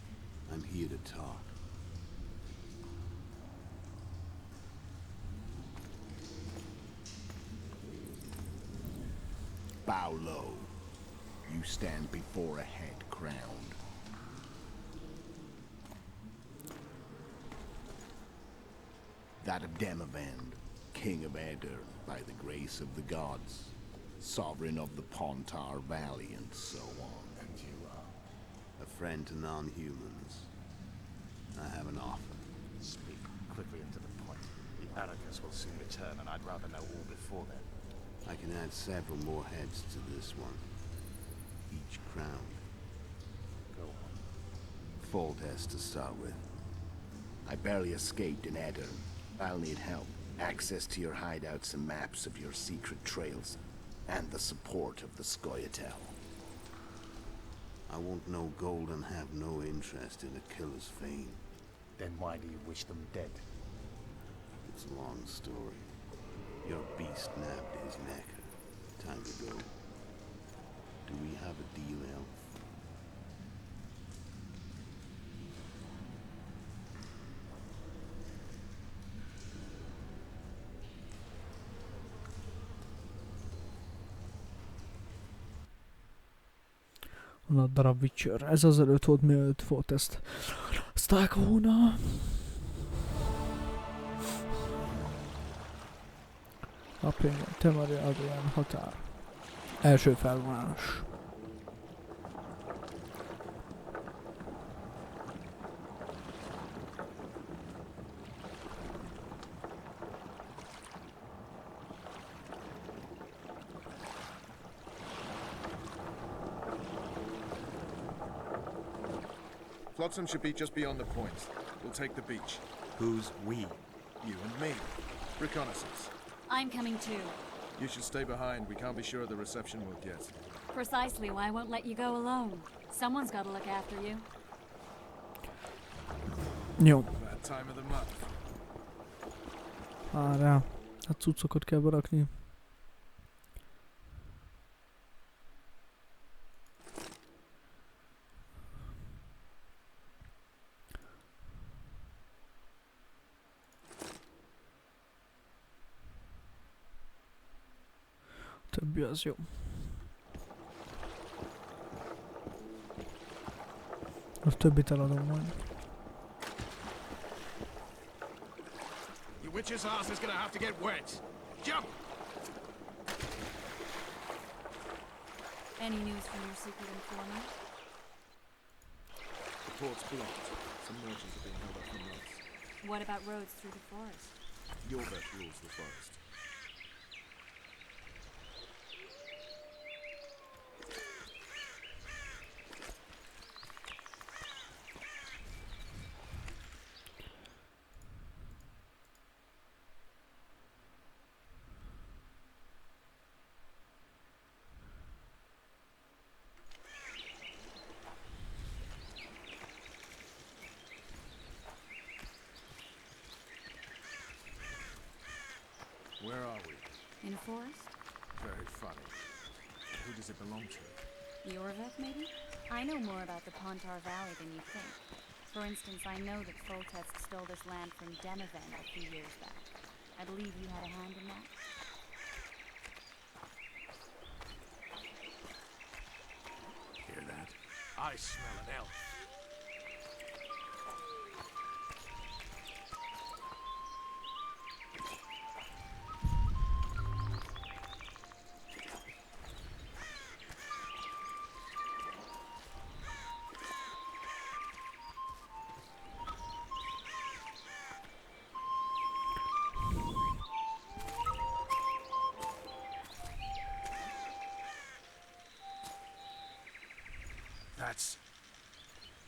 I'm here to talk. Bow low. you stand before a head crowned. That of Demavend, king of Eder, by the grace of the gods, sovereign of the Pontar Valley, and so on. And you are? A friend to non-humans. I have an offer. Speak quickly and to the point. The Arrogans will soon return, and I'd rather know all before then. I can add several more heads to this one. Each crowned. Go on. Foltest to start with. I barely escaped in Eder. I'll need help. Access to your hideouts and maps of your secret trails. And the support of the Scoia'tael. I want no gold and have no interest in a killer's fame. Then why do you wish them dead? It's a long story. Your beast nabbed his neck. Time to go. Do we have a deal, Elf? A darab Witcher. Ez az előtt volt, mielőtt volt ezt. Azták volna. Napján, Temari Adrián határ. Első felvonás. Flotsam should be just beyond the point. We'll take the beach. Who's we? You and me. Reconnaissance. I'm coming too. You should stay behind. We can't be sure of the reception we'll get. Precisely why I won't let you go alone. Someone's got to look after you. Jó. That time of the month. Várjál. A cuccokat kell berakni. Többi az jó. A többit eladom majd. Your witch's ass is gonna have to get wet. Jump! Any news from your secret informant? The port's blocked. Some merchants are being held up for months. What about roads through the forest? Yorvet rules the forest. Where are we? In a forest? Very funny. Who does it belong to? Yorvet, maybe? I know more about the Pontar Valley than you think. For instance, I know that Foltest stole this land from Demavend a few years back. I believe you had a hand in that. Hear that? I smell an elf. That's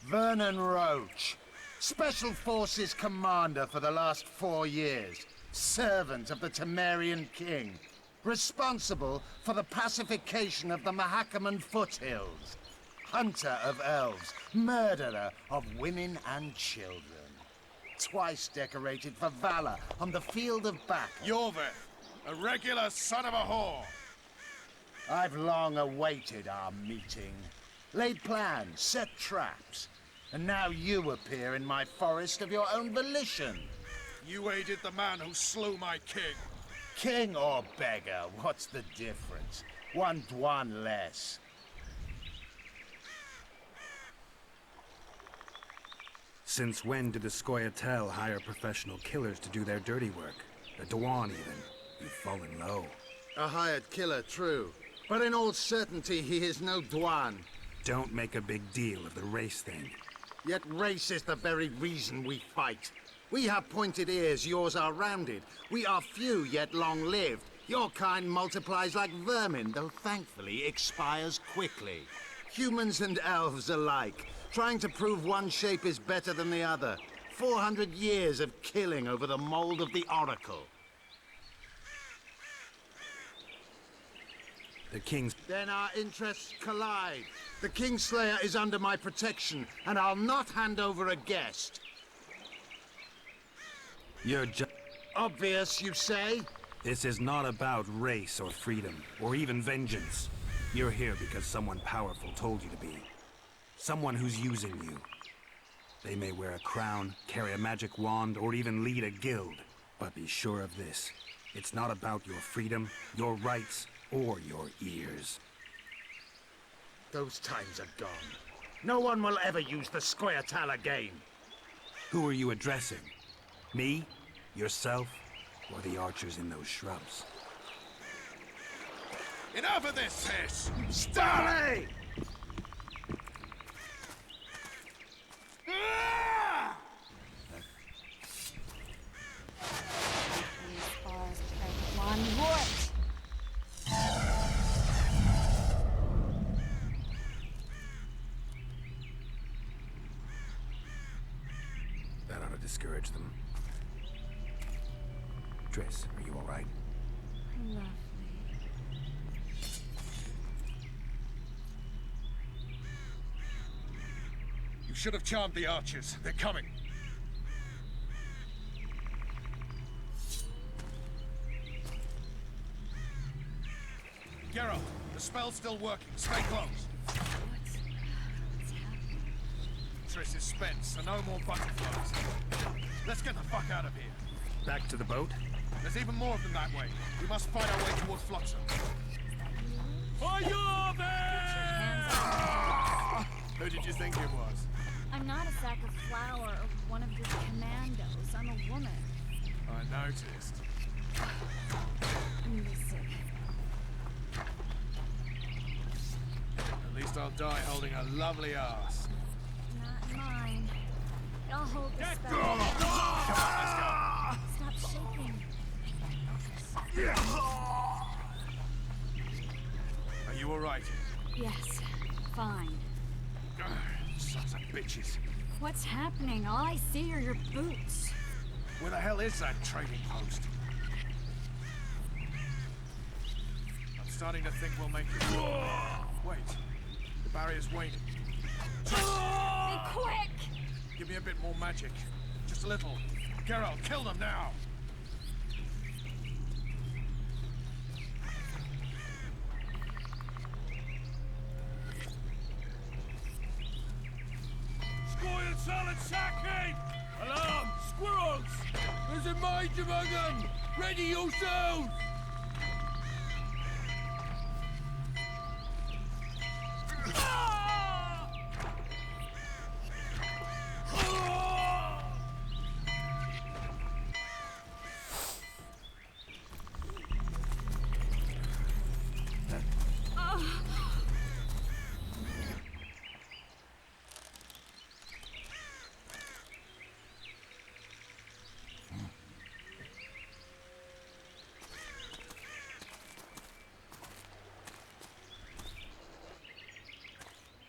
Vernon Roach, Special Forces Commander for the last 4 years, servant of the Temerian King, responsible for the pacification of the Mahakaman foothills, hunter of elves, murderer of women and children, twice decorated for valor on the field of battle. Yorvet, a regular son of a whore. I've long awaited our meeting. Laid plans, set traps, and now you appear in my forest of your own volition. You aided the man who slew my king. King or beggar, what's the difference? One less. Since when did the Scoia'tael hire professional killers to do their dirty work? The Dwan, even. You've fallen low. A hired killer, true. But in all certainty, he is no Dwan. Don't make a big deal of the race thing. Yet race is the very reason we fight. We have pointed ears, yours are rounded. We are few, yet long-lived. Your kind multiplies like vermin, though thankfully expires quickly. Humans and elves alike, trying to prove one shape is better than the other. 400 years of killing over the mold of the Oracle. The King's... Then our interests collide. The Kingslayer is under my protection, and I'll not hand over a guest. You're just... Obvious, you say? This is not about race or freedom, or even vengeance. You're here because someone powerful told you to be. Someone who's using you. They may wear a crown, carry a magic wand, or even lead a guild. But be sure of this. It's not about your freedom, your rights, or your ears. Those times are gone. No one will ever use the Scoia'tael again. Who are you addressing? Me? Yourself? Or the archers in those shrubs? Enough of this, Sis! Stop! That ought to discourage them. Triss, are you all right? Lovely. You should have charmed the archers. They're coming. Geralt, the spell's still working. Stay close. What's happening? Triss is spent, so no more butterflies. Let's get the fuck out of here. Back to the boat? There's even more of them that way. We must find our way towards Flotsam. Fire there! Who did you think it was? I'm not a sack of flour or one of your commandos. I'm a woman. I noticed. Listen. At least I'll die holding a lovely ass. Not mine. I'll hold the spell. Come on, let's go. Stop shaking. Are you alright? Yes, fine. Sons of bitches. What's happening? All I see are your boots. Where the hell is that trading post? I'm starting to think we'll make it. Wait. The barrier's waning. Be quick! Give me a bit more magic. Just a little. Geralt, kill them now! Scoia'tael attacking! Alarm! Squirrels! There's a mage among them! Ready yourselves!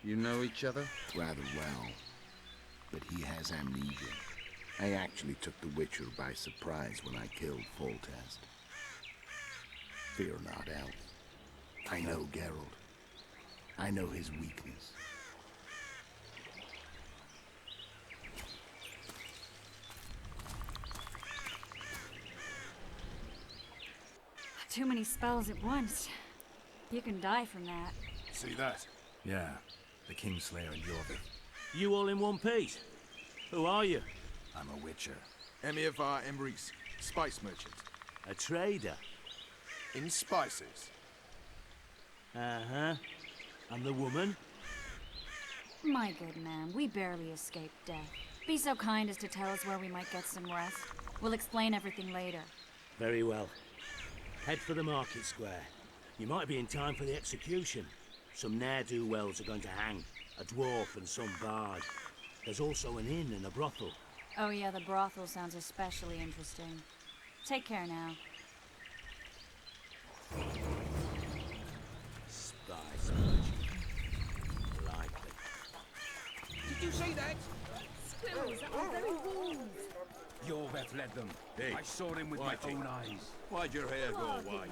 You know each other? Rather well. But he has amnesia. I actually took the Witcher by surprise when I killed Foltest. Fear not, Elf. I know Geralt. I know his weakness. Too many spells at once. You can die from that. See that? Yeah, the Kingslayer and Jorvik. You all in one piece? Who are you? I'm a Witcher. Emir var Emrys, spice merchant. A trader? In spices. Uh-huh. And the woman? My good man, we barely escaped death. Be so kind as to tell us where we might get some rest. We'll explain everything later. Very well. Head for the market square. You might be in time for the execution. Some ne'er-do-wells are going to hang. A dwarf and some bard. There's also an inn and a brothel. Oh yeah, the brothel sounds especially interesting. Take care now. Spice merchant. Likely. Did you see that? Squirrels at our very walls. You've led them. Hey, I saw him with my own eyes. Why'd your hair go white?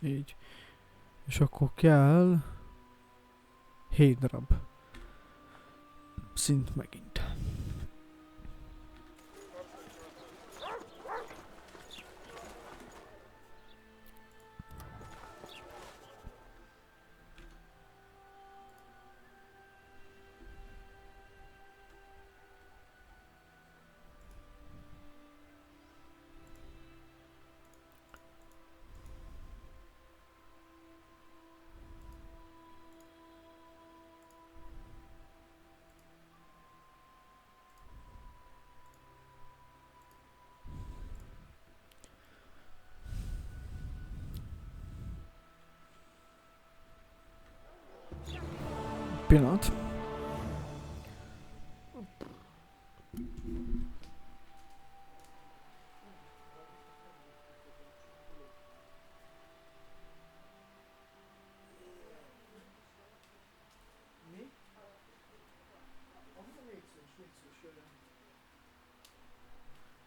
Így. És akkor kell 7 darab szint megint. Pillanat.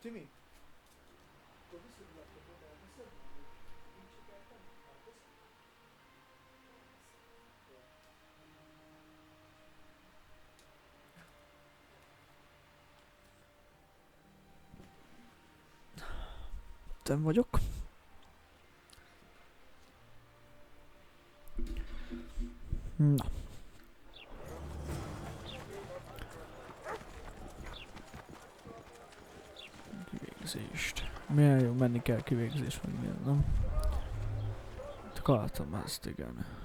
Timi. Nem vagyok. Na. Kivégzést. Milyen jó, menni kell kivégzés, vagy milyen, nem? Akartam ezt, igen.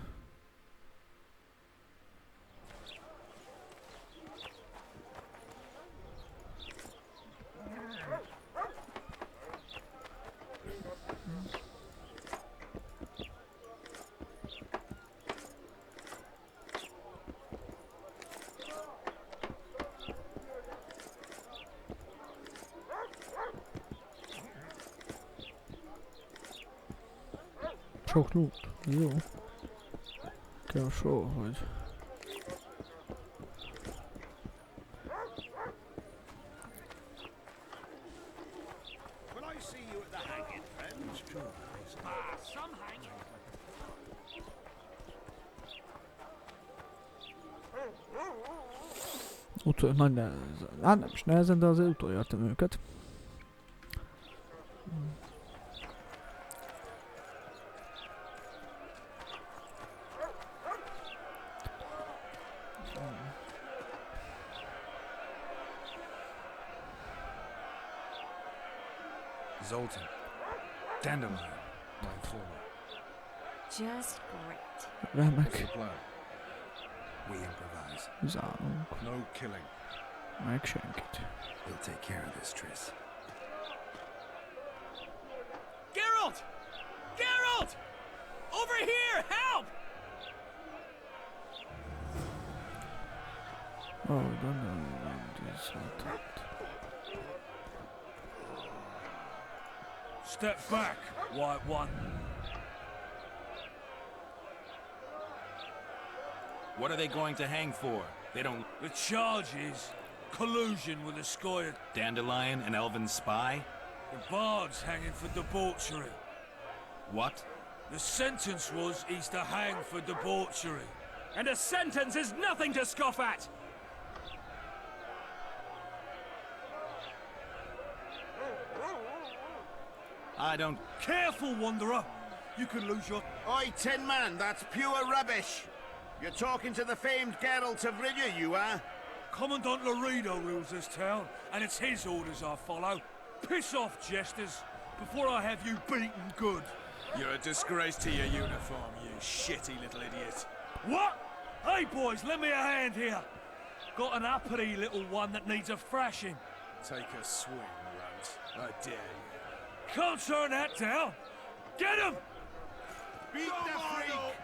Sok loot, jó. Kell só, hogy... Will I see you at the hanging, friends? Some hanging. Nagy nehezen. Hát nem is nehezen, de azért utolértem őket. Zoltan. Dandelion. Line 4. Just great. Remek. We improvise. Zárunk. No killing. Meg senkit. We'll take care of this, Triss. Geralt! Geralt! Over here! Help! Oh, don't know. Step back, White One. What are they going to hang for? They don't... The charge is collusion with a Scoia'd. Dandelion, an elven spy? The bard's hanging for debauchery. What? The sentence was he's to hang for debauchery. And a sentence is nothing to scoff at! I don't... Careful, Wanderer! You could lose your... Oi, Tin Man, that's pure rubbish. You're talking to the famed Geralt of Rivia, you are? Commandant Laredo rules this town, and it's his orders I follow. Piss off, jesters, before I have you beaten good. You're a disgrace to your uniform, you shitty little idiot. What? Hey, boys, lend me a hand here. Got an uppity little one that needs a thrashing. Take a swing, Runt. I dare you. Can't turn that down. Get him! Beat the freak!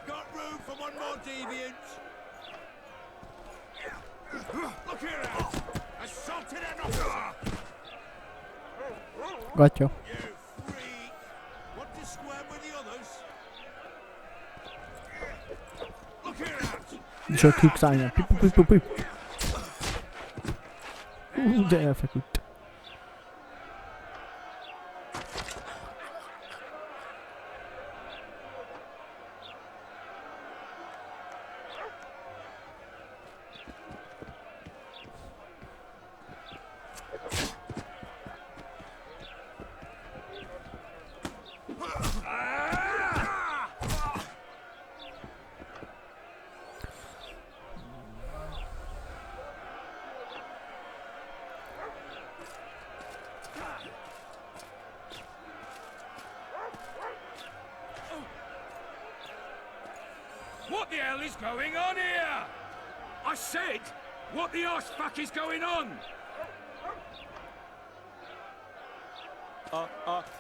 Got room for one more deviant? Look here, lads! Assaulted an officer! Gotcha. You freak! Want to square with the others? Look here, lads! Csak kikszálljál. De elfeküdt. What the hell is going on here? I said, what the arse fuck is going on?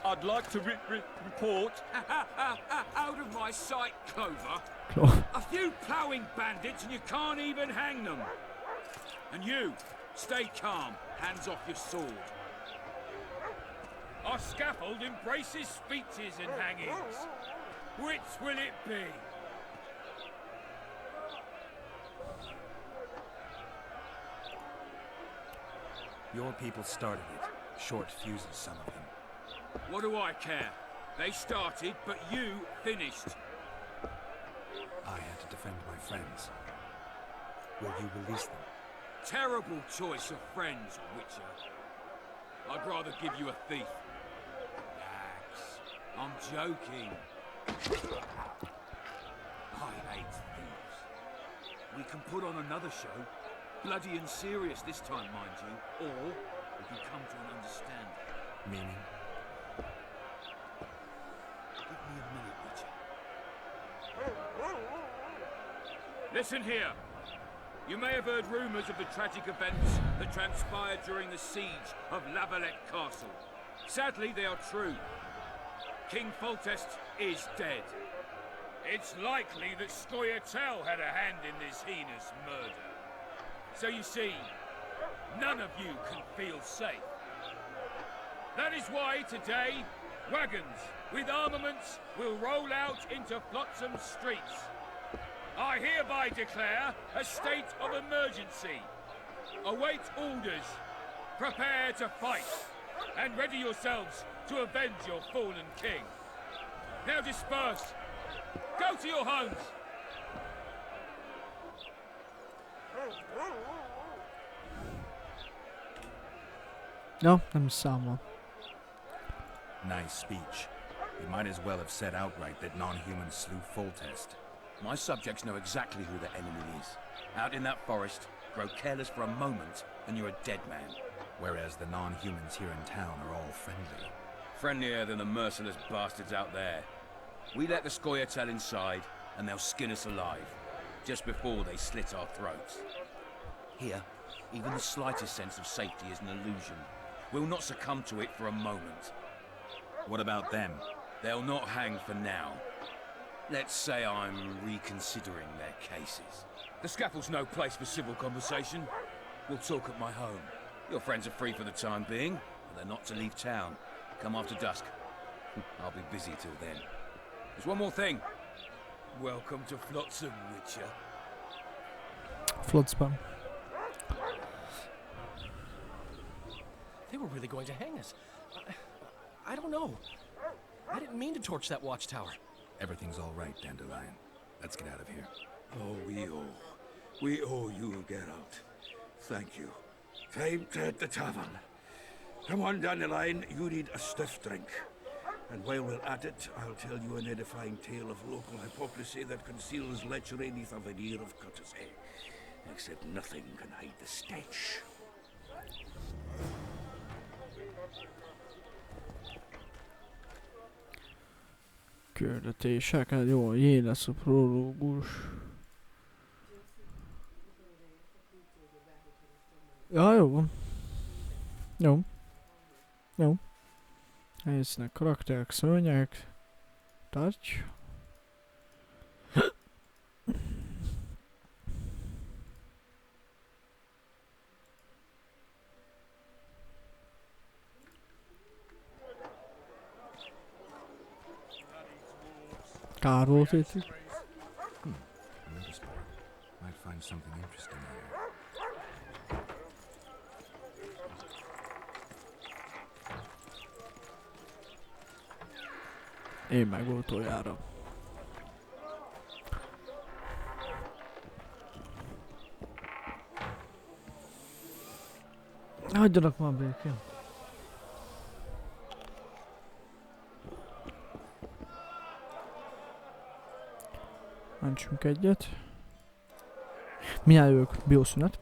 I'd like to report. Out of my sight, Clover. A few ploughing bandits and you can't even hang them. And you, stay calm, hands off your sword. Our scaffold embraces speeches and hangings. Which will it be? Your people started it. Short fuses, some of them. What do I care? They started, but you finished. I had to defend my friends. Will you release them? Terrible choice of friends, Witcher. I'd rather give you a thief. Relax. I'm joking. I hate thieves. We can put on another show. Bloody and serious this time, mind you. Or we can come to an understanding. Meaning? Give me a minute, Witcher. Listen here. You may have heard rumors of the tragic events that transpired during the siege of Lavalette Castle. Sadly, they are true. King Foltest is dead. It's likely that Scoia'tael had a hand in this heinous murder. So you see, none of you can feel safe. That is why today, wagons with armaments will roll out into Flotsam streets. I hereby declare a state of emergency. Await orders. Prepare to fight. And ready yourselves to avenge your fallen king. Now disperse. Go to your homes. No, nem számol. Nice speech. You might as well have said outright that non-humans slew Foltest. My subjects know exactly who the enemy is. Out in that forest, grow careless for a moment, and you're a dead man. Whereas the non-humans here in town are all friendly. Friendlier than the merciless bastards out there. We let the Scoia'tael inside, and they'll skin us alive, just before they slit our throats. Here, even the slightest sense of safety is an illusion. We'll not succumb to it for a moment. What about them? They'll not hang for now. Let's say I'm reconsidering their cases. The scaffold's no place for civil conversation. We'll talk at my home. Your friends are free for the time being, but they're not to leave town. Come after dusk. I'll be busy till then. There's one more thing. Welcome to Flotsam, Witcher. Flotsam. They were really going to hang us. I don't know. I didn't mean to torch that watchtower. Everything's all right, Dandelion. Let's get out of here. Oh, we owe you, Geralt. Thank you. Time to hit the tavern. Come on, Dandelion, you need a stiff drink. And while we're at it, I'll tell you an edifying tale of local hypocrisy that conceals lechery neath a veneer of courtesy. Except nothing can hide the stench. Küldetések, hát jó, jé lesz a prológus. Ja, jó van. Jó. Jó. Helyszínek, karakterek, szörnyek. Touch. Kár volt itt. Might find something interesting here. Én meg utoljára. Hagyjanak már békén. Mentsünk egyet. Mindjárt jövök, bioszünet.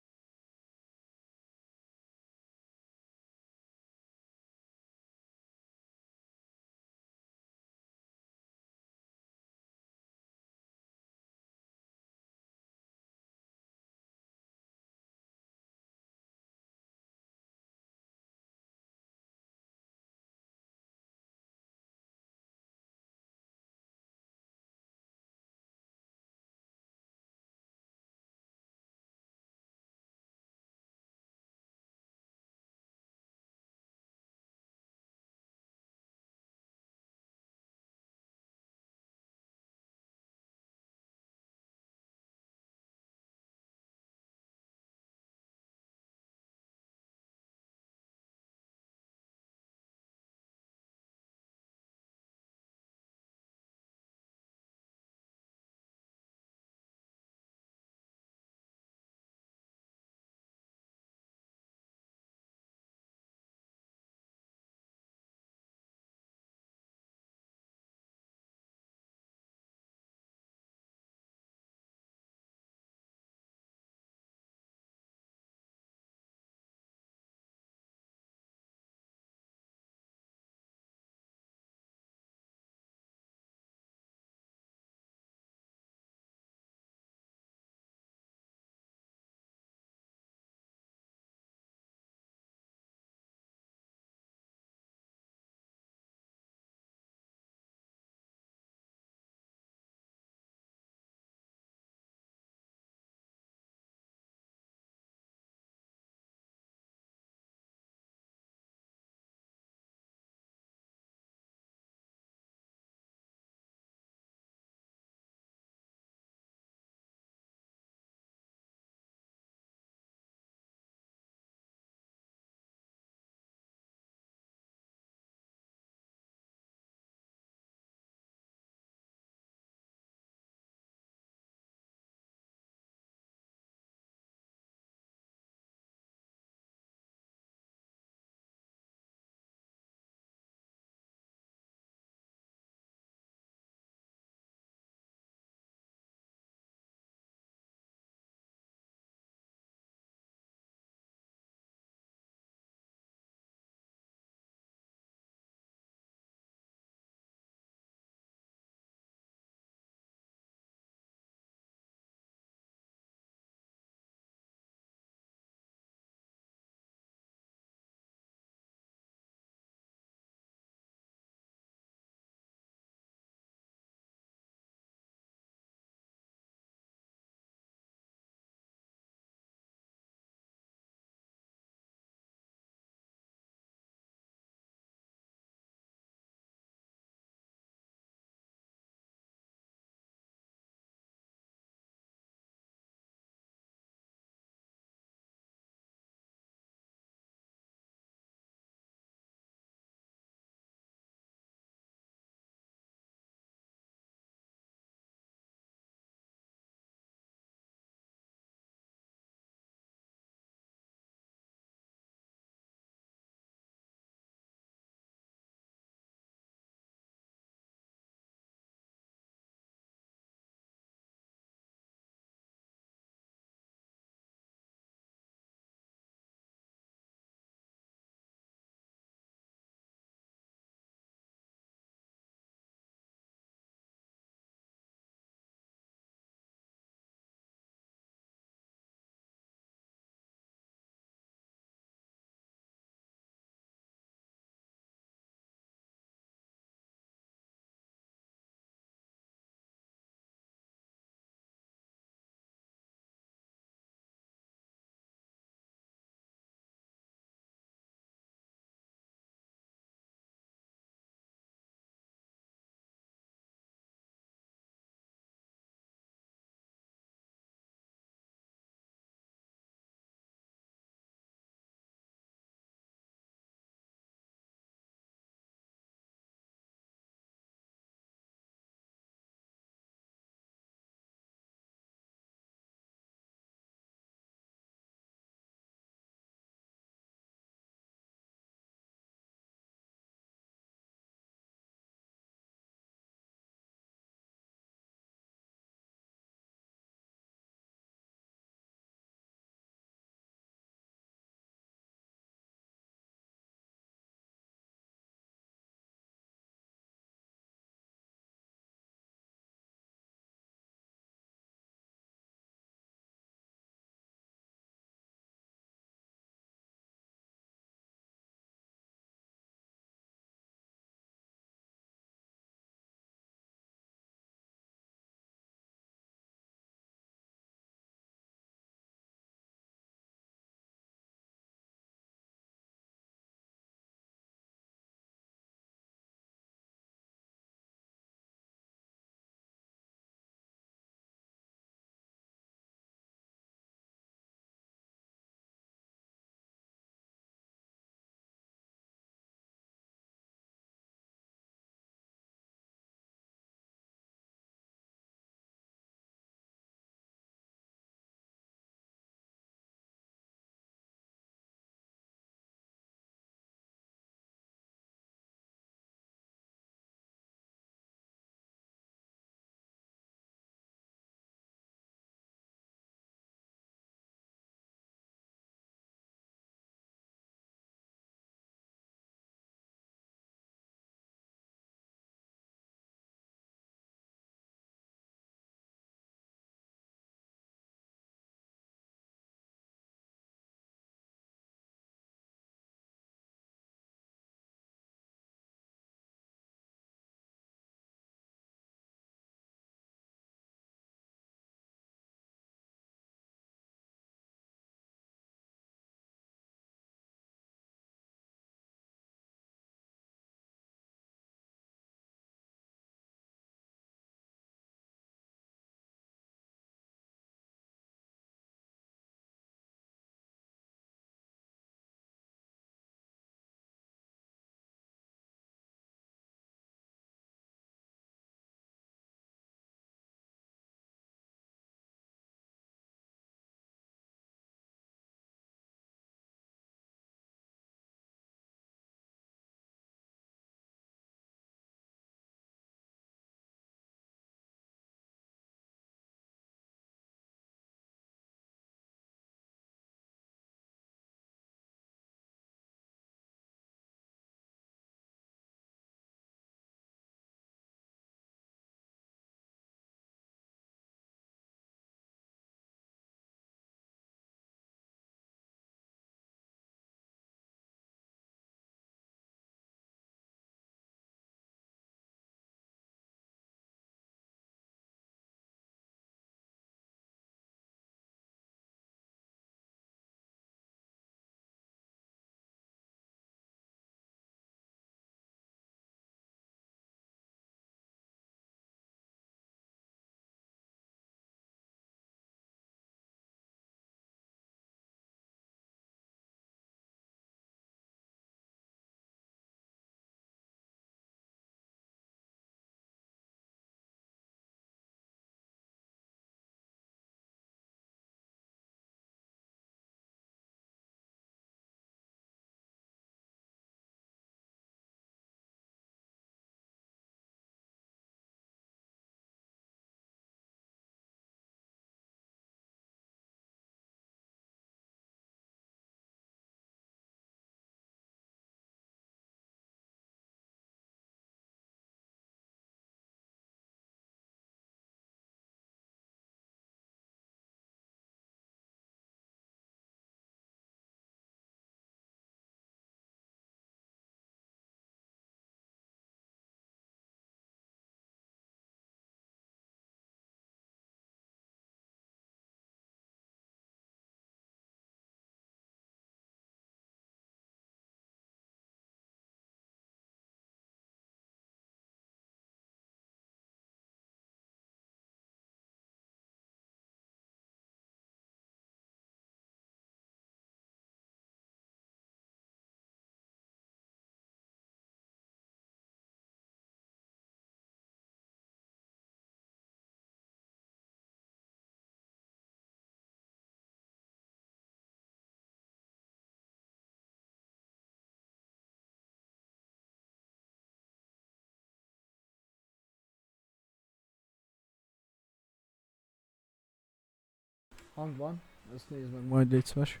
Hang van, ezt nézd meg majd, légy szíves.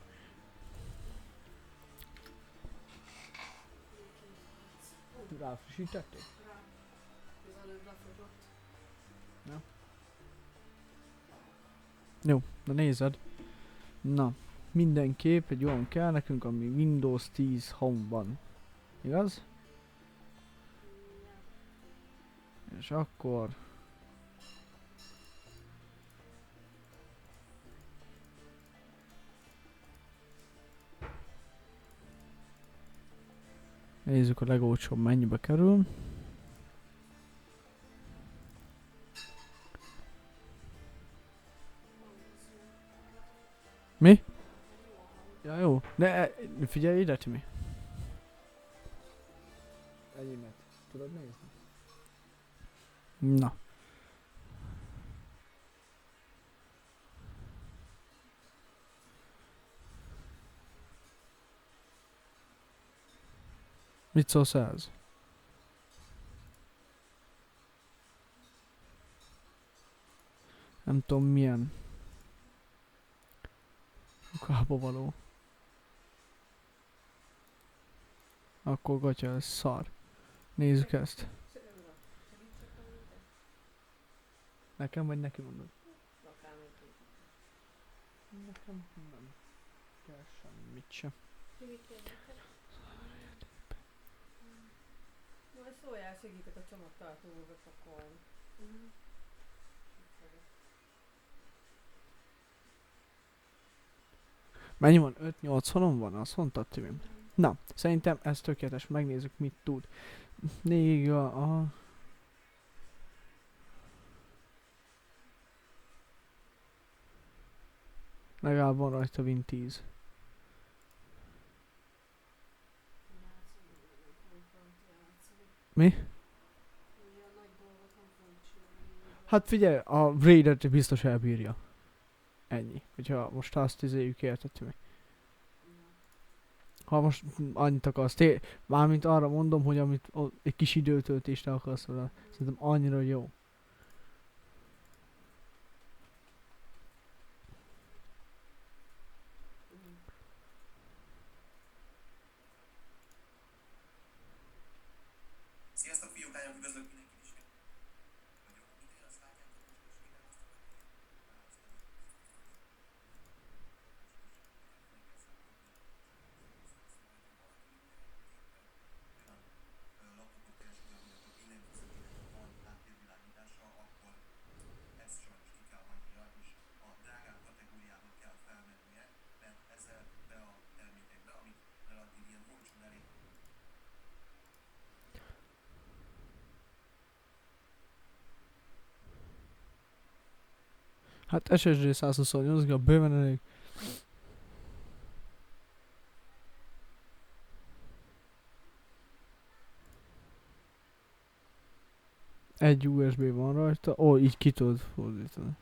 Ráfrissítették? Ja. Jó, na nézed. Na, mindenképp egy olyan kell nekünk, ami Windows 10 Home van. Igaz? És akkor... Nézzük a legolcsóbb mennyibe kerül. Mi? Ja jó, de figyelj ide, Timi. Enyémet tudod nézni? Na. Mit szólsz ez? Nem tudom milyen. Mukába való. Akkor gatya, ez szar. Nézzük ezt. Nekem vagy neki mondod? Nekem nem kell semmit sem. Majd szóljál, segítek a csomagtartóba bepakolni. Mennyi van? 5-80-on van? Azt mondtad, Timim? Na, szerintem ez tökéletes. Megnézzük, mit tud. Még a... Legalább van rajta Win 10. Mi? Hát figyelj, a Raider-t biztos elbírja. Ennyi. Hogyha most azt izéljük, érted mi? Ha most annyit akarsz, mármint arra mondom, hogy amit egy kis időtöltést akarsz vele. Szerintem annyira jó. Sziasztok fiúk, lányok, üdvözlök mindenkit is. Vagyok, ide azt látjátok, hogy most minden azt olyan laptopot keresni, ami akkor billentyűzetének van háttérvilágítása, akkor ezt sajnos ki kell hagynia, és a drágább kategóriába kell felmennie, mert ezekbe a termékekbe, amik relatív ilyen olcsón elég. Hát SSD 128 GB bőven elég. Egy USB van rajta. Ó, így ki tudod fordítani.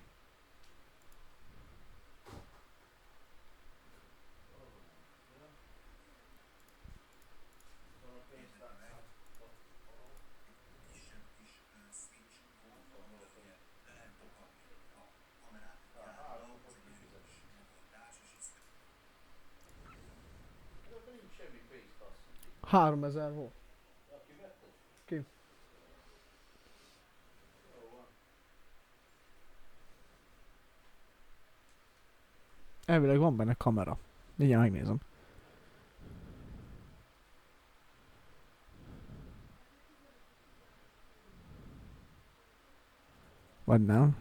Semmi pénzt azt. 3000 volt. Ki? Elvileg van benne kamera. Mindjárt megnézem. Vagy nem.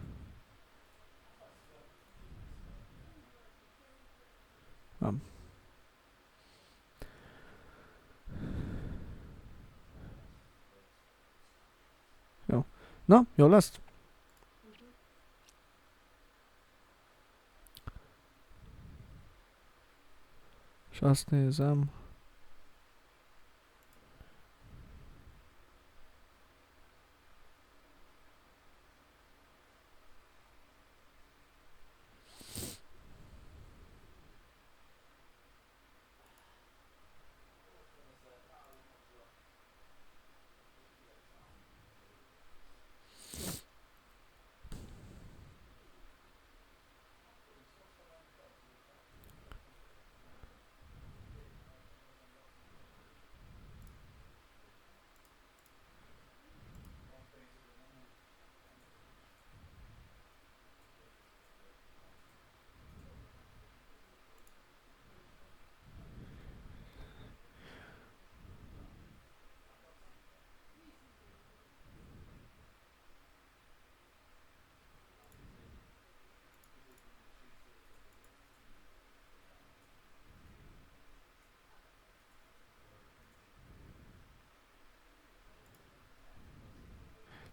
Nem. Jó. Na, jó lesz? És azt nézem.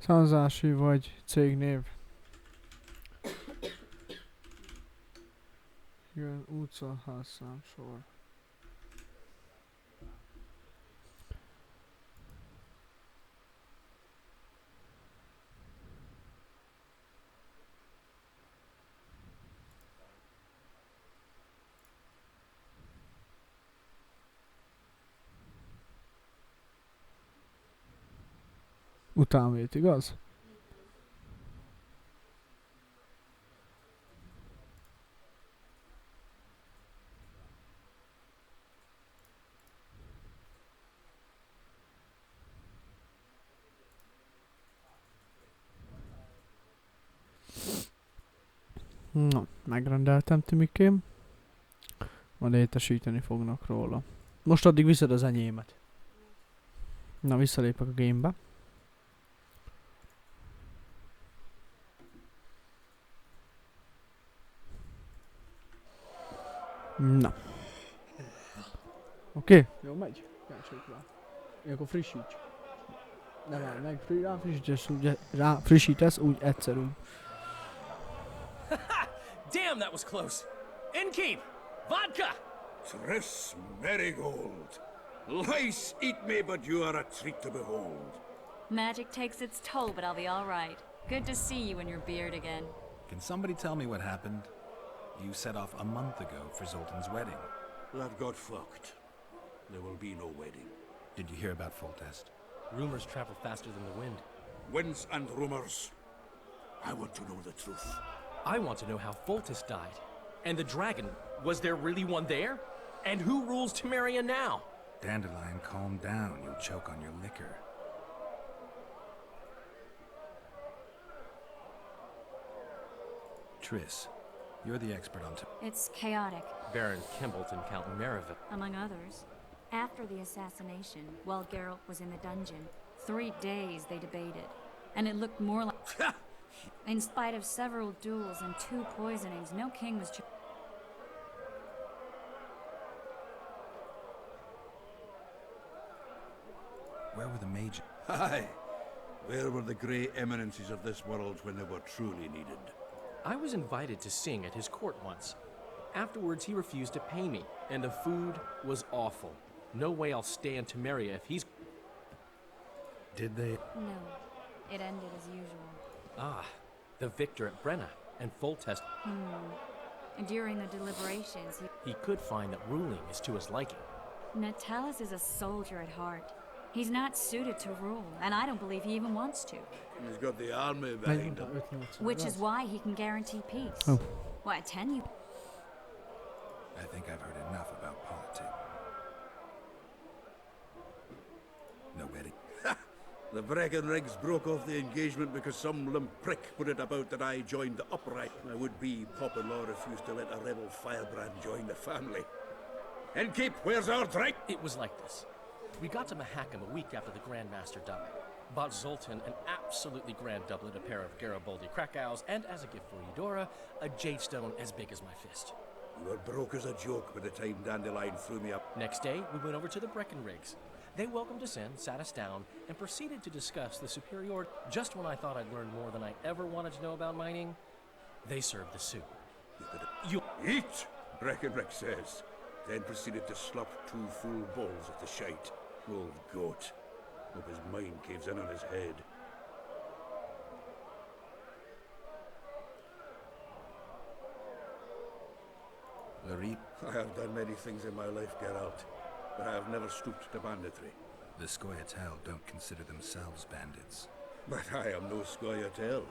Származási vagy cégnév. Igen, utca, házszám, sor. Utánvét, igaz? Na, megrendeltem, Timikém. Majd értesíteni fognak róla. Most addig viszed az enyémet. Na, visszalépek a gamebe. Na. Oké? Jó, megy. Keresünk rá. Ilyenkor frissíts. Nem áll meg, frissítesz úgy egyszer úgy. Damn, that was close. Innkeep! Vodka! Triss Marigold. Lice eat me, but you are a treat to behold. Magic takes its toll, but I'll be all right. Good to see you and your beard again. Can somebody tell me what happened? You set off a month ago for Zoltan's wedding. That got fucked. There will be no wedding. Did you hear about Foltest? Rumors travel faster than the wind. Winds and rumors. I want to know the truth. I want to know how Foltest died. And the dragon, was there really one there? And who rules Temeria now? Dandelion, calm down. You'll choke on your liquor. Triss, you're the expert on... It's chaotic, Baron Kimbalt and Count Merivale. among others. After the assassination, while Geralt was in the dungeon, 3 days they debated. And it looked more like... In spite of several duels and 2 poisonings, no king was... Where were the mages? Aye. Where were the grey eminences of this world when they were truly needed? I was invited to sing at his court once. Afterwards, he refused to pay me, and the food was awful. No way I'll stay in Temeria if he's... Did they? No. It ended as usual. Ah, the victor at Brenna and Foltest. And during the deliberations, He could find that ruling is to his liking. Natalis is a soldier at heart. He's not suited to rule, and I don't believe he even wants to. He's got the army behind him. Which is why he can guarantee peace. Oh. Why, 10 you... I think I've heard enough about politics. No wedding. The Breckenrigs broke off the engagement because some limp prick put it about that I joined the upright. My would-be Papa-in-law refused to let a rebel firebrand join the family. Innkeep, where's our drink? It was like this. We got to Mahakam a week after the Grand Master died. Bought Zoltan an absolutely grand doublet, a pair of Garibaldi Krakows, and as a gift for Eudora, a jade stone as big as my fist. You were broke as a joke by the time Dandelion threw me up. Next day, we went over to the Breckenrigs. They welcomed us in, sat us down, and proceeded to discuss the superiority. Just when I thought I'd learned more than I ever wanted to know about mining, they served the soup. You eat, Breckenrig says. Then proceeded to slop 2 full bowls of the shite. Old goat. Hope his mind caves in on his head. Larry? I have done many things in my life, Geralt, but I have never stooped to banditry. The Scoia'tael don't consider themselves bandits. But I am no Scoia'tael.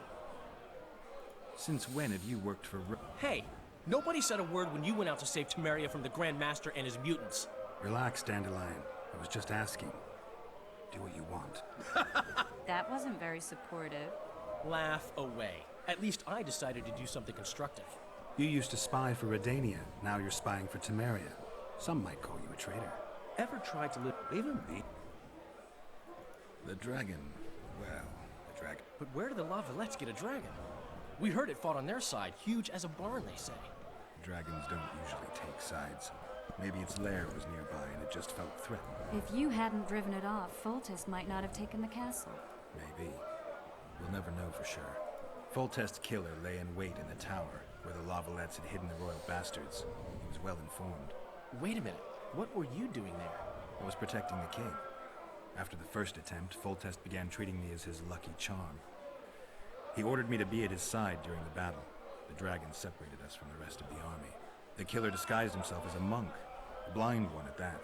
Since when have you worked for... Hey, nobody said a word when you went out to save Temeria from the Grand Master and his mutants. Relax, Dandelion. I was just asking. Do what you want. That wasn't very supportive. Laugh away. At least I decided to do something constructive. You used to spy for Redania. Now you're spying for Temeria. Some might call you a traitor. Ever tried to live... Even me? The dragon. Well, the dragon. But where do the Lavalettes get a dragon? We heard it fought on their side, huge as a barn, they say. Dragons don't usually take sides. Maybe its lair was nearby and it just felt threatened. If you hadn't driven it off, Foltest might not have taken the castle. Maybe. We'll never know for sure. Foltest's killer lay in wait in the tower, where the Lavalettes had hidden the royal bastards. He was well informed. Wait a minute. What were you doing there? I was protecting the king. After the first attempt, Foltest began treating me as his lucky charm. He ordered me to be at his side during the battle. The dragons separated us from the rest of the army. The killer disguised himself as a monk, a blind one at that.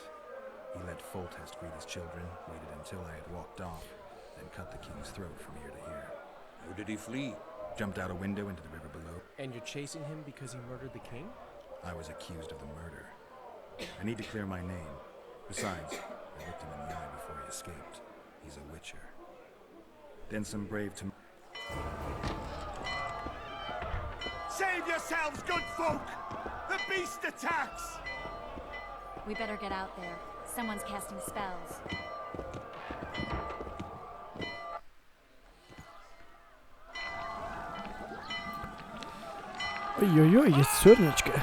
He let Foltest greet his children, waited until I had walked off, then cut the king's throat from ear to ear. How did he flee? Jumped out a window into the river below. And you're chasing him because he murdered the king? I was accused of the murder. I need to clear my name. Besides, I looked him in the eye before he escaped. He's a witcher. Then some brave Save yourselves, good folk! The beast attacks! We better get out there. Someone's casting spells. Ojojoj, egy szörnyecske.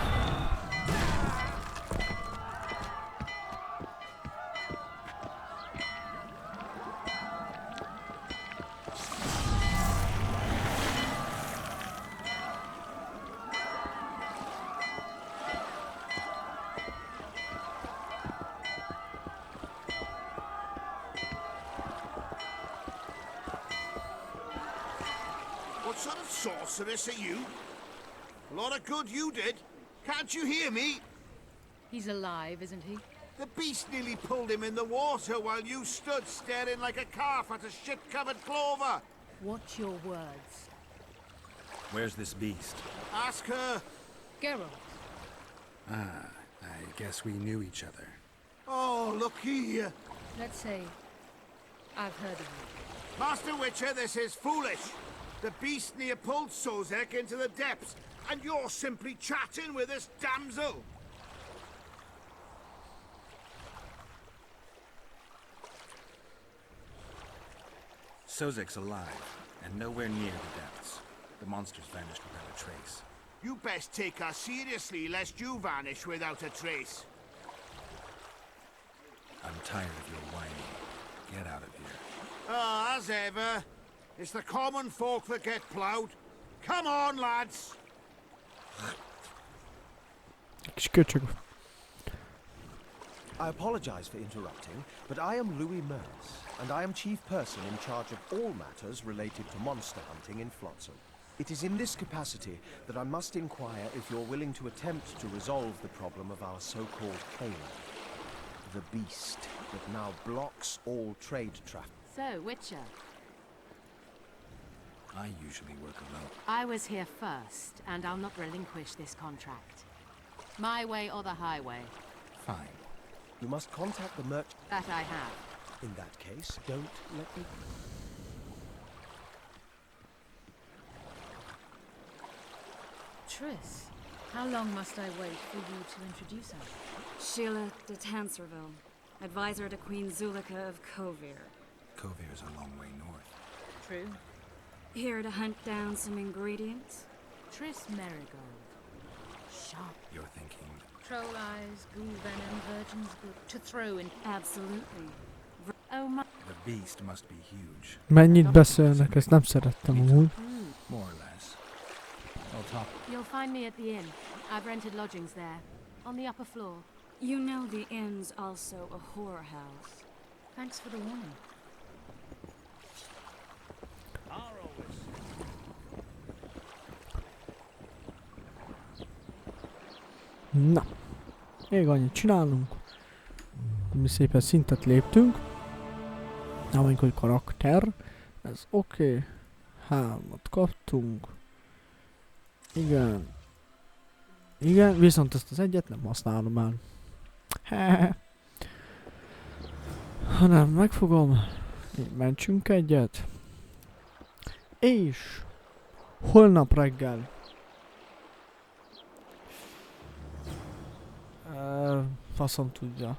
What sort of sorceress are you? A lot of good you did. Can't you hear me? He's alive, isn't he? The beast nearly pulled him in the water while you stood staring like a calf at a shit-covered clover. Watch your words. Where's this beast? Ask her. Geralt. Ah, I guess we knew each other. Oh, look here. Let's say I've heard of you. Master Witcher, this is foolish. The beast near pulled Sozek into the depths, and you're simply chatting with this damsel. Sozek's alive, and nowhere near the depths. The monster's vanished without a trace. You best take her seriously, lest you vanish without a trace. I'm tired of your whining. Get out of here. Ah, as ever. It's the common folk that get ploughed. Come on, lads! Kis köcsög. I apologize for interrupting, but I am Louis Merce, and I am chief person in charge of all matters related to monster hunting in Flotsam. It is in this capacity that I must inquire if you're willing to attempt to resolve the problem of our so-called Kayla, the beast that now blocks all trade traffic. So, Witcher. I usually work alone. I was here first, and I'll not relinquish this contract. My way or the highway. Fine. You must contact the merchant. That I have. In that case, don't let me... Triss, how long must I wait for you to introduce her? Sheila de Tanserville, advisor to Queen Zulika of Kovir. Kovir's a long way north. True. Here to hunt down some ingredients? Triss Merigold. Sharp. You're thinking... Troll eyes, ghoul venom, virgin's blood. To throw in... Absolutely. Oh my... The beast must be huge. Mennyit beszélnek, ezt nem szerettem amúgy. More or less. I'll talk. You'll find me at the inn. I've rented lodgings there. On the upper floor. You know the inn's also a horror house. Thanks for the warning. Na, még annyit csinálunk. Mi szépen szintet léptünk. Nem hogy karakter. Ez oké. 3-at kaptunk. Igen. Igen, viszont ezt az egyet nem használom el. Hehehe. Hanem megfogom. Mentsünk egyet. És holnap reggel faszom tudja.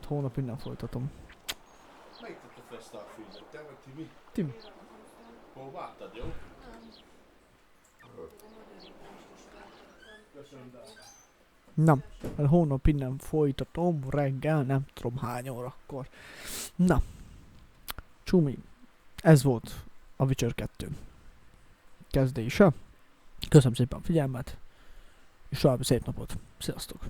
Holnap innen folytatom. Tim. Na, holnap innen folytatom, reggel, nem tudom hány órakor. Na, csumi, ez volt a Witcher 2 kezdése. Köszönöm szépen a figyelmet, és további szép napot. Sziasztok!